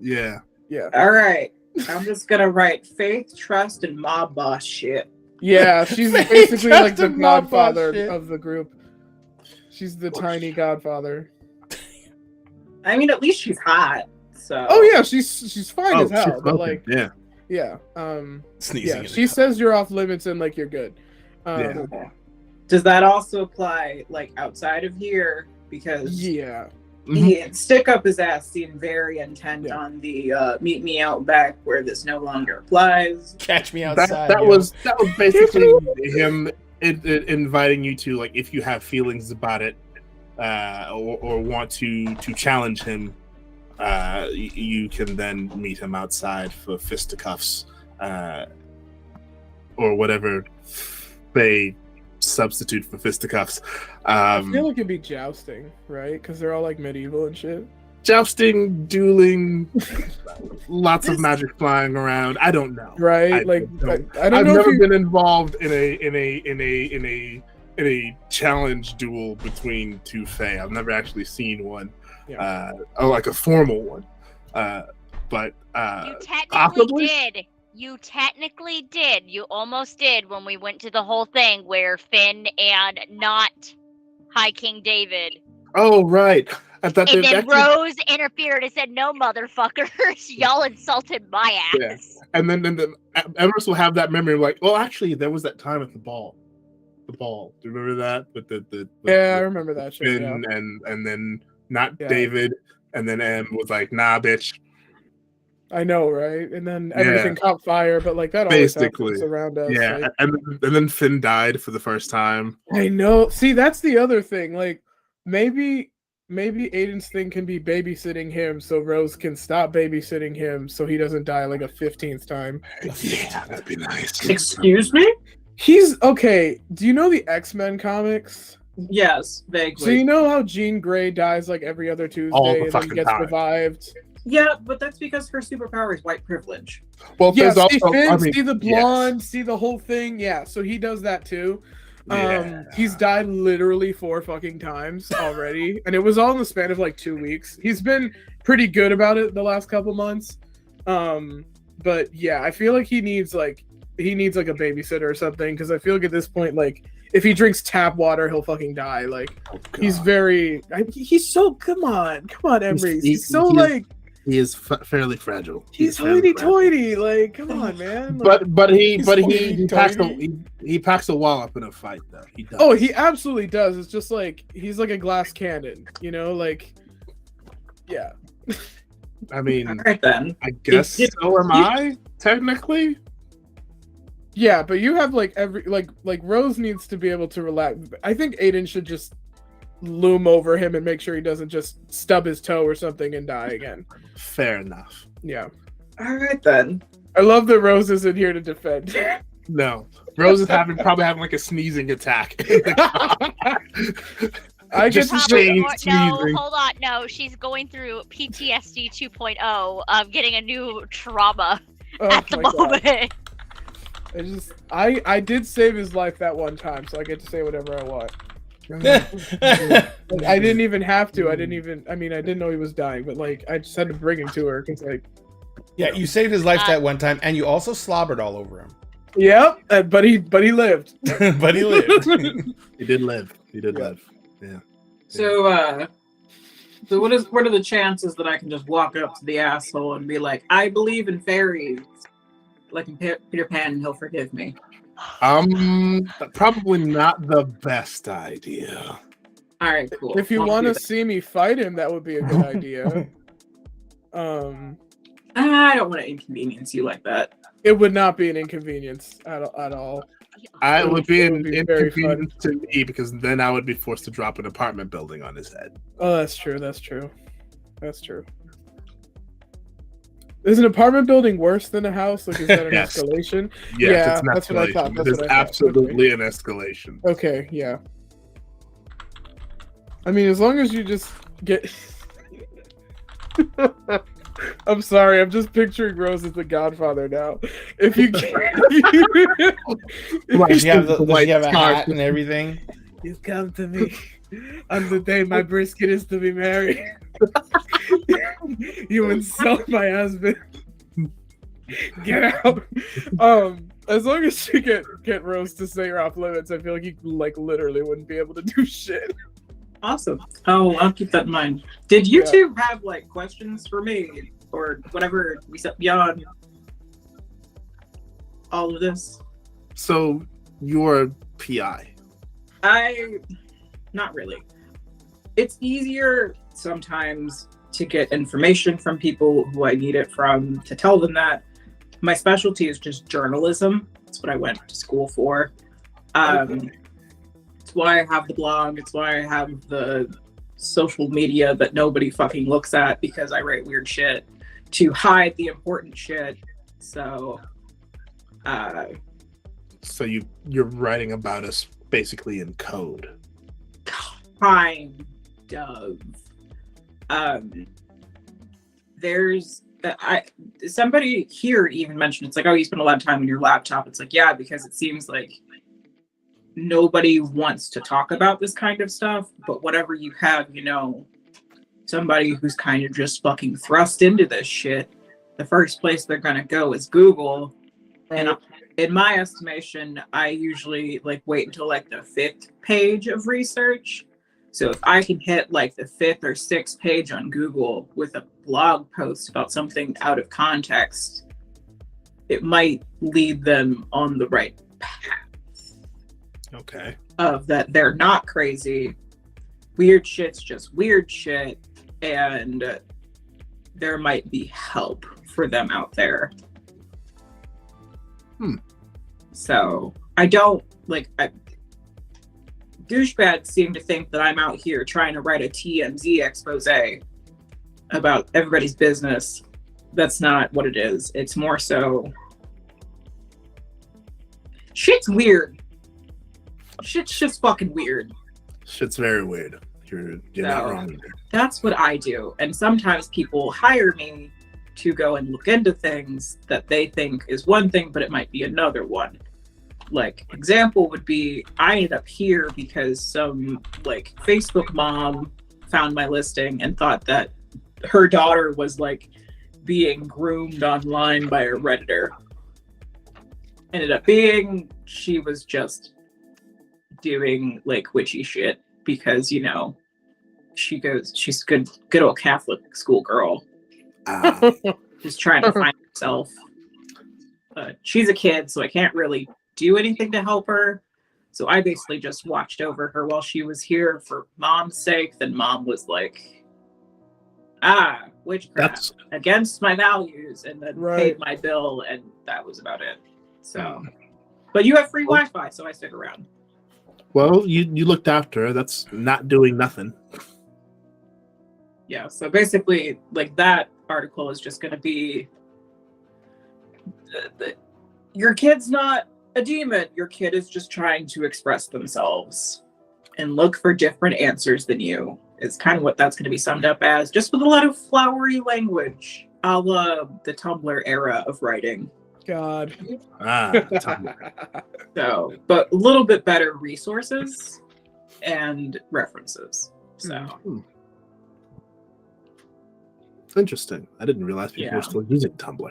Speaker 6: Yeah.
Speaker 4: Yeah.
Speaker 5: All right. I'm just gonna write faith, trust, and mob boss shit.
Speaker 4: Yeah, she's basically like the godfather of the group. She's the tiny godfather.
Speaker 5: I mean, at least she's hot. So.
Speaker 4: Oh yeah, she's fine as hell. But like, yeah.
Speaker 2: Sneezing.
Speaker 4: Yeah, she says you're off limits and like you're good.
Speaker 5: Does that also apply like outside of here? Because Stick Up his ass seemed very intent on the meet me out back where this no longer applies.
Speaker 2: Catch me outside.
Speaker 6: That was basically him inviting you to, like, if you have feelings about it or want to challenge him, you can then meet him outside for fisticuffs or whatever they substitute for fisticuffs.
Speaker 4: I feel like it'd be jousting, right? Because they're all like medieval and shit.
Speaker 6: Jousting, dueling, lots of magic flying around. I don't know.
Speaker 4: Right?
Speaker 6: I don't know. I've never been involved in a challenge duel between two Fae. I've never actually seen one, or like a formal one. But
Speaker 1: you technically
Speaker 6: possibly
Speaker 1: did. You technically did. You almost did when we went to the whole thing where Finn and not High King David.
Speaker 6: Oh, right. I thought
Speaker 1: and then Rose interfered and said, "No, motherfuckers, y'all insulted my ass."
Speaker 6: Yeah. And then Everest will have that memory like, well, actually, there was that time at the ball. The ball. Do you remember that? With
Speaker 4: I remember that shit.
Speaker 6: Finn and then not David, and then M was like, "Nah, bitch."
Speaker 4: I know, right? And then everything caught fire, but like that always happens around us.
Speaker 6: Yeah,
Speaker 4: like,
Speaker 6: and then Finn died for the first time.
Speaker 4: I know. See, that's the other thing. Like, maybe Aiden's thing can be babysitting him, so Rose can stop babysitting him, so he doesn't die like a 15th time.
Speaker 6: Yeah, that'd be nice.
Speaker 5: Excuse me?
Speaker 4: He's okay. Do you know the X-Men comics?
Speaker 5: Yes, vaguely.
Speaker 4: So you know how Jean Grey dies like every other Tuesday and then gets revived?
Speaker 5: Yeah, but that's because her superpower is white privilege.
Speaker 6: Well,
Speaker 4: yeah, see
Speaker 6: also,
Speaker 4: Finn, see the blonde, see the whole thing. Yeah, so he does that too. He's died literally 4 fucking times already, and it was all in the span of like 2 weeks. He's been pretty good about it the last couple months. But yeah, I feel like he needs like a babysitter or something, because I feel like at this point, like, if he drinks tap water, he'll fucking die. Like, he's so come on, Emery.
Speaker 6: He is fairly fragile.
Speaker 4: He's hoity-toity. Like, come on, man.
Speaker 6: Like, but he packs a wall up in a fight, though. He does.
Speaker 4: Oh, he absolutely does. It's just like he's like a glass cannon, like, yeah.
Speaker 6: I mean,
Speaker 5: right, then.
Speaker 6: I guess so am I, technically.
Speaker 4: Yeah, but you have like like Rose needs to be able to relax. I think Aiden should just loom over him and make sure he doesn't just stub his toe or something and die again.
Speaker 6: Fair enough.
Speaker 4: Yeah.
Speaker 5: All right then.
Speaker 4: I love that Rose isn't here to defend.
Speaker 6: No. Rose is probably having like a sneezing attack.
Speaker 4: I
Speaker 6: Just
Speaker 4: get
Speaker 6: Shane
Speaker 1: No,
Speaker 6: sneezing.
Speaker 1: hold on. No, she's going through PTSD 2.0 of getting a new trauma at the
Speaker 4: my God.
Speaker 1: moment.
Speaker 4: I did save his life that one time, so I get to say whatever I want.
Speaker 2: Yeah,
Speaker 4: I didn't even have to. I didn't know he was dying, but like I just had to bring him to her because like.
Speaker 2: you saved his life that one time, and you also slobbered all over him.
Speaker 4: Yep, but he lived.
Speaker 2: But he lived.
Speaker 6: He did live. He did live. Yeah.
Speaker 5: So what are the chances that I can just walk up to the asshole and be like, I believe in fairies, like in Peter Pan, and he'll forgive me?
Speaker 6: Probably not the best idea.
Speaker 5: All right, cool.
Speaker 4: If you
Speaker 5: I'll
Speaker 4: want
Speaker 5: do
Speaker 4: to
Speaker 5: that.
Speaker 4: see me fight him, that would be a good idea.
Speaker 5: I don't want to inconvenience you like that.
Speaker 4: It would not be an inconvenience at all.
Speaker 6: It would be an
Speaker 4: be very
Speaker 6: inconvenience to me because then I would be forced to drop an apartment building on his head.
Speaker 4: Oh, that's true. Is an apartment building worse than a house? Like, is that an
Speaker 6: Yes.
Speaker 4: escalation?
Speaker 6: Yes,
Speaker 4: Yeah,
Speaker 6: it's an
Speaker 4: that's what I
Speaker 6: escalation.
Speaker 4: thought, that's
Speaker 6: It is
Speaker 4: what I thought.
Speaker 6: absolutely an escalation.
Speaker 4: Okay, yeah. I mean, as long as you just get. I'm sorry, I'm just picturing Rose as the Godfather now. If you can.
Speaker 2: Does he have a hat and everything?
Speaker 4: You come to me on the day my brisket is to be married. You insult my husband. Get out. As long as you get Rose to say you're off limits, I feel like you like literally wouldn't be able to do shit.
Speaker 5: Awesome. I'll keep that in mind. Did you two have like questions for me or whatever we set beyond all of this?
Speaker 6: So you're PI.
Speaker 5: Not really. It's easier sometimes to get information from people who I need it from, to tell them that. My specialty is just journalism. That's what I went to school for. It's why I have the blog. It's why I have the social media that nobody fucking looks at because I write weird shit to hide the important shit. So
Speaker 6: you're writing about us basically in code.
Speaker 5: kind of. There's somebody here even mentioned, it's like, oh, you spend a lot of time on your laptop. It's like, yeah, because it seems like nobody wants to talk about this kind of stuff, but whatever you have, somebody who's kind of just fucking thrust into this shit, the first place they're gonna go is Google.
Speaker 4: Right.
Speaker 5: And in my estimation, I usually wait until the 5th page of research. So if I can hit the 5th or 6th page on Google with a blog post about something out of context, it might lead them on the right path.
Speaker 6: Okay.
Speaker 5: Of that they're not crazy. Weird shit's just weird shit, and there might be help for them out there. So I don't douchebags seem to think that I'm out here trying to write a TMZ expose about everybody's business. That's not what it is. It's more so shit's weird. Shit's just fucking weird.
Speaker 6: Shit's very weird. You're not wrong either.
Speaker 5: That's what I do. And sometimes people hire me to go and look into things that they think is one thing, but it might be another one. Example would be, I ended up here because some Facebook mom found my listing and thought that her daughter was being groomed online by a Redditor. Ended up being she was just doing witchy shit because she's good old Catholic school girl. Just trying to find herself. She's a kid, so I can't really do anything to help her. So I basically just watched over her while she was here for mom's sake. Then mom was like, witchcraft against my values, and then paid my bill, and that was about it. So, but you have free Wi-Fi, so I stick around.
Speaker 6: Well, you looked after her. That's not doing nothing.
Speaker 5: Yeah, so basically, that article is just going to be your kid's not A demon. Your kid is just trying to express themselves and look for different answers than you. Is kind of what that's going to be summed up as, just with a lot of flowery language, a la the Tumblr era of writing.
Speaker 4: God.
Speaker 5: So, but a little bit better resources and references. So,
Speaker 6: Interesting. I didn't realize people were still using Tumblr.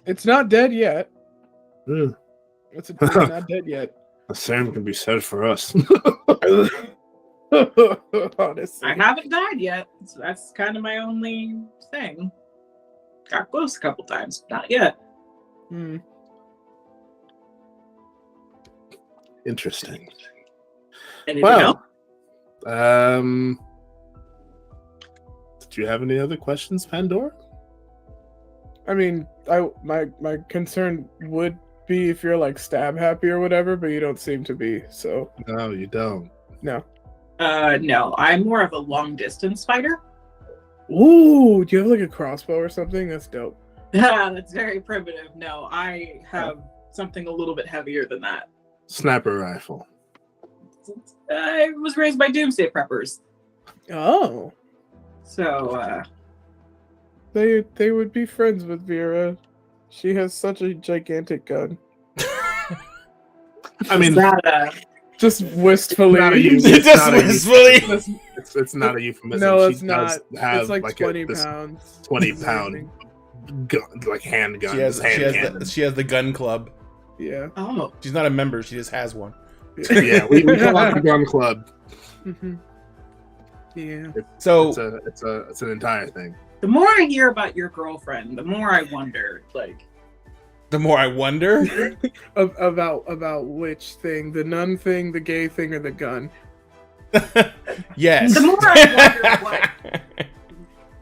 Speaker 4: It's not dead yet.
Speaker 6: Mm.
Speaker 4: It's not dead yet.
Speaker 6: The same can be said for us.
Speaker 4: Honestly.
Speaker 5: I haven't died yet, so that's kind of my only thing. Got close a couple times, not yet.
Speaker 6: Interesting.
Speaker 5: Anything else?
Speaker 6: Did you have any other questions, Pandora?
Speaker 4: I mean, my concern would be if you're like stab happy or whatever, but you don't seem to be. So
Speaker 6: No, you don't.
Speaker 4: no.
Speaker 5: No, I'm more of a long distance fighter.
Speaker 4: Ooh, do you have like a crossbow or something? That's dope.
Speaker 5: That's very primitive. No, I have something a little bit heavier than that.
Speaker 6: Sniper rifle.
Speaker 5: I was raised by doomsday preppers,
Speaker 4: Oh,
Speaker 5: so
Speaker 4: they would be friends with Vera. She has such a gigantic gun.
Speaker 6: I mean,
Speaker 4: Just wistfully.
Speaker 6: Not a
Speaker 2: Just wistfully.
Speaker 6: It's not a euphemism.
Speaker 4: No,
Speaker 6: She
Speaker 4: it's not.
Speaker 6: does have
Speaker 4: It's like 20
Speaker 6: this
Speaker 4: pounds.
Speaker 6: 20-pound gun, like handgun.
Speaker 2: She has the gun club.
Speaker 4: Yeah.
Speaker 5: oh,
Speaker 2: She's not a member. She just has one.
Speaker 6: Yeah, we call it the gun club.
Speaker 4: Mhm. Yeah.
Speaker 2: So
Speaker 6: It's an entire thing.
Speaker 5: the more I hear about your girlfriend, the more I wonder. Like,
Speaker 2: the more I wonder.
Speaker 4: About which thing? The nun thing, the gay thing, or the gun?
Speaker 2: Yes.
Speaker 5: the more I wonder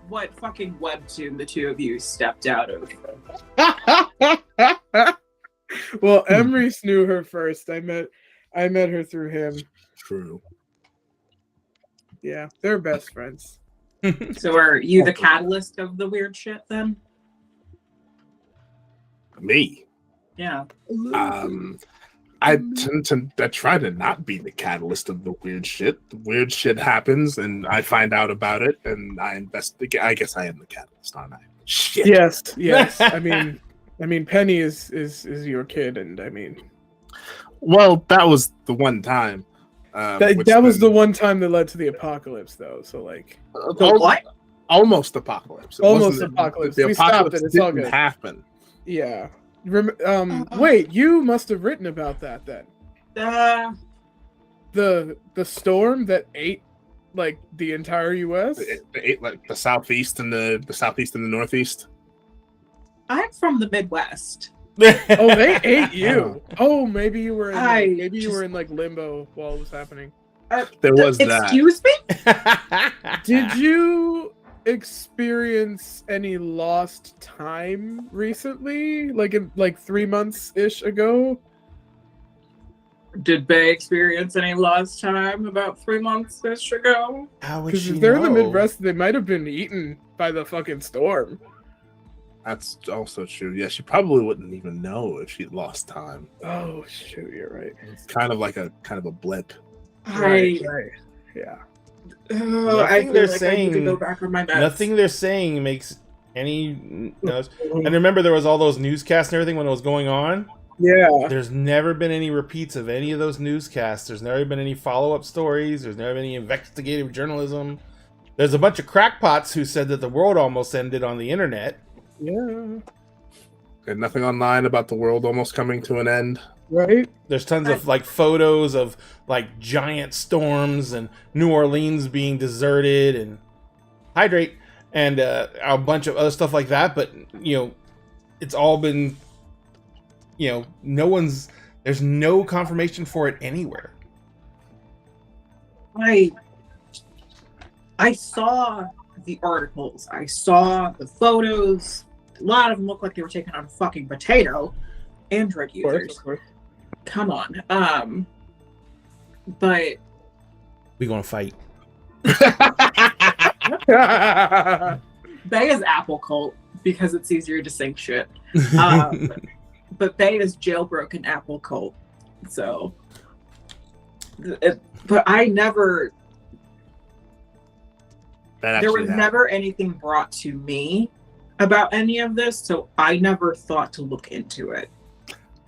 Speaker 5: what fucking webtoon the two of you stepped out of.
Speaker 4: Well, Emrys knew her first. I met her through him.
Speaker 6: True.
Speaker 4: Yeah, they're best friends.
Speaker 5: So are you the catalyst of the weird shit then?
Speaker 6: Me.
Speaker 5: Yeah.
Speaker 6: I tend to try to not be the catalyst of the weird shit. The weird shit happens, and I find out about it, and I investigate. I guess I am the catalyst, aren't I? Shit.
Speaker 4: Yes. I mean, Penny is your kid, and I mean,
Speaker 6: Well, that was the one time.
Speaker 4: that was the one time that led to the apocalypse, though. So like,
Speaker 5: The what?
Speaker 6: Almost apocalypse. It
Speaker 4: Almost
Speaker 6: wasn't-
Speaker 4: apocalypse.
Speaker 6: The
Speaker 4: We stopped
Speaker 6: apocalypse
Speaker 4: it. It's all
Speaker 6: didn't
Speaker 4: good.
Speaker 6: happen.
Speaker 4: yeah. Wait, you must have written about that then. The storm that ate like the entire U.S.
Speaker 6: It ate like the southeast and the northeast.
Speaker 5: I'm from the Midwest.
Speaker 4: Oh, they ate you. Oh, maybe you were in
Speaker 5: just-
Speaker 4: in like limbo while it was happening.
Speaker 6: There was that.
Speaker 5: Excuse me?
Speaker 4: Did you experience any lost time recently? Like 3 months ish ago?
Speaker 5: Did Bay experience any lost time about 3 months ish ago?
Speaker 2: How would
Speaker 4: Because
Speaker 2: she
Speaker 4: if they're in the
Speaker 2: know?
Speaker 4: Midwest, they might have been eaten by the fucking storm.
Speaker 6: That's also true. Yeah, she probably wouldn't even know if she'd lost time.
Speaker 4: Oh shoot, you're right.
Speaker 6: It's kind of a blip.
Speaker 4: Right. Yeah.
Speaker 5: I
Speaker 2: Nothing
Speaker 5: feel
Speaker 2: they're
Speaker 5: like I
Speaker 2: saying.
Speaker 5: need to go back on my meds.
Speaker 2: Nothing they're saying makes any. And remember, there was all those newscasts and everything when it was going on.
Speaker 4: Yeah.
Speaker 2: There's never been any repeats of any of those newscasts. There's never been any follow-up stories. There's never been any investigative journalism. There's a bunch of crackpots who said that the world almost ended on the internet.
Speaker 4: Yeah.
Speaker 6: And nothing online about the world almost coming to an end.
Speaker 4: Right.
Speaker 2: There's tons of like photos of like giant storms and New Orleans being deserted and hydrate and a bunch of other stuff like that. But it's all been, there's no confirmation for it anywhere.
Speaker 5: I saw the articles. I saw the photos. A lot of them look like they were taken on a fucking potato. Android users.
Speaker 4: Of course.
Speaker 5: Come on. But
Speaker 2: We gonna fight.
Speaker 5: Bay is Apple cult because it's easier to sync shit. but Bay is jailbroken apple cult. So, but I never. There was never anything brought to me about any of this, so I never thought to look into it.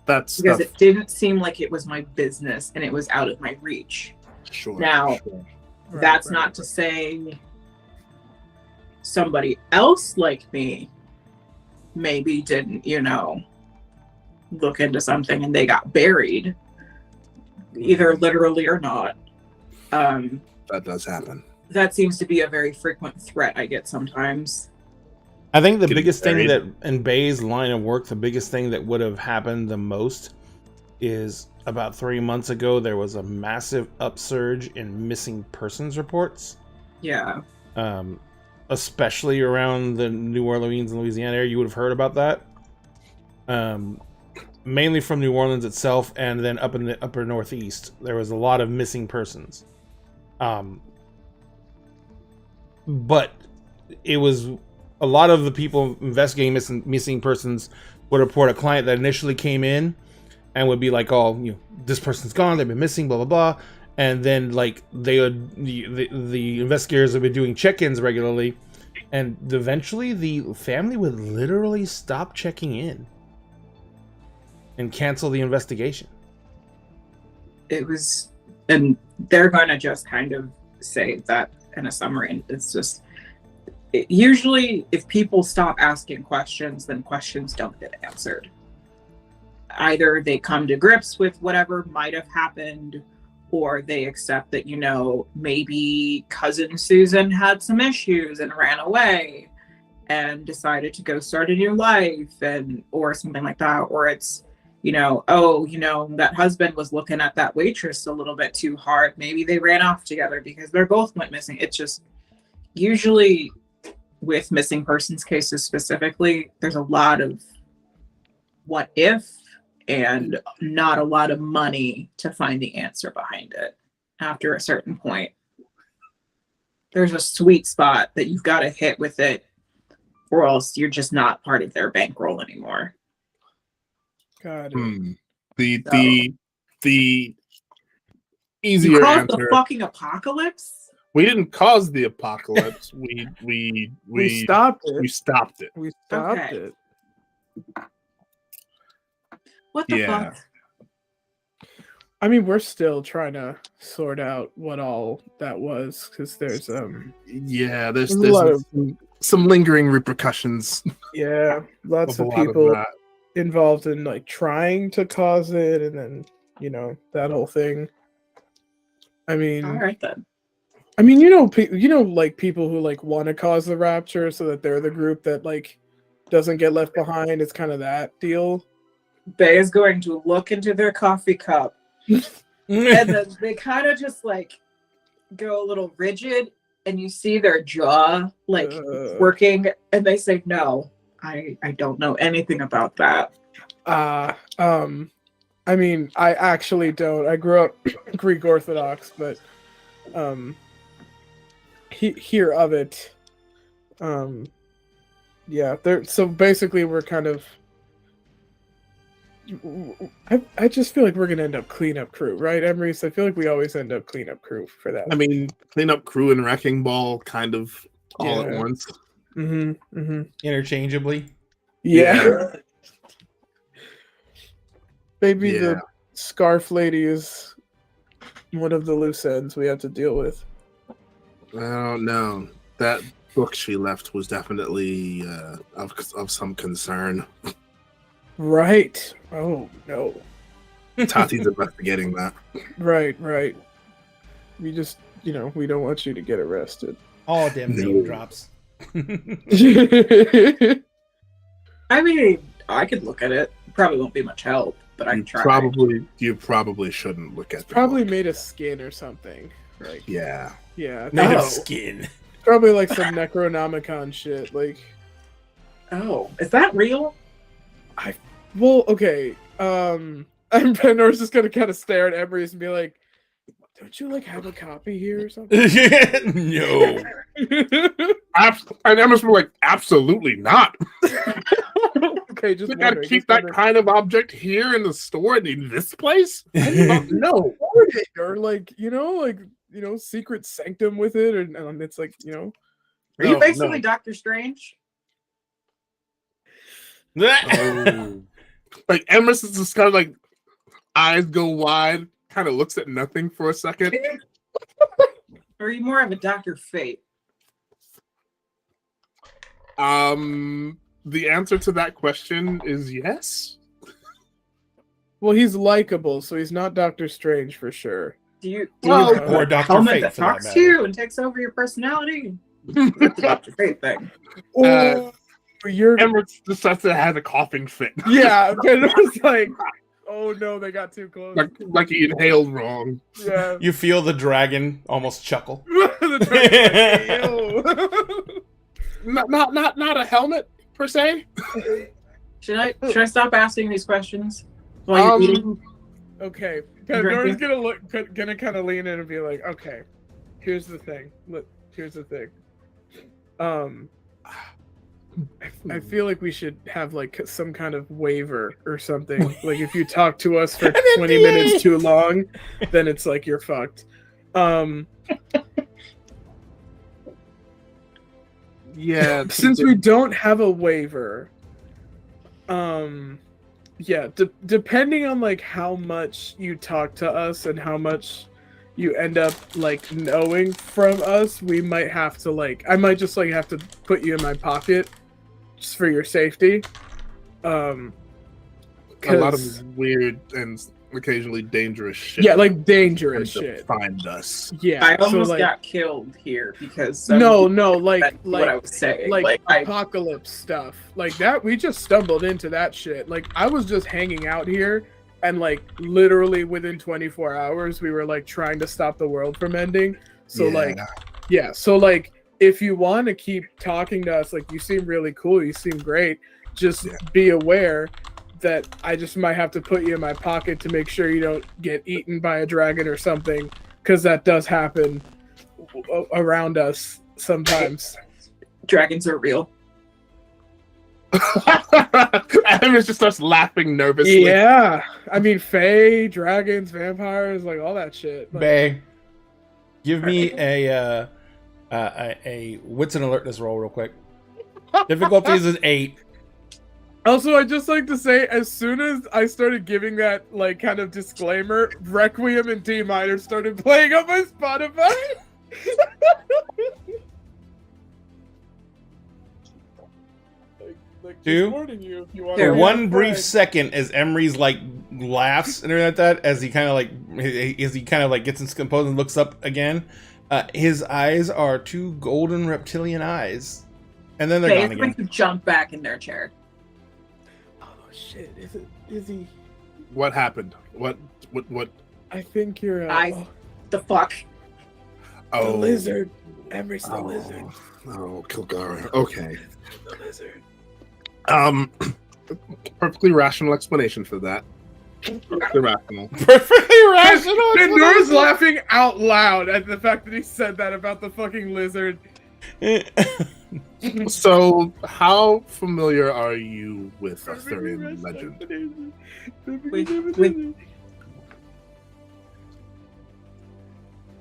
Speaker 6: That's
Speaker 5: because it didn't seem like it was my business and it was out of my reach.
Speaker 6: Sure.
Speaker 5: Now, that's not to say somebody else like me maybe didn't, look into something and they got buried, either literally or not.
Speaker 6: That does happen.
Speaker 5: That seems to be a very frequent threat I get sometimes.
Speaker 2: I think the biggest thing that in Bay's line of work, the biggest thing that would have happened the most is about 3 months ago, there was a massive upsurge in missing persons reports.
Speaker 5: Yeah.
Speaker 2: Especially around the New Orleans and Louisiana area. You would have heard about that. Mainly from New Orleans itself, and then up in the upper Northeast. There was a lot of missing persons. But it was a lot of the people investigating missing persons would report a client that initially came in and would be like, "Oh, this person's gone. They've been missing, blah blah blah." And then like the investigators have been doing check-ins regularly, and eventually the family would literally stop checking in and cancel the investigation.
Speaker 5: It was, and they're going to just kind of say that in a summary, and it's just. Usually, if people stop asking questions, then questions don't get answered. Either they come to grips with whatever might have happened, or they accept that, maybe cousin Susan had some issues and ran away and decided to go start a new life, or something like that. Or it's, that husband was looking at that waitress a little bit too hard. Maybe they ran off together because they both went missing. It's just usually... with missing persons cases specifically, there's a lot of what if and not a lot of money to find the answer behind it. After a certain point, there's a sweet spot that you've got to hit with it, or else you're just not part of their bankroll anymore.
Speaker 4: Got it.
Speaker 6: The easier
Speaker 5: you caused
Speaker 6: answer.
Speaker 5: The fucking apocalypse?
Speaker 6: We didn't cause the apocalypse. we
Speaker 4: stopped it.
Speaker 6: We stopped it.
Speaker 4: We stopped it.
Speaker 5: What the fuck?
Speaker 4: I mean, we're still trying to sort out what all that was, because there's
Speaker 6: there's a lot of some lingering repercussions.
Speaker 4: Yeah, lots of people involved in like trying to cause it, and then that whole thing. I mean,
Speaker 5: all right then.
Speaker 4: I mean, like people who like want to cause the rapture so that they're the group that like doesn't get left behind. It's kind of that deal.
Speaker 5: Bay is going to look into their coffee cup, and then they kind of just like go a little rigid, and you see their jaw like working, and they say, "No, I don't know anything about that."
Speaker 4: I mean, I actually don't. I grew up Greek Orthodox, but hear of it. So basically we're kind of I just feel like we're gonna end up cleanup crew, right, Emery? So I feel like we always end up cleanup crew for that.
Speaker 6: I mean, cleanup crew and wrecking ball kind of all at once.
Speaker 2: Interchangeably.
Speaker 4: Yeah. Maybe the scarf lady is one of the loose ends we have to deal with.
Speaker 6: I don't know. That book she left was definitely of some concern.
Speaker 4: Right. Oh, no.
Speaker 6: Tati's investigating that.
Speaker 4: Right. We just, we don't want you to get arrested.
Speaker 2: All damn name drops.
Speaker 5: I mean, I could look at it. Probably won't be much help, but I can try.
Speaker 6: You probably shouldn't look at it.
Speaker 4: Probably made of skin or something. Like,
Speaker 6: yeah.
Speaker 2: Made of skin.
Speaker 4: Probably like some Necronomicon shit. Like,
Speaker 5: oh, is that real?
Speaker 4: Okay. And Penor's just gonna kind of stare at Emery and be like, "Don't you like have a copy here or something?"
Speaker 2: No.
Speaker 6: And Emma's like, absolutely not.
Speaker 4: Okay, just
Speaker 3: You gotta
Speaker 4: wondering.
Speaker 3: keep that kind of object here in the store and in this place?
Speaker 4: No, or like secret sanctum with it, and it's like
Speaker 5: Are you
Speaker 3: No,
Speaker 5: basically
Speaker 3: no.
Speaker 5: Doctor Strange?
Speaker 3: Oh. Like Emerson is just kind of like eyes go wide, kind of looks at nothing for a second.
Speaker 5: Or are you more of a Doctor Fate?
Speaker 3: The answer to that question is yes.
Speaker 4: Well, he's likable, so he's not Doctor Strange for sure.
Speaker 5: Do you
Speaker 4: Well,
Speaker 5: have
Speaker 2: or
Speaker 5: a
Speaker 2: Dr.
Speaker 5: helmet
Speaker 2: Fate,
Speaker 5: that
Speaker 2: for that
Speaker 5: talks to
Speaker 2: matter.
Speaker 5: you and takes over your personality? That's the Doctor Fate thing.
Speaker 4: Oh, you're
Speaker 3: Emerson just has a coughing fit.
Speaker 4: yeah. But it was like, oh no, they got too close.
Speaker 3: like he inhaled wrong.
Speaker 4: Yeah.
Speaker 2: You feel the dragon almost chuckle.
Speaker 4: The dragon's like, "Ew."
Speaker 3: Not a helmet per se.
Speaker 5: Should I stop asking these questions while you're eating?
Speaker 4: Okay,
Speaker 5: Drinking?
Speaker 4: Pandora's gonna kind of lean in and be like, okay, here's the thing. Look, here's the thing. I feel like we should have like some kind of waiver or something. Like if you talk to us for 20 minutes too long, then it's like you're fucked.
Speaker 3: Yeah.
Speaker 4: Since we don't have a waiver, yeah, depending on like how much you talk to us and how much you end up like knowing from us, we might have to like I might just like have to put you in my pocket just for your safety.
Speaker 3: a lot of weird and occasionally dangerous shit.
Speaker 4: yeah, like dangerous
Speaker 3: tend to
Speaker 4: shit.
Speaker 3: Find us.
Speaker 4: Yeah,
Speaker 5: I
Speaker 4: so,
Speaker 5: almost
Speaker 4: like,
Speaker 5: got killed here because
Speaker 4: no,
Speaker 5: that's what I was saying.
Speaker 4: like
Speaker 5: I
Speaker 4: apocalypse stuff like that. We just stumbled into that shit. Like I was just hanging out here, and like literally within 24 hours, we were like trying to stop the world from ending. So so like if you want to keep talking to us, like you seem really cool, you seem great. Just be aware that I just might have to put you in my pocket to make sure you don't get eaten by a dragon or something, because that does happen around us sometimes.
Speaker 5: dragons are real.
Speaker 3: Emerson just starts laughing nervously.
Speaker 4: Yeah, I mean, fae, dragons, vampires, like all that shit. Like,
Speaker 2: Bay, give me a wits and alertness roll real quick. Difficulties is 8.
Speaker 4: also, I just like to say, as soon as I started giving that like kind of disclaimer, Requiem and D minor started playing on my Spotify. like
Speaker 2: Two.
Speaker 4: just warning you if you want
Speaker 2: For
Speaker 4: to
Speaker 2: one brief second, as Emery's like laughs and everything like that, as he kind of like gets his composed and looks up again, his eyes are 2 golden reptilian eyes, and then they're
Speaker 5: They
Speaker 2: gone
Speaker 5: are going
Speaker 2: again.
Speaker 5: to jump back in their chair.
Speaker 4: Oh shit! Is he?
Speaker 3: What happened? What?
Speaker 4: I think you're.
Speaker 5: The fuck?
Speaker 4: The
Speaker 3: Oh,
Speaker 4: lizard. Emery's the lizard.
Speaker 3: Oh, Kilgara. Okay.
Speaker 4: The lizard.
Speaker 3: Perfectly rational explanation for that. Perfectly rational.
Speaker 2: Perfectly rational.
Speaker 4: Pandora's laughing out loud at the fact that he said that about the fucking lizard.
Speaker 3: So, how familiar are you with Arthurian legend?
Speaker 5: With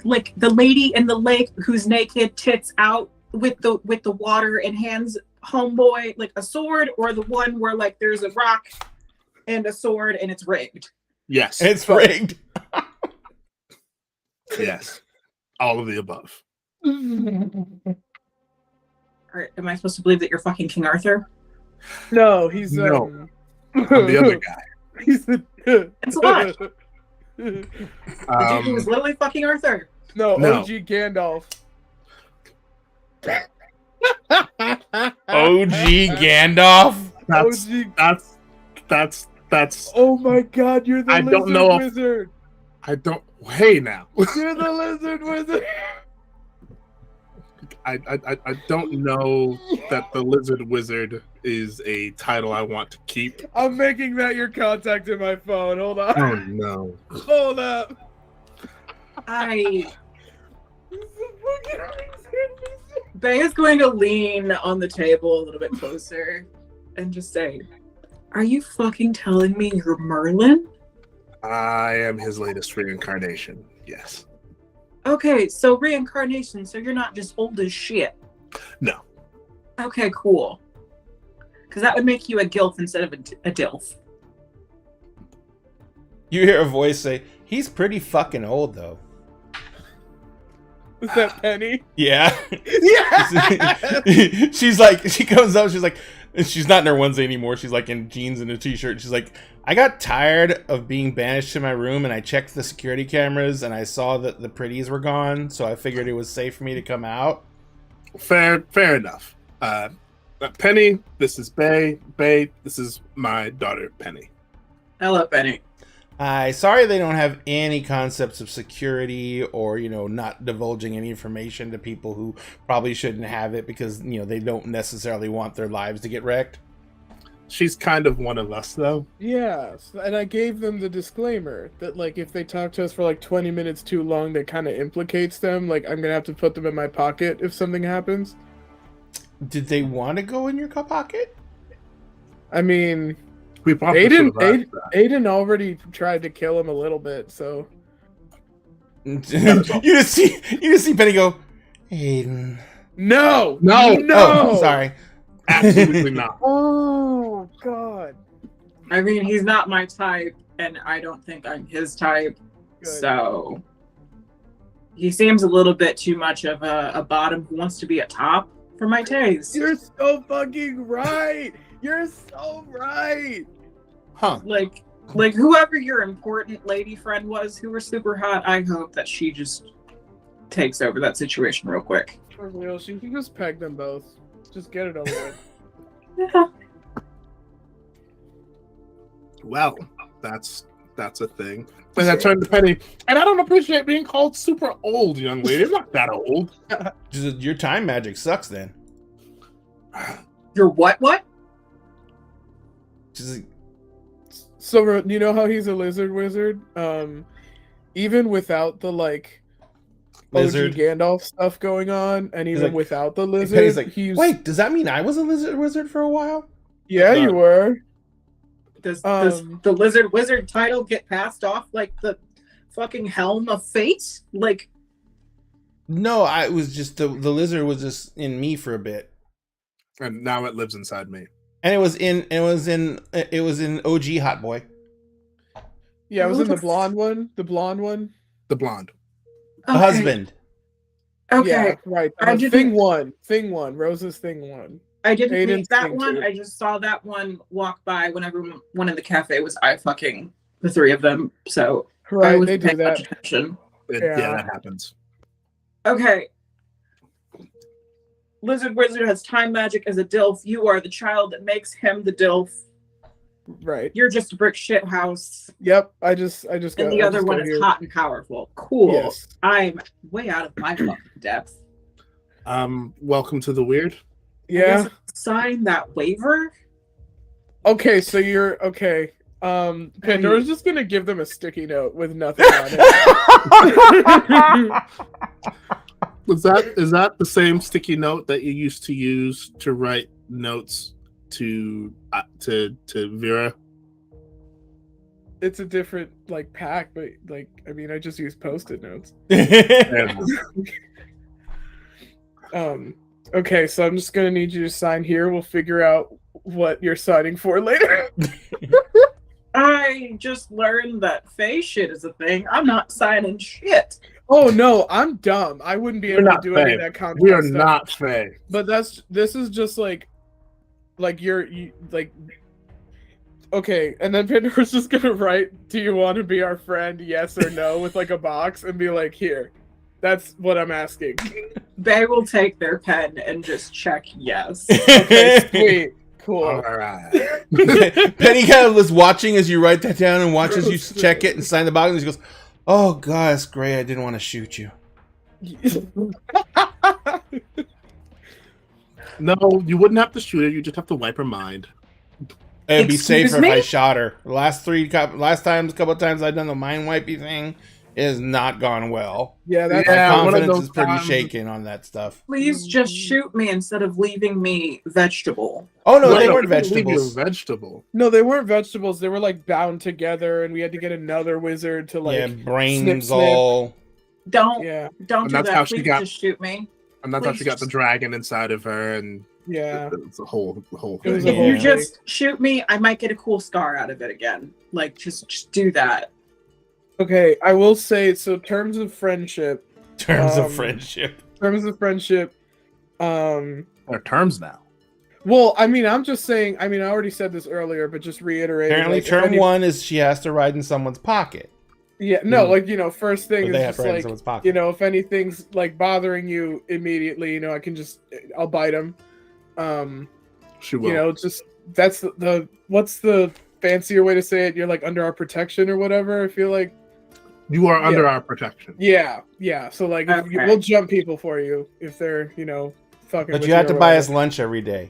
Speaker 5: like the lady in the lake who's naked, tits out with the water and hands homeboy like a sword, or the one where like there's a rock and a sword and it's rigged?
Speaker 3: Yes.
Speaker 2: It's rigged.
Speaker 3: Yes. All of the above.
Speaker 5: Or am I supposed to believe that you're fucking King Arthur?
Speaker 4: No, he's
Speaker 3: No. I'm the other guy.
Speaker 4: He's the.
Speaker 5: It's a lot. The dude who was literally fucking Arthur.
Speaker 4: No,
Speaker 3: No.
Speaker 4: OG Gandalf.
Speaker 2: OG Gandalf.
Speaker 3: That's
Speaker 4: Oh my god, you're the
Speaker 3: I
Speaker 4: lizard
Speaker 3: don't know if-
Speaker 4: wizard.
Speaker 3: I don't. Hey now.
Speaker 4: You're the lizard wizard.
Speaker 3: I don't know that the Lizard Wizard is a title I want to keep.
Speaker 4: I'm making that your contact in my phone. Hold on.
Speaker 3: Oh no.
Speaker 4: Hold up.
Speaker 5: Bay is going to lean on the table a little bit closer and just say, Are you fucking telling me you're Merlin?
Speaker 6: I am his latest reincarnation. Yes.
Speaker 5: Okay, so reincarnation, so you're not just old as shit.
Speaker 6: No.
Speaker 5: Okay, cool. Because that would make you a gilf instead of a dilf.
Speaker 2: You hear a voice say, "He's pretty fucking old, though."
Speaker 4: Is that Penny?
Speaker 2: Yeah.
Speaker 4: Yeah.
Speaker 2: She's like, she comes up, she's like, she's not in her onesie anymore. She's like in jeans and a t-shirt. She's like, I got tired of being banished to my room, and I checked the security cameras, and I saw that the pretties were gone, so I figured it was safe for me to come out.
Speaker 6: Fair enough. Penny, this is Bay. Bay, this is my daughter, Penny.
Speaker 5: Hello, Penny.
Speaker 2: Sorry they don't have any concepts of security or, not divulging any information to people who probably shouldn't have it because, they don't necessarily want their lives to get wrecked.
Speaker 6: She's kind of one of us, though.
Speaker 4: Yeah, and I gave them the disclaimer that, like, if they talk to us for, 20 minutes too long, that kind of implicates them. Like, I'm going to have to put them in my pocket if something happens.
Speaker 2: Did they want to go in your pocket?
Speaker 4: I mean...
Speaker 6: We probably
Speaker 4: Aiden already tried to kill him a little bit, so
Speaker 2: you just see Penny go, Aiden.
Speaker 4: No.
Speaker 2: Oh, sorry.
Speaker 6: Absolutely not.
Speaker 4: Oh God.
Speaker 5: I mean, he's not my type, and I don't think I'm his type.
Speaker 4: Good.
Speaker 5: So he seems a little bit too much of a bottom who wants to be a top for my taste.
Speaker 4: You're so fucking right. You're so right.
Speaker 6: Huh.
Speaker 5: Like whoever your important lady friend was who was super hot, I hope that she just takes over that situation real quick.
Speaker 4: For real, she can just peg them both. Just get it over with.
Speaker 5: Yeah.
Speaker 6: Well, that's a thing. And I turned to Penny, and I don't appreciate being called super old, young lady. I'm not that old.
Speaker 2: Your time magic sucks then.
Speaker 5: Your what?
Speaker 4: So you know how he's a lizard wizard? Even without the
Speaker 2: lizard
Speaker 4: OG Gandalf stuff going on, and even without the lizard,
Speaker 2: Penny's like, wait, does that mean I was a lizard wizard for a while?
Speaker 4: Yeah, you were.
Speaker 5: Does the lizard wizard title get passed off like the fucking helm of fate? Like,
Speaker 2: no, I was just the lizard was just in me for a bit,
Speaker 6: and now it lives inside me.
Speaker 2: And it was in OG Hot Boy.
Speaker 4: Yeah, it was in the blonde one. The blonde.
Speaker 2: The husband.
Speaker 5: Okay,
Speaker 4: yeah, right. Thing one. Rose's thing one.
Speaker 5: I didn't
Speaker 4: Aiden's
Speaker 5: read that
Speaker 4: thing
Speaker 5: one.
Speaker 4: two.
Speaker 5: I just saw that one walk by whenever one in the cafe was eye fucking the three of them. So
Speaker 4: Right,
Speaker 5: I was
Speaker 4: they do
Speaker 5: paying much
Speaker 4: that.
Speaker 5: attention.
Speaker 6: Yeah, that happens.
Speaker 5: Okay. Lizard Wizard has time magic as a DILF. You are the child that makes him the DILF.
Speaker 4: Right.
Speaker 5: You're just a brick shit house.
Speaker 4: Yep. I just
Speaker 5: And
Speaker 4: got
Speaker 5: the other one is hot and powerful. Cool.
Speaker 4: Yes.
Speaker 5: I'm way out of my fucking depth.
Speaker 6: Welcome to the weird.
Speaker 4: Yeah.
Speaker 5: Sign that waiver.
Speaker 4: Okay, so you're okay. Pandora's just gonna give them a sticky note with nothing on it.
Speaker 6: Is that the same sticky note that you used to use to write notes to Vera?
Speaker 4: It's a different pack, but I just use Post-it notes. Okay, so I'm just gonna need you to sign here. We'll figure out what you're signing for later.
Speaker 5: I just learned that Fae shit is a thing. I'm not signing shit.
Speaker 4: Oh no, I'm dumb. I wouldn't be able to do any of that content.
Speaker 6: We are
Speaker 4: stuff.
Speaker 6: not Fae.
Speaker 4: But this is just okay, and then Pandora's just gonna write, "Do you want to be our friend? Yes or no?" with a box and be like, "Here." That's what I'm asking.
Speaker 5: They will take their pen and just check yes.
Speaker 4: Okay, sweet. Cool.
Speaker 6: All right.
Speaker 2: Penny kind of was watching as you write that down and watches you check it and sign the box, and she goes, "Oh God, that's great. I didn't want to shoot you."
Speaker 6: No, you wouldn't have to shoot her. You just have to wipe her mind.
Speaker 2: It'd be
Speaker 5: Excuse
Speaker 2: safer if I
Speaker 5: me?
Speaker 2: shot her. A couple of times I've done the mind wipey thing. It has not gone well.
Speaker 4: Yeah, that's
Speaker 2: My
Speaker 3: Yeah, one of
Speaker 2: confidence
Speaker 3: those
Speaker 2: is pretty
Speaker 3: times-
Speaker 2: shaken on that stuff.
Speaker 5: Please just shoot me instead of leaving me vegetable.
Speaker 2: Oh no,
Speaker 3: Well,
Speaker 2: they
Speaker 3: no,
Speaker 2: weren't
Speaker 3: we didn't leave you a
Speaker 2: vegetables.
Speaker 3: vegetable.
Speaker 4: No, they weren't vegetables. They were like bound together, and we had to get another wizard to like.
Speaker 2: Yeah, brains
Speaker 4: snip, snip.
Speaker 2: all.
Speaker 5: Don't
Speaker 4: Yeah,
Speaker 5: don't
Speaker 3: And
Speaker 5: do
Speaker 3: that's how
Speaker 5: that.
Speaker 3: she
Speaker 5: Please
Speaker 3: got-
Speaker 5: just shoot me.
Speaker 3: And that's how
Speaker 5: Please
Speaker 3: she got the
Speaker 5: just-
Speaker 3: dragon inside of her, and
Speaker 4: yeah.
Speaker 3: it's a whole
Speaker 4: It was
Speaker 3: thing.
Speaker 4: a
Speaker 5: If you
Speaker 2: Yeah.
Speaker 5: just shoot me, I might get a cool scar out of it again. Like just do that.
Speaker 4: Okay, I will say so. Terms of friendship.
Speaker 2: Terms of
Speaker 4: Um,
Speaker 2: friendship.
Speaker 4: Terms of friendship.
Speaker 3: There are terms now.
Speaker 4: Well, I mean, I'm just saying. I mean, I already said this earlier, but just reiterate.
Speaker 2: Apparently,
Speaker 4: like, if
Speaker 2: term
Speaker 4: any-
Speaker 2: one is she has to ride in someone's pocket.
Speaker 4: Yeah, no,
Speaker 2: Mhm.
Speaker 4: like first thing
Speaker 2: Or they
Speaker 4: is
Speaker 2: have
Speaker 4: just
Speaker 2: to ride in
Speaker 4: like
Speaker 2: someone's pocket.
Speaker 4: if anything's like bothering you immediately, I can I'll bite them.
Speaker 3: She will.
Speaker 4: Just that's the what's the fancier way to say it? You're like under our protection or whatever. I feel like
Speaker 3: You are under our protection.
Speaker 4: yeah. So like
Speaker 5: Okay.
Speaker 4: we'll jump people for you if they're fucking.
Speaker 2: But
Speaker 4: with
Speaker 2: you have
Speaker 4: or
Speaker 2: to buy us
Speaker 4: whatever.
Speaker 2: lunch every day.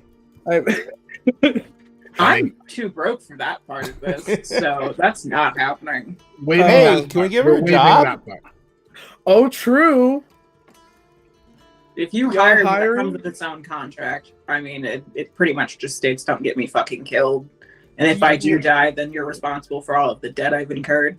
Speaker 5: I'm too broke for that part of this, so that's not happening.
Speaker 3: Waving
Speaker 2: Hey,
Speaker 3: that
Speaker 2: can we
Speaker 3: part.
Speaker 2: give her
Speaker 3: We're
Speaker 2: a
Speaker 3: waving
Speaker 2: job?
Speaker 3: that part.
Speaker 4: Oh, true.
Speaker 5: If you
Speaker 4: Y'all
Speaker 5: hire me, that
Speaker 4: hiring?
Speaker 5: comes with its own contract. I mean, it pretty much just states don't get me fucking killed. And if I do die, then you're responsible for all of the debt I've incurred.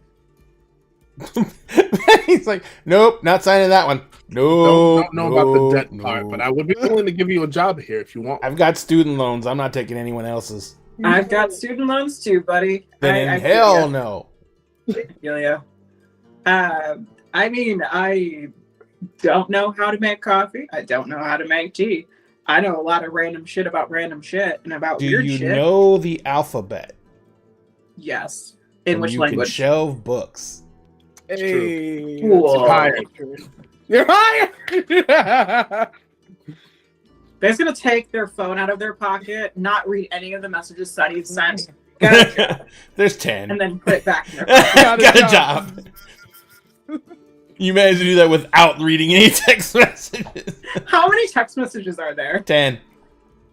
Speaker 2: He's like, nope, not signing that one. No,
Speaker 3: Don't know about the debt part, but I would be willing to give you a job here if you want.
Speaker 2: I've got student loans. I'm not taking anyone else's.
Speaker 5: I've got student loans too, buddy.
Speaker 2: Then
Speaker 5: I
Speaker 2: in hell
Speaker 5: feel
Speaker 2: no.
Speaker 5: ya. I mean, I don't know how to make coffee. I don't know how to make tea. I know a lot of random shit about random shit and about
Speaker 2: Do
Speaker 5: weird
Speaker 2: you
Speaker 5: shit.
Speaker 2: know the alphabet?
Speaker 5: Yes. In
Speaker 2: And
Speaker 5: which
Speaker 2: you
Speaker 5: language?
Speaker 2: can shelve books.
Speaker 4: Hey,
Speaker 5: Cool.
Speaker 3: Hired.
Speaker 4: You're hired.
Speaker 5: They're just gonna take their phone out of their pocket, not read any of the messages Sunny sent, gotcha,
Speaker 2: There's 10.
Speaker 5: and then put it back in their pocket.
Speaker 2: Got a job. You managed to do that without reading any text messages.
Speaker 5: How many text messages are there?
Speaker 2: 10.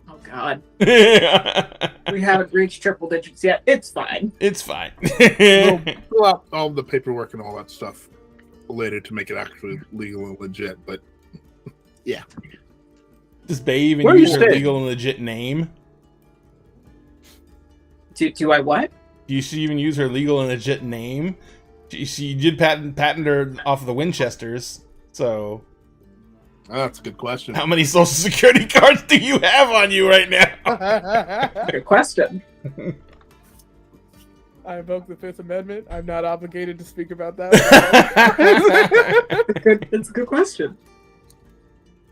Speaker 5: Oh god.
Speaker 2: It's
Speaker 5: We haven't reached triple digits yet. It's fine.
Speaker 2: fine.
Speaker 3: We'll fill out all the paperwork and all that stuff later to make it actually legal and legit. But
Speaker 2: Does Bay even
Speaker 3: Where are you
Speaker 2: use her
Speaker 3: staying?
Speaker 2: legal and legit name?
Speaker 5: Do I what?
Speaker 2: Do you even use her legal and legit name? She did patent her off of the Winchesters. So,
Speaker 3: that's a good question.
Speaker 2: how many social security cards do you have on you right now?
Speaker 5: Good question.
Speaker 4: I invoke the Fifth Amendment. I'm not obligated to speak about that.
Speaker 5: It's a good question.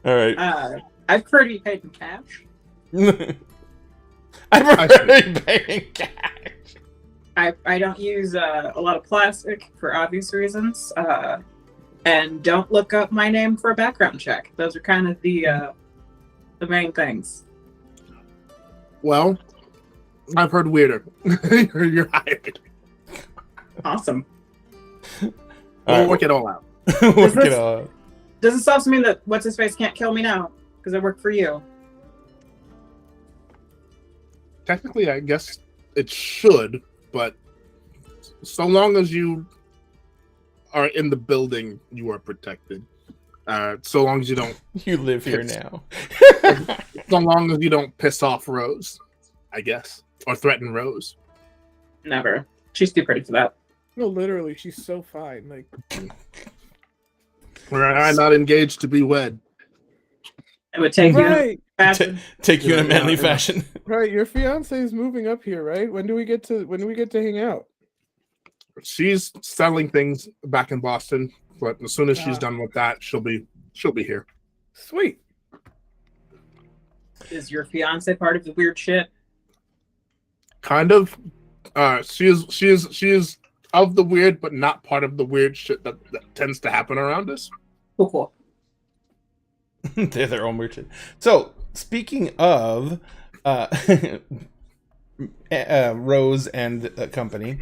Speaker 2: All right.
Speaker 5: I've heard you paid in cash.
Speaker 2: I prefer paying cash.
Speaker 5: I don't use a lot of plastic for obvious reasons. And don't look up my name for a background check. Those are kind of the main things.
Speaker 3: Well, I've heard weirder. You're hired.
Speaker 5: Awesome.
Speaker 2: All
Speaker 3: We'll
Speaker 2: right.
Speaker 3: work it all out.
Speaker 2: Work
Speaker 5: this-
Speaker 2: it all.
Speaker 5: Doesn't stop mean that what's his face can't kill me now because I work for you.
Speaker 3: Technically, I guess it should, but so long as you are in the building, you are protected. So long as you don't,
Speaker 2: You live here now.
Speaker 3: so long as you don't piss off Rose, I guess, or threaten Rose.
Speaker 5: Never. She's too pretty for that.
Speaker 4: No, literally, she's so fine. Like,
Speaker 3: We're not engaged to be wed.
Speaker 5: It would take you
Speaker 4: right,
Speaker 5: fashion.
Speaker 2: Take you in a
Speaker 3: Yeah,
Speaker 2: manly
Speaker 3: yeah.
Speaker 2: fashion.
Speaker 4: right. Your fiance is moving up here, right? When do we get to hang out?
Speaker 3: She's selling things back in Boston, but as soon as she's
Speaker 4: Ah.
Speaker 3: done with that, she'll be here.
Speaker 4: Sweet.
Speaker 5: Is your fiance part of the weird shit?
Speaker 3: Kind of. She is of the weird, but not part of the weird shit that tends to happen around us.
Speaker 5: Cool.
Speaker 2: They're their own merchant. So, speaking of Rose and company,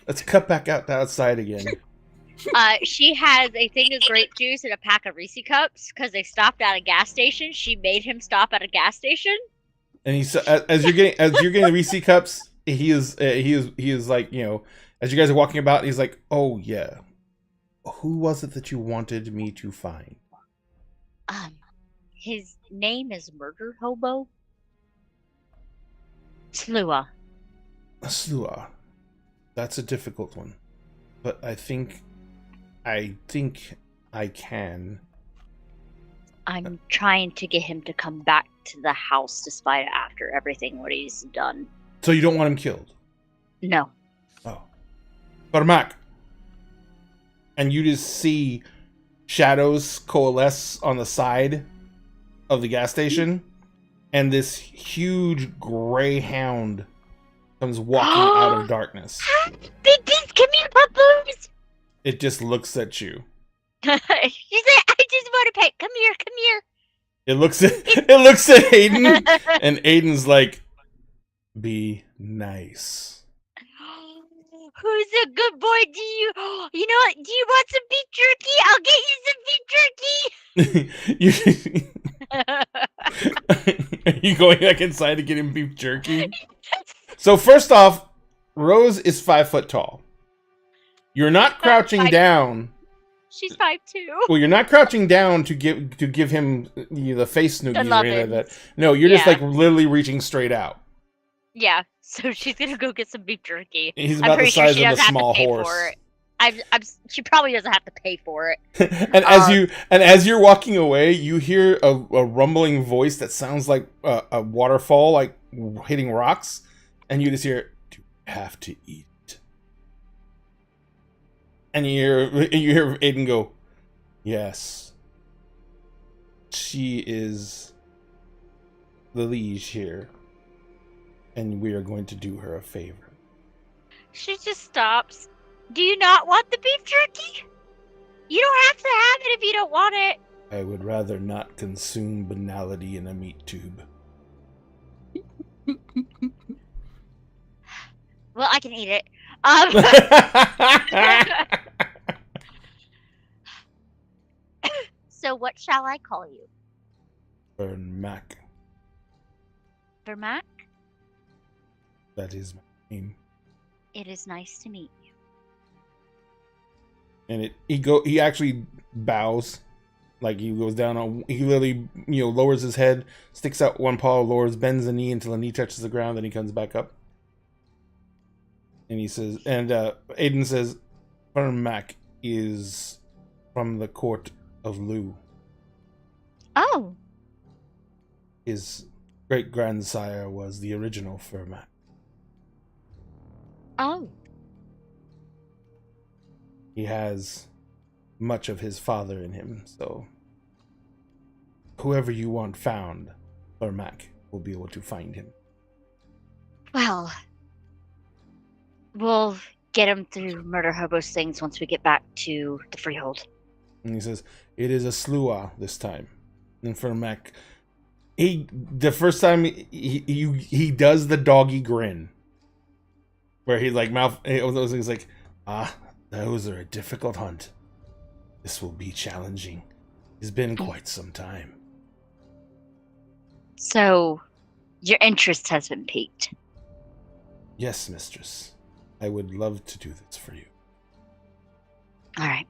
Speaker 2: let's cut back out outside again.
Speaker 1: She has a thing of grape juice and a pack of Reese cups because they stopped at a gas station. She made him stop at a gas station.
Speaker 2: And he's as you're getting the Reese cups, he is like, as you guys are walking about, he's like, oh yeah, Who was it that you wanted me to find?
Speaker 1: His name is Murder Hobo. Slua.
Speaker 2: Slua. That's a difficult one. But I think I can.
Speaker 1: I'm trying to get him to come back to the house despite after everything what he's done.
Speaker 2: So you don't want him killed?
Speaker 1: No.
Speaker 2: Oh. Barmak. And you just see shadows coalesce on the side of the gas station, and this huge gray hound comes walking out of darkness.
Speaker 1: Babies, come here, puppies!
Speaker 2: It just looks at you.
Speaker 1: She's like, I just want to pet. Come here, come here.
Speaker 2: It looks at Aiden, and Aiden's like, "Be nice."
Speaker 1: Who's a good boy? You know what? Do you want some beef jerky? I'll get you some beef jerky.
Speaker 2: Are you going back inside to get him beef jerky? So first off, Rose is 5 foot tall. You're not crouching down.
Speaker 1: She's 5'2".
Speaker 2: Well, you're not crouching down to give him the face noogies or anything like that. No, you're just like literally reaching straight out.
Speaker 1: Yeah, so she's gonna go get some beef jerky.
Speaker 2: He's about the size of a small horse.
Speaker 1: She probably doesn't have to pay for it.
Speaker 2: and as you're walking away, you hear a rumbling voice that sounds like a waterfall, like hitting rocks, and you just hear, "Do you have to eat?" And you hear Aiden go, "Yes. She is the liege here, and we are going to do her a favor."
Speaker 1: She just stops. Do you not want the beef jerky? You don't have to have it if you don't want it.
Speaker 2: I would rather not consume banality in a meat tube.
Speaker 1: Well, I can eat it. So what shall I call you?
Speaker 2: Vermac.
Speaker 1: Vermac?
Speaker 2: That is my name.
Speaker 1: It is nice to meet you.
Speaker 2: And he actually bows, like he goes down on, he literally, lowers his head, sticks out one paw, bends the knee until the knee touches the ground, then he comes back up. And he says, Aiden says, Vermac is from the court of Lu.
Speaker 1: Oh.
Speaker 2: His great-grandsire was the original Vermac.
Speaker 1: Oh.
Speaker 2: He has much of his father in him, so whoever you want found, Vermac will be able to find him.
Speaker 1: Well, we'll get him through Murder Hobo's things once we get back to the Freehold.
Speaker 2: And he says, "It is a Slua this time." And Vermac, the first time he does the doggy grin, where he like mouth those things like, those are a difficult hunt. This will be challenging. It's been quite some time.
Speaker 1: So, your interest has been piqued.
Speaker 2: Yes, mistress. I would love to do this for you.
Speaker 1: All right.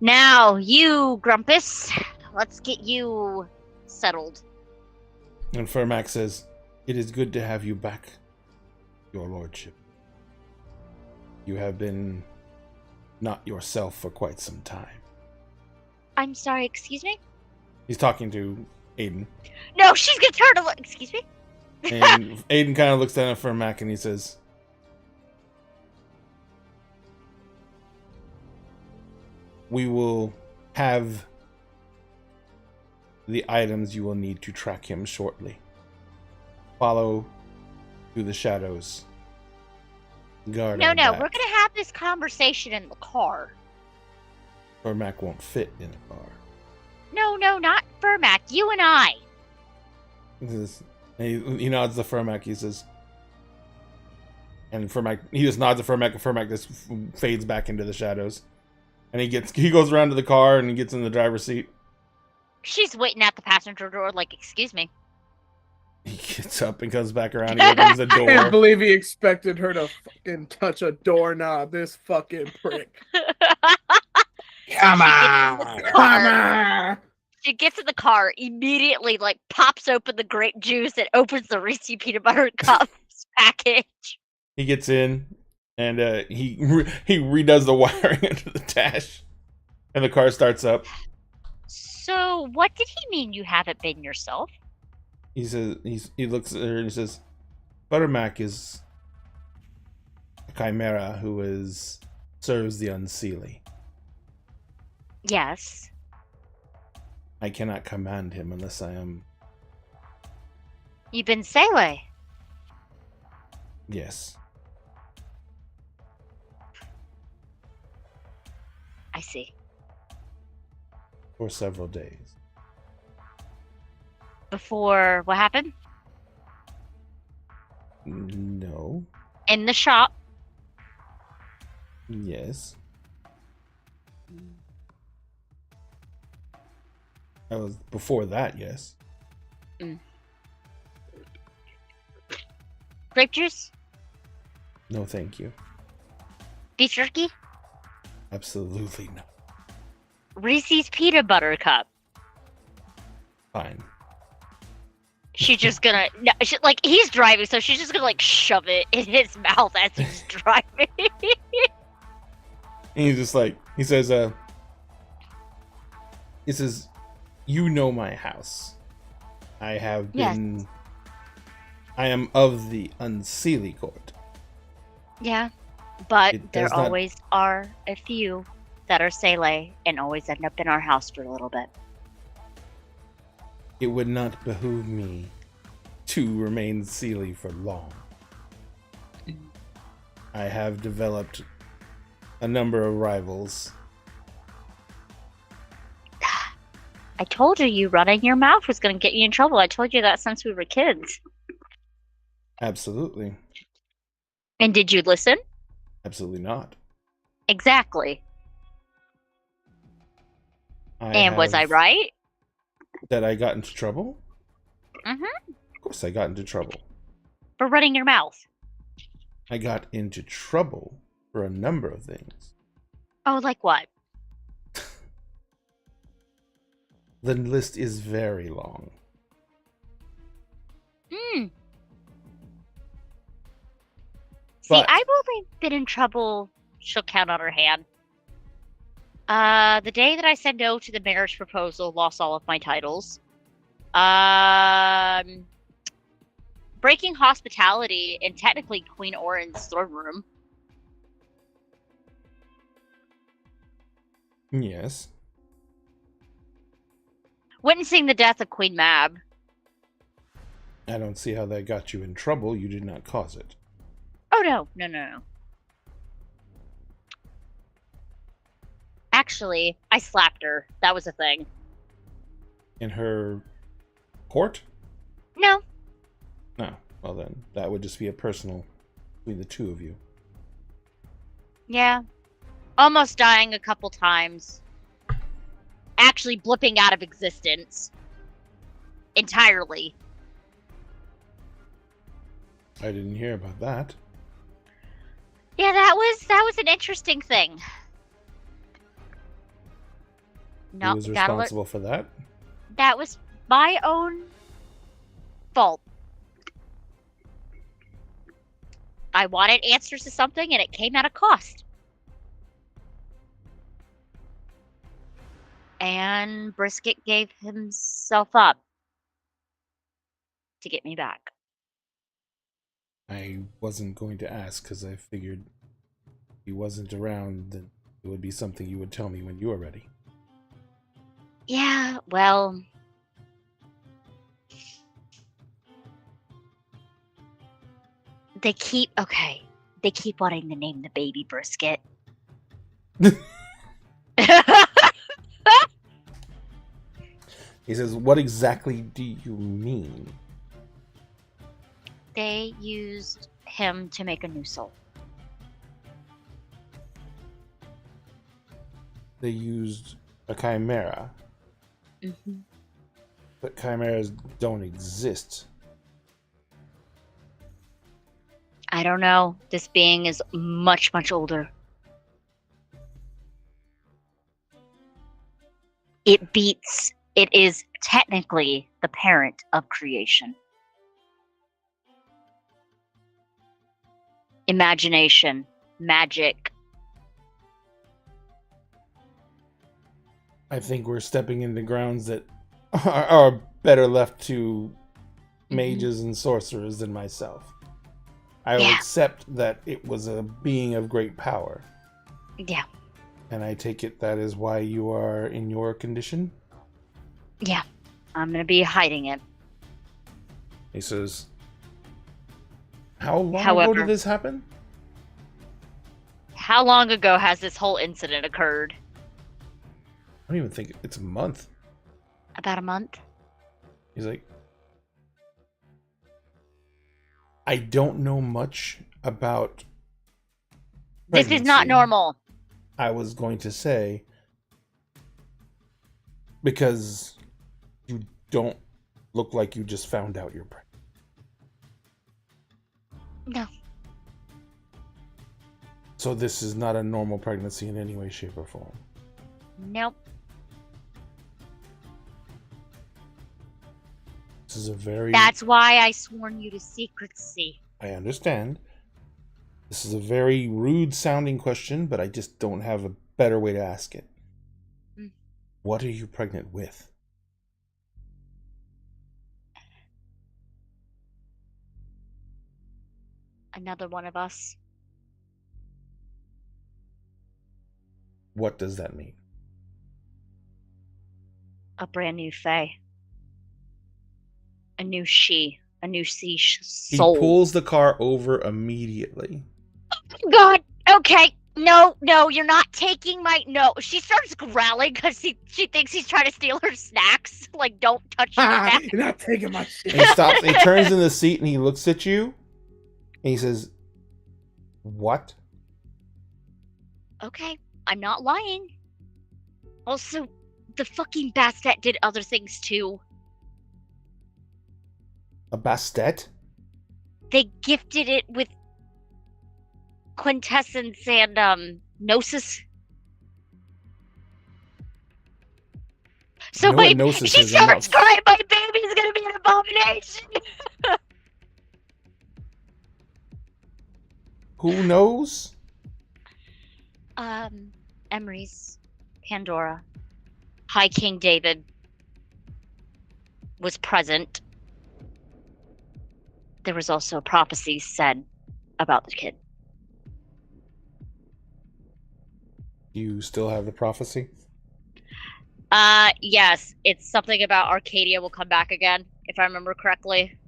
Speaker 1: Now, you, Grumpus, let's get you settled.
Speaker 2: And Vermac says, "It is good to have you back, your lordship. You have been not yourself for quite some time."
Speaker 1: I'm sorry, excuse me?
Speaker 2: He's talking to Aiden.
Speaker 1: No, she's gonna turn to look. Excuse me?
Speaker 2: And Aiden kind of looks down at Vermac and he says, "We will have the items you will need to track him shortly. Follow through the shadows. Guard
Speaker 1: No,
Speaker 2: our
Speaker 1: we're
Speaker 2: back."
Speaker 1: gonna have this conversation in the car.
Speaker 2: Vermac won't fit in a car.
Speaker 1: No, not Vermac. You and I.
Speaker 2: He nods to Vermac. He says, and Vermac, he just nods to Vermac, and Vermac just fades back into the shadows. And he goes around to the car and he gets in the driver's seat.
Speaker 1: She's waiting at the passenger door, like, excuse me.
Speaker 2: He gets up and comes back around. He opens the
Speaker 4: I can't
Speaker 2: door.
Speaker 4: believe he expected her to fucking touch a doorknob. This fucking prick.
Speaker 3: Come
Speaker 1: She gets in
Speaker 3: on.
Speaker 1: the car.
Speaker 4: on!
Speaker 1: She gets in the car, immediately like pops open the grape juice and opens the Reese's peanut butter cups package.
Speaker 2: He gets in and he redoes the wiring into the dash, and the car starts up.
Speaker 1: So, what did he mean you haven't been yourself?
Speaker 2: He says he looks at her and he says, "Buttermac is a chimera who serves the unseelie.
Speaker 1: Yes.
Speaker 2: I cannot command him unless I am.
Speaker 1: You've been Sele.
Speaker 2: Yes.
Speaker 1: I see.
Speaker 2: For several days.
Speaker 1: Before what happened?
Speaker 2: No.
Speaker 1: In the shop.
Speaker 2: Yes. I was before that, yes.
Speaker 1: Grape juice?
Speaker 2: No, thank you.
Speaker 1: Beef jerky?
Speaker 2: Absolutely not.
Speaker 1: Reese's peanut butter cup.
Speaker 2: Fine.
Speaker 1: She's just gonna like he's driving, so she's just gonna like shove it in his mouth as he's driving.
Speaker 2: And he's just like, he says, you know my house. I have been,
Speaker 1: Yes.
Speaker 2: I am of the Unseelie court.
Speaker 1: Yeah, but
Speaker 2: It
Speaker 1: there
Speaker 2: does not-
Speaker 1: always are a few that are Sele and always end up in our house for a little bit.
Speaker 2: It would not behoove me to remain Seelie for long. I have developed a number of rivals.
Speaker 1: I told you running your mouth was going to get you in trouble. I told you that since we were kids.
Speaker 2: Absolutely.
Speaker 1: And did you listen?
Speaker 2: Absolutely not.
Speaker 1: Exactly. And was I
Speaker 2: have-
Speaker 1: right?
Speaker 2: That I got into trouble?
Speaker 1: Mm-hmm.
Speaker 2: Of course I got into trouble.
Speaker 1: For running your mouth.
Speaker 2: I got into trouble for a number of things.
Speaker 1: Oh, like what?
Speaker 2: The list is very long.
Speaker 1: Hmm. See,
Speaker 2: But-
Speaker 1: I've only been in trouble. She'll count on her hand. The day that I said no to the marriage proposal, lost all of my titles. Breaking hospitality and technically Queen Oren's throne room.
Speaker 2: Yes.
Speaker 1: Witnessing the death of Queen Mab.
Speaker 2: I don't see how that got you in trouble. You did not cause it.
Speaker 1: Oh no. Actually, I slapped her. That was a thing.
Speaker 2: In her court?
Speaker 1: No.
Speaker 2: No. Well then, that would just be a personal between the two of you.
Speaker 1: Yeah. Almost dying a couple times. Actually blipping out of existence. Entirely.
Speaker 2: I didn't hear about that.
Speaker 1: Yeah, that was an interesting thing. No,
Speaker 2: Who was responsible for that?
Speaker 1: that was my own fault. I wanted answers to something and it came at a cost. And Brisket gave himself up to get me back.
Speaker 2: I wasn't going to ask because I figured if he wasn't around, then it would be something you would tell me when you were ready.
Speaker 1: Yeah, well, they keep wanting to name the baby Brisket.
Speaker 2: He says, "What exactly do you mean?"
Speaker 1: They used him to make a new soul.
Speaker 2: They used a chimera,
Speaker 1: Mm-hmm.
Speaker 2: but chimeras don't exist.
Speaker 1: I don't know. This being is much, much older. It is technically the parent of creation. Imagination, magic.
Speaker 2: I think we're stepping into grounds that are better left to mages and sorcerers than myself. I will accept that it was a being of great power.
Speaker 1: Yeah.
Speaker 2: And I take it that is why you are in your condition?
Speaker 1: Yeah. I'm going to be hiding it.
Speaker 2: He says, how long ago did this happen?
Speaker 1: How long ago has this whole incident occurred?
Speaker 2: I don't even think it's a month.
Speaker 1: About a month?
Speaker 2: He's like, I don't know much about pregnancy.
Speaker 1: This is not normal.
Speaker 2: I was going to say, because you don't look like you just found out you're pregnant.
Speaker 1: No.
Speaker 2: So this is not a normal pregnancy in any way, shape, or form.
Speaker 1: Nope.
Speaker 2: This is a very...
Speaker 1: That's why I sworn you to secrecy.
Speaker 2: I understand. This is a very rude sounding question, but I just don't have a better way to ask it. What are you pregnant with?
Speaker 1: Another one of us.
Speaker 2: What does that mean?
Speaker 1: A brand new Fae. A new she. A new soul.
Speaker 2: He pulls the car over immediately.
Speaker 1: God! Okay! No, you're not taking my... No, she starts growling because she thinks he's trying to steal her snacks. Like, don't touch your snacks.
Speaker 4: You're not taking my shit.
Speaker 2: He stops, he turns in the seat and he looks at you. And he says, what?
Speaker 1: Okay, I'm not lying. Also, the fucking Bastet did other things too.
Speaker 2: A Bastet?
Speaker 1: They gifted it with quintessence and gnosis. So wait, she starts crying, my baby's gonna be an abomination.
Speaker 2: Who knows?
Speaker 1: Emery's Pandora. High King David was present. There was also a prophecy said about the kid.
Speaker 2: You still have the prophecy?
Speaker 1: Yes. It's something about Arcadia will come back again, if I remember correctly.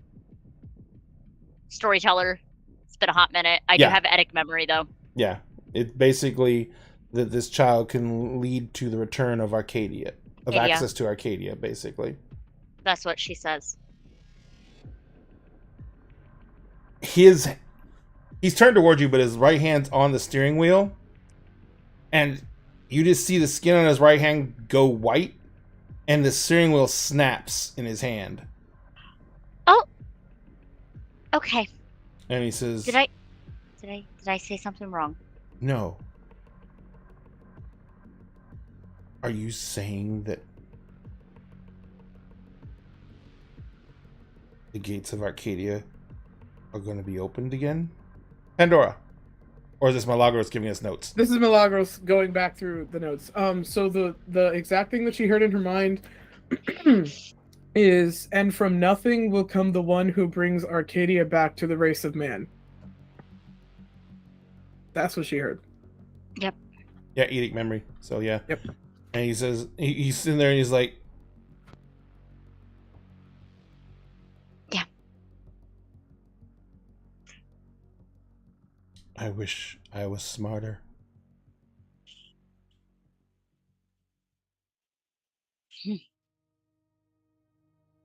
Speaker 1: Storyteller. It's been a hot minute. I do have Etic memory, though.
Speaker 2: Yeah. It basically, that this child can lead to the return of Arcadia. Of access to Arcadia, basically.
Speaker 1: That's what she says.
Speaker 2: He's turned towards you, but his right hand's on the steering wheel. And you just see the skin on his right hand go white. And the steering wheel snaps in his hand.
Speaker 1: Oh. Okay.
Speaker 2: And he says...
Speaker 1: Did I say something wrong?
Speaker 2: No. Are you saying that the gates of Arcadia are going to be opened again? Pandora. Or is this Milagros giving us notes?
Speaker 4: This is Milagros going back through the notes. So the exact thing that she heard in her mind is, and from nothing will come the one who brings Arcadia back to the race of man. That's what she heard.
Speaker 1: Yep.
Speaker 2: Yeah, Edict memory. So yeah.
Speaker 4: Yep.
Speaker 2: And he says, he's sitting there and he's like,
Speaker 1: yeah.
Speaker 2: I wish I was smarter.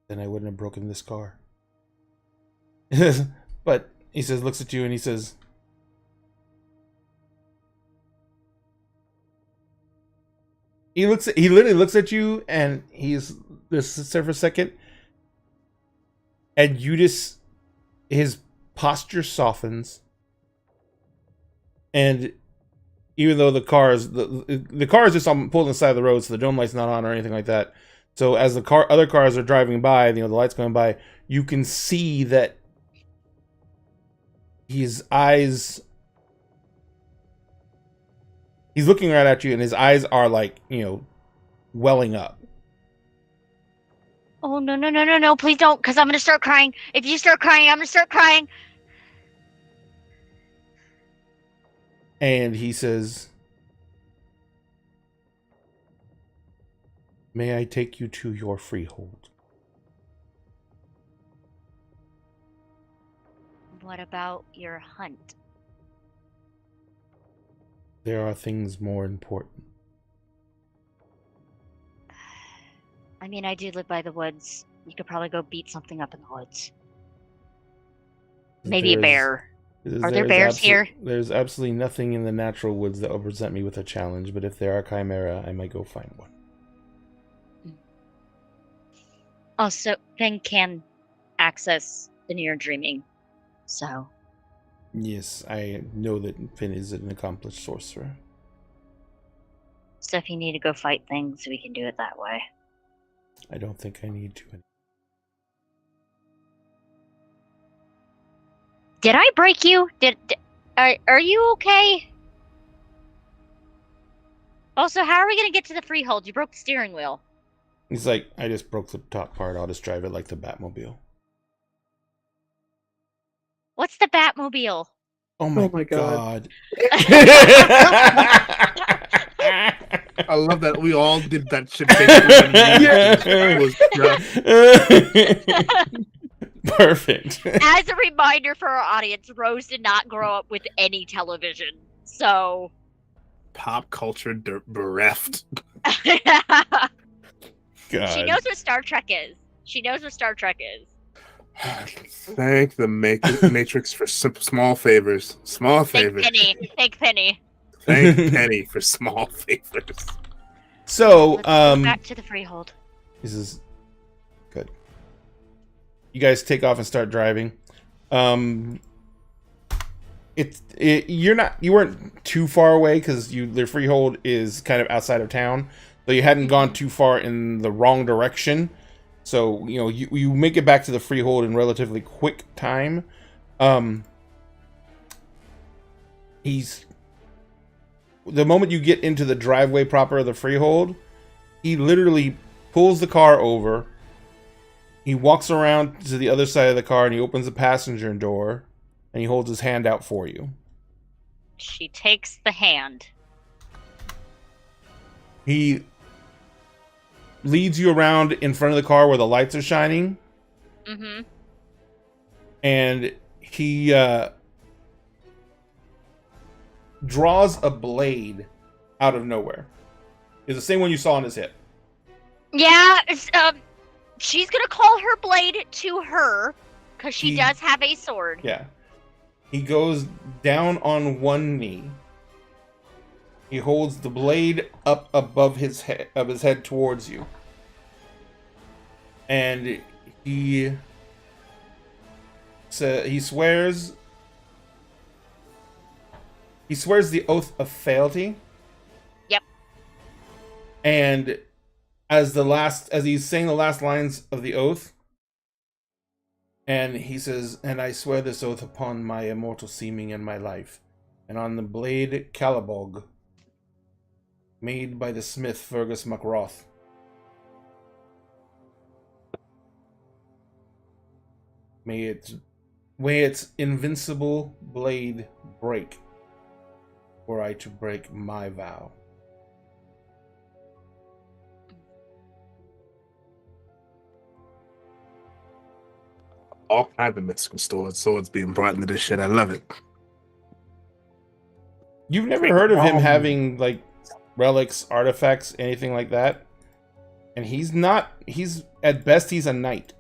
Speaker 2: Then I wouldn't have broken this car. But he says, looks at you and he says, he literally looks at you and he's just sits there for a second. And you just, his posture softens. And even though the car is just on pulled on the side of the road, so the dome light's not on or anything like that. So as the other cars are driving by, the lights going by, you can see that his eyes. He's looking right at you, and his eyes are like, welling up.
Speaker 1: Oh, no, please don't, because I'm going to start crying. If you start crying, I'm going to start crying.
Speaker 2: And he says, "May I take you to your freehold?"
Speaker 1: What about your hunt?
Speaker 2: There are things more important.
Speaker 1: I mean, I do live by the woods. You could probably go beat something up in the woods. Maybe a bear. Are there bears here?
Speaker 2: There's absolutely nothing in the natural woods that will present me with a challenge, but if there are chimera, I might go find one.
Speaker 1: Also, Finn can access the near dreaming, so...
Speaker 2: Yes, I know that Finn is an accomplished sorcerer.
Speaker 1: So if you need to go fight things, we can do it that way.
Speaker 2: I don't think I need to.
Speaker 1: Did I break you? Are you okay? Also, how are we gonna get to the freehold? You broke the steering wheel.
Speaker 2: He's like, I just broke the top part. I'll just drive it like the Batmobile.
Speaker 1: What's the Batmobile?
Speaker 2: Oh my god.
Speaker 3: I love that we all did that shit. Basically.
Speaker 2: Perfect.
Speaker 1: As a reminder for our audience, Rose did not grow up with any television, so...
Speaker 3: Pop culture bereft.
Speaker 2: God.
Speaker 1: She knows what Star Trek is.
Speaker 3: Thank the Matrix for small favors. Small favors.
Speaker 1: Thank Penny.
Speaker 3: Thank Penny for small favors.
Speaker 2: So,
Speaker 1: Let's go back to the freehold.
Speaker 2: This is good. You guys take off and start driving. You weren't too far away because the freehold is kind of outside of town, so you hadn't gone too far in the wrong direction. So you make it back to the freehold in relatively quick time. The moment you get into the driveway proper of the freehold, he literally pulls the car over. He walks around to the other side of the car and he opens the passenger door and he holds his hand out for you.
Speaker 1: She takes the hand.
Speaker 2: He leads you around in front of the car where the lights are shining.
Speaker 1: Mm-hmm.
Speaker 2: And he draws a blade out of nowhere. It's the same one you saw on his hip.
Speaker 1: Yeah, she's gonna call her blade to her, because she does have a sword.
Speaker 2: Yeah. He goes down on one knee. He holds the blade up above his head towards you. And he swears the oath of fealty.
Speaker 1: Yep.
Speaker 2: And as he's saying the last lines of the oath, and he says, "And I swear this oath upon my immortal seeming and my life, and on the blade Calabog, made by the smith Fergus MacRoth. May its invincible blade break, were I to break my vow."
Speaker 3: All kinds of mystical swords being brought into this shit. I love it.
Speaker 2: You've never heard of him having like relics, artifacts, anything like that? And he's at best he's a knight.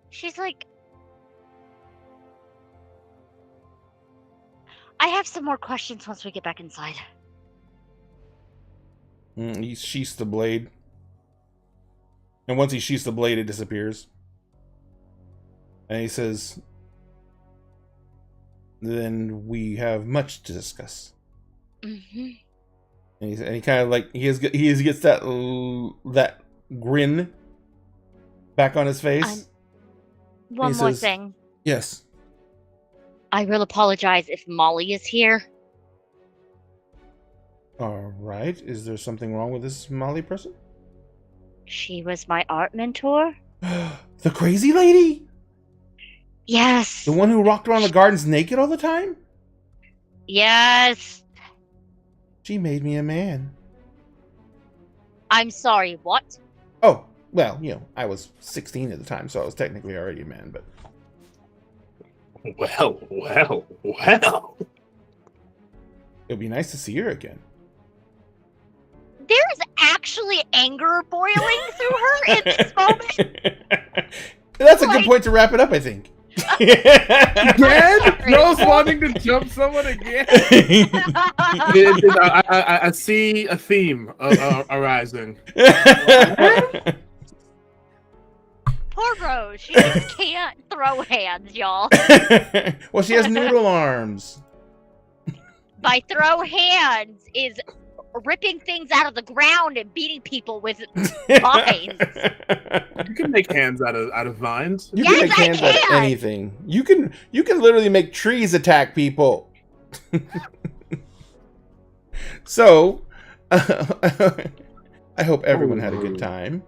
Speaker 1: She's like, I have some more questions once we get back inside.
Speaker 2: He sheaths the blade. And once he sheaths the blade, it disappears. And he says, "Then we have much to discuss.
Speaker 1: Mm-hmm.
Speaker 2: And he kind of like he gets that grin back on his face.
Speaker 1: One more thing.
Speaker 2: Yes.
Speaker 1: I will apologize if Molly is here.
Speaker 2: All right. Is there something wrong with this Molly person?
Speaker 1: She was my art mentor.
Speaker 2: The crazy lady?
Speaker 1: Yes.
Speaker 2: The one who walked around the gardens naked all the time?
Speaker 1: Yes.
Speaker 2: She made me a man.
Speaker 1: I'm sorry, what?
Speaker 2: Oh, well, I was 16 at the time, so I was technically already a man, but...
Speaker 6: Well.
Speaker 2: It'd be nice to see her again.
Speaker 1: There's actually anger boiling through her in this moment.
Speaker 2: That's a good point to wrap it up, I think.
Speaker 4: Again? Rose wanting to jump someone again?
Speaker 6: I see a theme arising.
Speaker 1: Poor Rose. She just can't throw hands, y'all.
Speaker 2: Well, she has noodle arms.
Speaker 1: By throw hands is ripping things out of the ground and beating people with vines.
Speaker 6: You can make hands out of vines.
Speaker 2: You
Speaker 1: Yes,
Speaker 2: can make hands out of anything. You can literally make trees attack people. So, I hope everyone had a good time.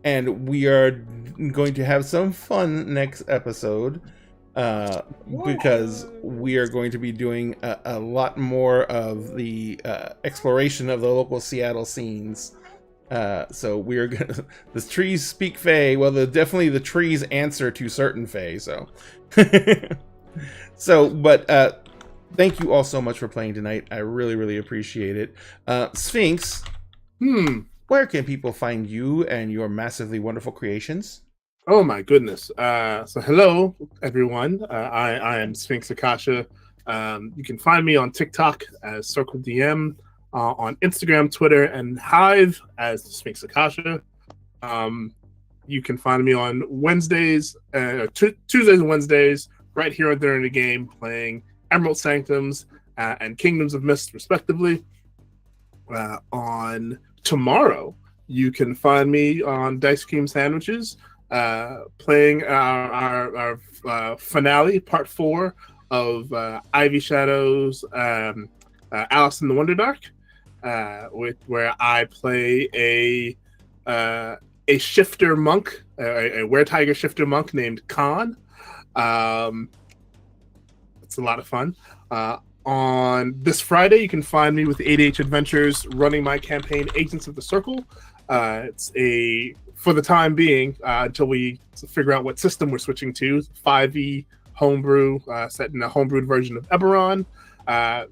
Speaker 2: And we are going to have some fun next episode. Because we are going to be doing a lot more of the exploration of the local Seattle scenes. So we are gonna. The trees speak Fae. Well, definitely the trees answer to certain Fae. So, but thank you all so much for playing tonight. I really, really appreciate it. Sphinx, where can people find you and your massively wonderful creations?
Speaker 6: Oh my goodness. So hello everyone. I am Sphinx Akasha. You can find me on TikTok as Circle DM, on Instagram, Twitter, and Hive as Sphinx Akasha. You can find me on Wednesdays, Tuesdays and Wednesdays, right here during the game, playing Emerald Sanctums and Kingdoms of Mist, respectively. On tomorrow, you can find me on Dice Cream Sandwiches, playing our finale, part 4 of Ivy Shadows, Alice in the Wonderdark, where I play a shifter monk, a were-tiger shifter monk named Khan. It's a lot of fun. On this Friday, you can find me with 8H Adventures running my campaign Agents of the Circle. It's for the time being, until we figure out what system we're switching to, 5e homebrew, set in a homebrewed version of Eberron.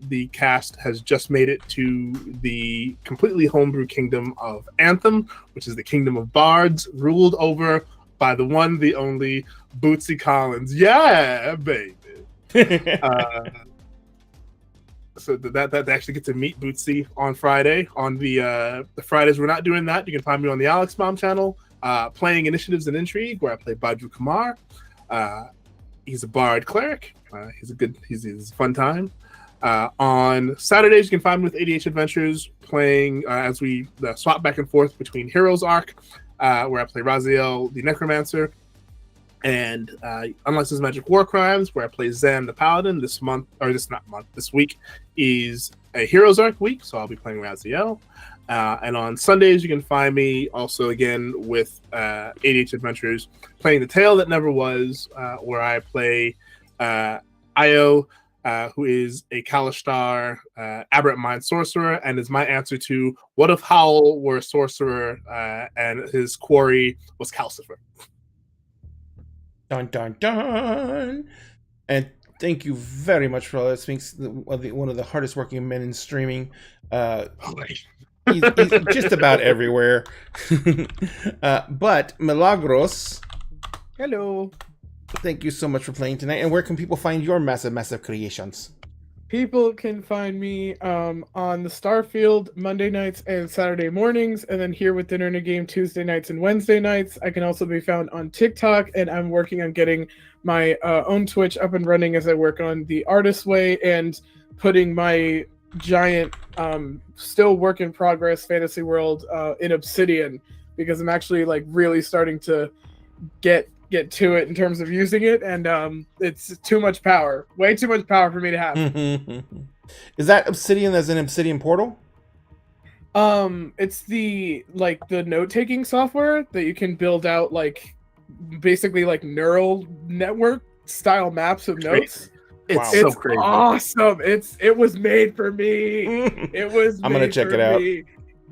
Speaker 6: The cast has just made it to the completely homebrew kingdom of Anthem, which is the kingdom of bards, ruled over by the one, the only Bootsy Collins. Yeah, baby. So that they actually get to meet Bootsy on Friday. On the Fridays we're not doing that, you can find me on the Alex Mom channel, playing Initiatives and Intrigue, where I play Badru Kumar. He's a bard cleric. He's a fun time. On Saturdays, you can find me with 8H Adventures, playing as we swap back and forth between Heroes Arc, where I play Raziel the Necromancer, and Unlicensed Magic War Crimes, where I play Zan the Paladin. This week is a Heroes Arc week, so I'll be playing Raziel. And on Sundays, you can find me also again with 8H Adventures, playing The Tale That Never Was, where I play Io, who is a Kalashtar Aberrant Mind sorcerer, and is my answer to what if Howl were a sorcerer and his quarry was Calcifer.
Speaker 2: Dun dun dun! And thank you very much for all that, Sphinx. One of the hardest working men in streaming. He's just about everywhere. But Milagros,
Speaker 4: Hello.
Speaker 2: thank you so much for playing tonight. And where can people find your massive creations?
Speaker 4: People can find me on the Starfield Monday nights and Saturday mornings, and then here with Dinner and a Game Tuesday nights and Wednesday nights. I can also be found on TikTok, and I'm working on getting my own Twitch up and running as I work on the Artist Way and putting my giant, still work in progress fantasy world in Obsidian, because I'm actually like really starting to get to it in terms of using it, and it's too much power, way too much power for me to have.
Speaker 2: Is that Obsidian as an Obsidian Portal?
Speaker 4: It's the note-taking software that you can build out like basically like neural network style maps of notes.
Speaker 3: It's
Speaker 4: It's
Speaker 3: so crazy.
Speaker 4: awesome. It was made for me. It was
Speaker 2: I'm gonna
Speaker 4: made
Speaker 2: check
Speaker 4: for
Speaker 2: it out.
Speaker 4: me.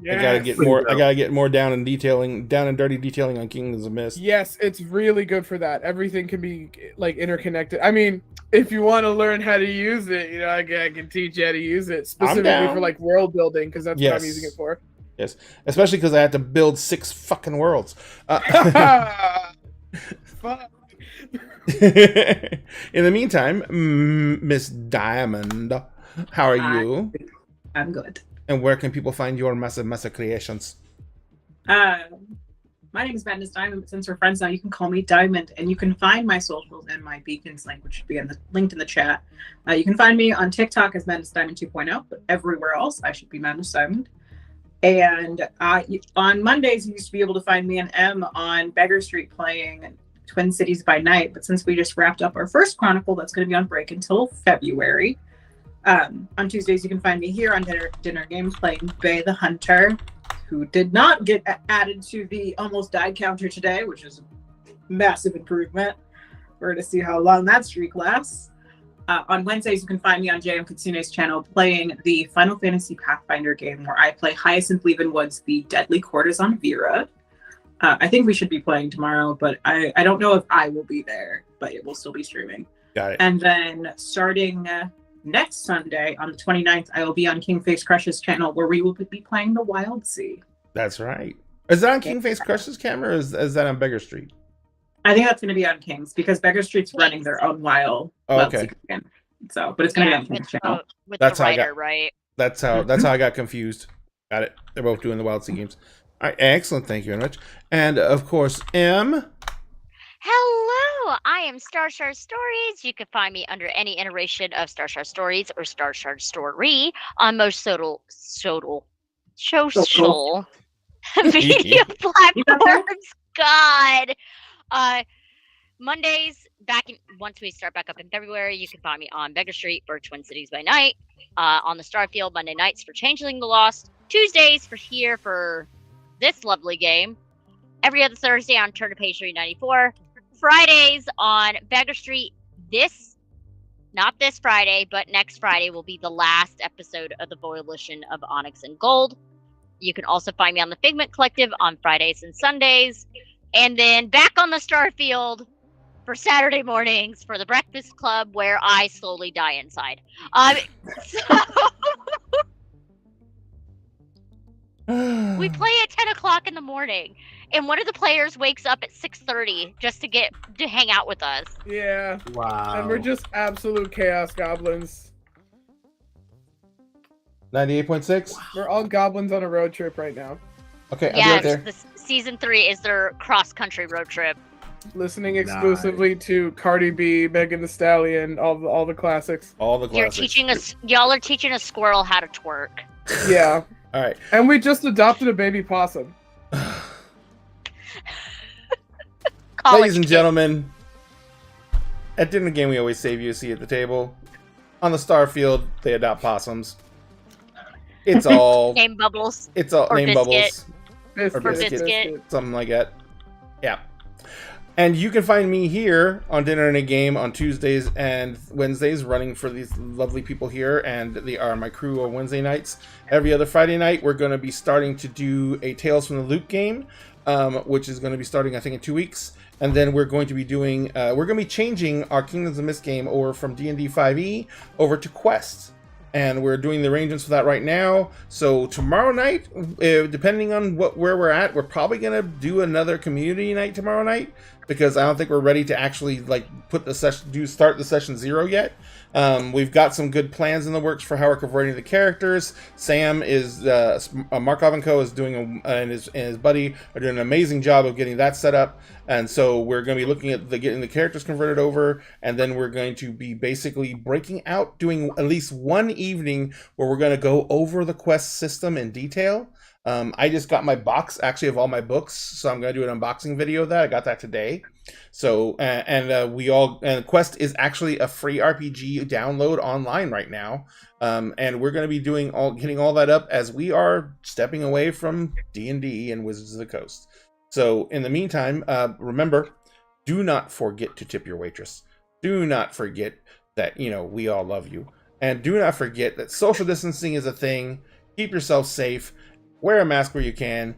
Speaker 2: I gotta get
Speaker 4: Yes.
Speaker 2: more. I gotta get more down and dirty detailing on Kingdoms of Mist.
Speaker 4: Yes, it's really good for that. Everything can be like interconnected. I mean, if you want to learn how to use it, you know, I can teach you how to use it specifically
Speaker 2: down.
Speaker 4: for like world building, because that's what
Speaker 2: Yes.
Speaker 4: I'm using it for.
Speaker 2: Yes, especially because I had to build 6 fucking worlds.
Speaker 4: Fuck.
Speaker 2: In the meantime, Miss Diamond, how are you?
Speaker 5: I'm good.
Speaker 2: And where can people find your massive creations?
Speaker 5: My name is Madness Diamond, but since we're friends now, you can call me Diamond, and you can find my socials and my beacons link, which should be linked in the chat. You can find me on TikTok as Madness Diamond 2.0, but everywhere else I should be Madness Diamond. And on Mondays, you used to be able to find me and M on Beggar Street playing Twin Cities by Night, but since we just wrapped up our first Chronicle, that's going to be on break until February. On Tuesdays, you can find me here on Dinner Game playing Bay the Hunter, who did not get added to the almost died counter today, which is a massive improvement. We're going to see how long that streak lasts. On Wednesdays, you can find me on JM Kitsune's channel playing the Final Fantasy Pathfinder game, where I play Hyacinth Leavenwood's The Deadly Courtesan Vera. I think we should be playing tomorrow, but I don't know if I will be there, but it will still be streaming.
Speaker 2: Got it.
Speaker 5: And then starting next Sunday on the 29th, I will be on Kingface Crush's channel, where we will be playing the Wild Sea.
Speaker 2: That's right. Is that on Kingface Crush's camera, or is that on Beggar Street?
Speaker 5: I think that's going to be on King's, because Beggar Street's running their own Wild
Speaker 2: okay.
Speaker 5: Sea again. So, but it's going to be on King's channel.
Speaker 1: With
Speaker 2: That's
Speaker 1: the
Speaker 2: how I
Speaker 1: writer,
Speaker 2: got-
Speaker 1: right?
Speaker 2: That's how I got confused. Got it. They're both doing the Wild Sea games. All right, excellent. Thank you very much. And of course, M.
Speaker 1: Hello, I am Star Stories. You can find me under any iteration of Star Stories or Star Story on most social media platforms. God. Mondays, once we start back up in February, you can find me on Beggar Street for Twin Cities by Night, on the Starfield Monday nights for Changeling the Lost, Tuesdays for this lovely game, every other Thursday on Turn to Page 394, Fridays on Beggar Street. Not this Friday, but next Friday will be the last episode of the Volition of Onyx and Gold. You can also find me on the Figment Collective on Fridays and Sundays, and then back on the Starfield for Saturday mornings for the Breakfast Club, where I slowly die inside. We play at 10 o'clock in the morning, and one of the players wakes up at 6:30 just to hang out with us.
Speaker 4: Yeah.
Speaker 3: Wow.
Speaker 4: And we're just absolute chaos goblins.
Speaker 2: 98.6.
Speaker 4: We're all goblins on a road trip right now.
Speaker 2: Okay, I'll be
Speaker 1: Yeah,
Speaker 2: right there.
Speaker 1: the season 3 is their cross-country road trip.
Speaker 4: Listening exclusively to Cardi B, Megan Thee Stallion, all the classics.
Speaker 2: All the classics.
Speaker 1: Y'all are teaching a squirrel how to twerk.
Speaker 4: Yeah.
Speaker 2: All right.
Speaker 4: And we just adopted a baby possum.
Speaker 2: Ladies and gentlemen, at Dinner Game, we always save you a seat at the table. On the Starfield, they adopt possums. It's all
Speaker 1: Name Bubbles.
Speaker 2: It's all
Speaker 1: Or
Speaker 2: name
Speaker 1: Biscuit.
Speaker 2: bubbles,
Speaker 1: For Biscuit.
Speaker 2: something like that. Yeah. And you can find me here on Dinner and a Game on Tuesdays and Wednesdays, running for these lovely people here, and they are my crew on Wednesday nights. Every other Friday night, we're going to be starting to do a Tales from the Loop game, which is going to be starting, I think, in 2 weeks. And then we're going to be doing, we're going to be changing our Kingdoms of Mist game over from D&D 5e over to Quest. And we're doing the arrangements for that right now. So tomorrow night, depending on where we're at, we're probably going to do another community night tomorrow night. because I don't think we're ready to actually like put the session, start the session 0 yet. We've got some good plans in the works for how we're converting the characters. Sam is Markov and Co is doing and his buddy are doing an amazing job of getting that set up. And so we're going to be looking at getting the characters converted over, and then we're going to be basically breaking out, doing at least one evening where we're going to go over the quest system in detail. I just got my box, actually, of all my books, so I'm going to do an unboxing video of that. I got that today. So, and Quest is actually a free RPG download online right now. And we're going to be getting all that up as we are stepping away from D&D and Wizards of the Coast. So, in the meantime, remember, do not forget to tip your waitress. Do not forget that, we all love you. And do not forget that social distancing is a thing. Keep yourself safe. Wear a mask where you can,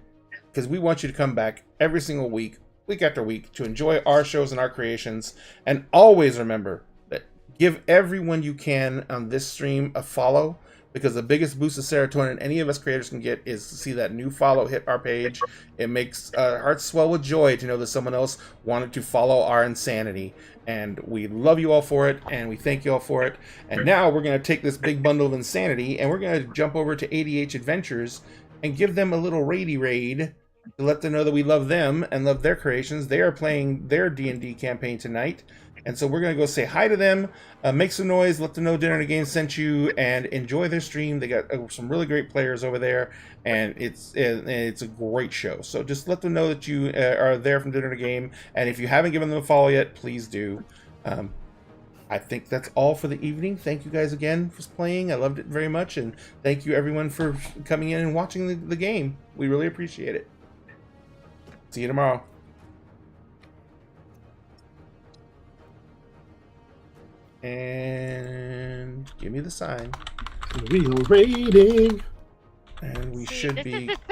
Speaker 2: because we want you to come back every single week after week, to enjoy our shows and our creations. And always remember that give everyone you can on this stream a follow, because the biggest boost of serotonin any of us creators can get is to see that new follow hit our page. It makes our hearts swell with joy to know that someone else wanted to follow our insanity. And we love you all for it, and we thank you all for it. And now we're going to take this big bundle of insanity, and we're going to jump over to ADH Adventures and give them a little raid to let them know that we love them and love their creations. They are playing their D&D campaign tonight, and so we're going to go say hi to them, make some noise, let them know Dinner and a Game sent you, and enjoy their stream. They got some really great players over there, and it's a great show. So just let them know that you are there from Dinner and a Game, and if you haven't given them a follow yet, please do. I think that's all for the evening. Thank you guys again for playing. I loved it very much. And thank you everyone for coming in and watching the game. We really appreciate it. See you tomorrow. And give me the sign.
Speaker 3: Real rating.
Speaker 2: And we should be...
Speaker 1: This is the second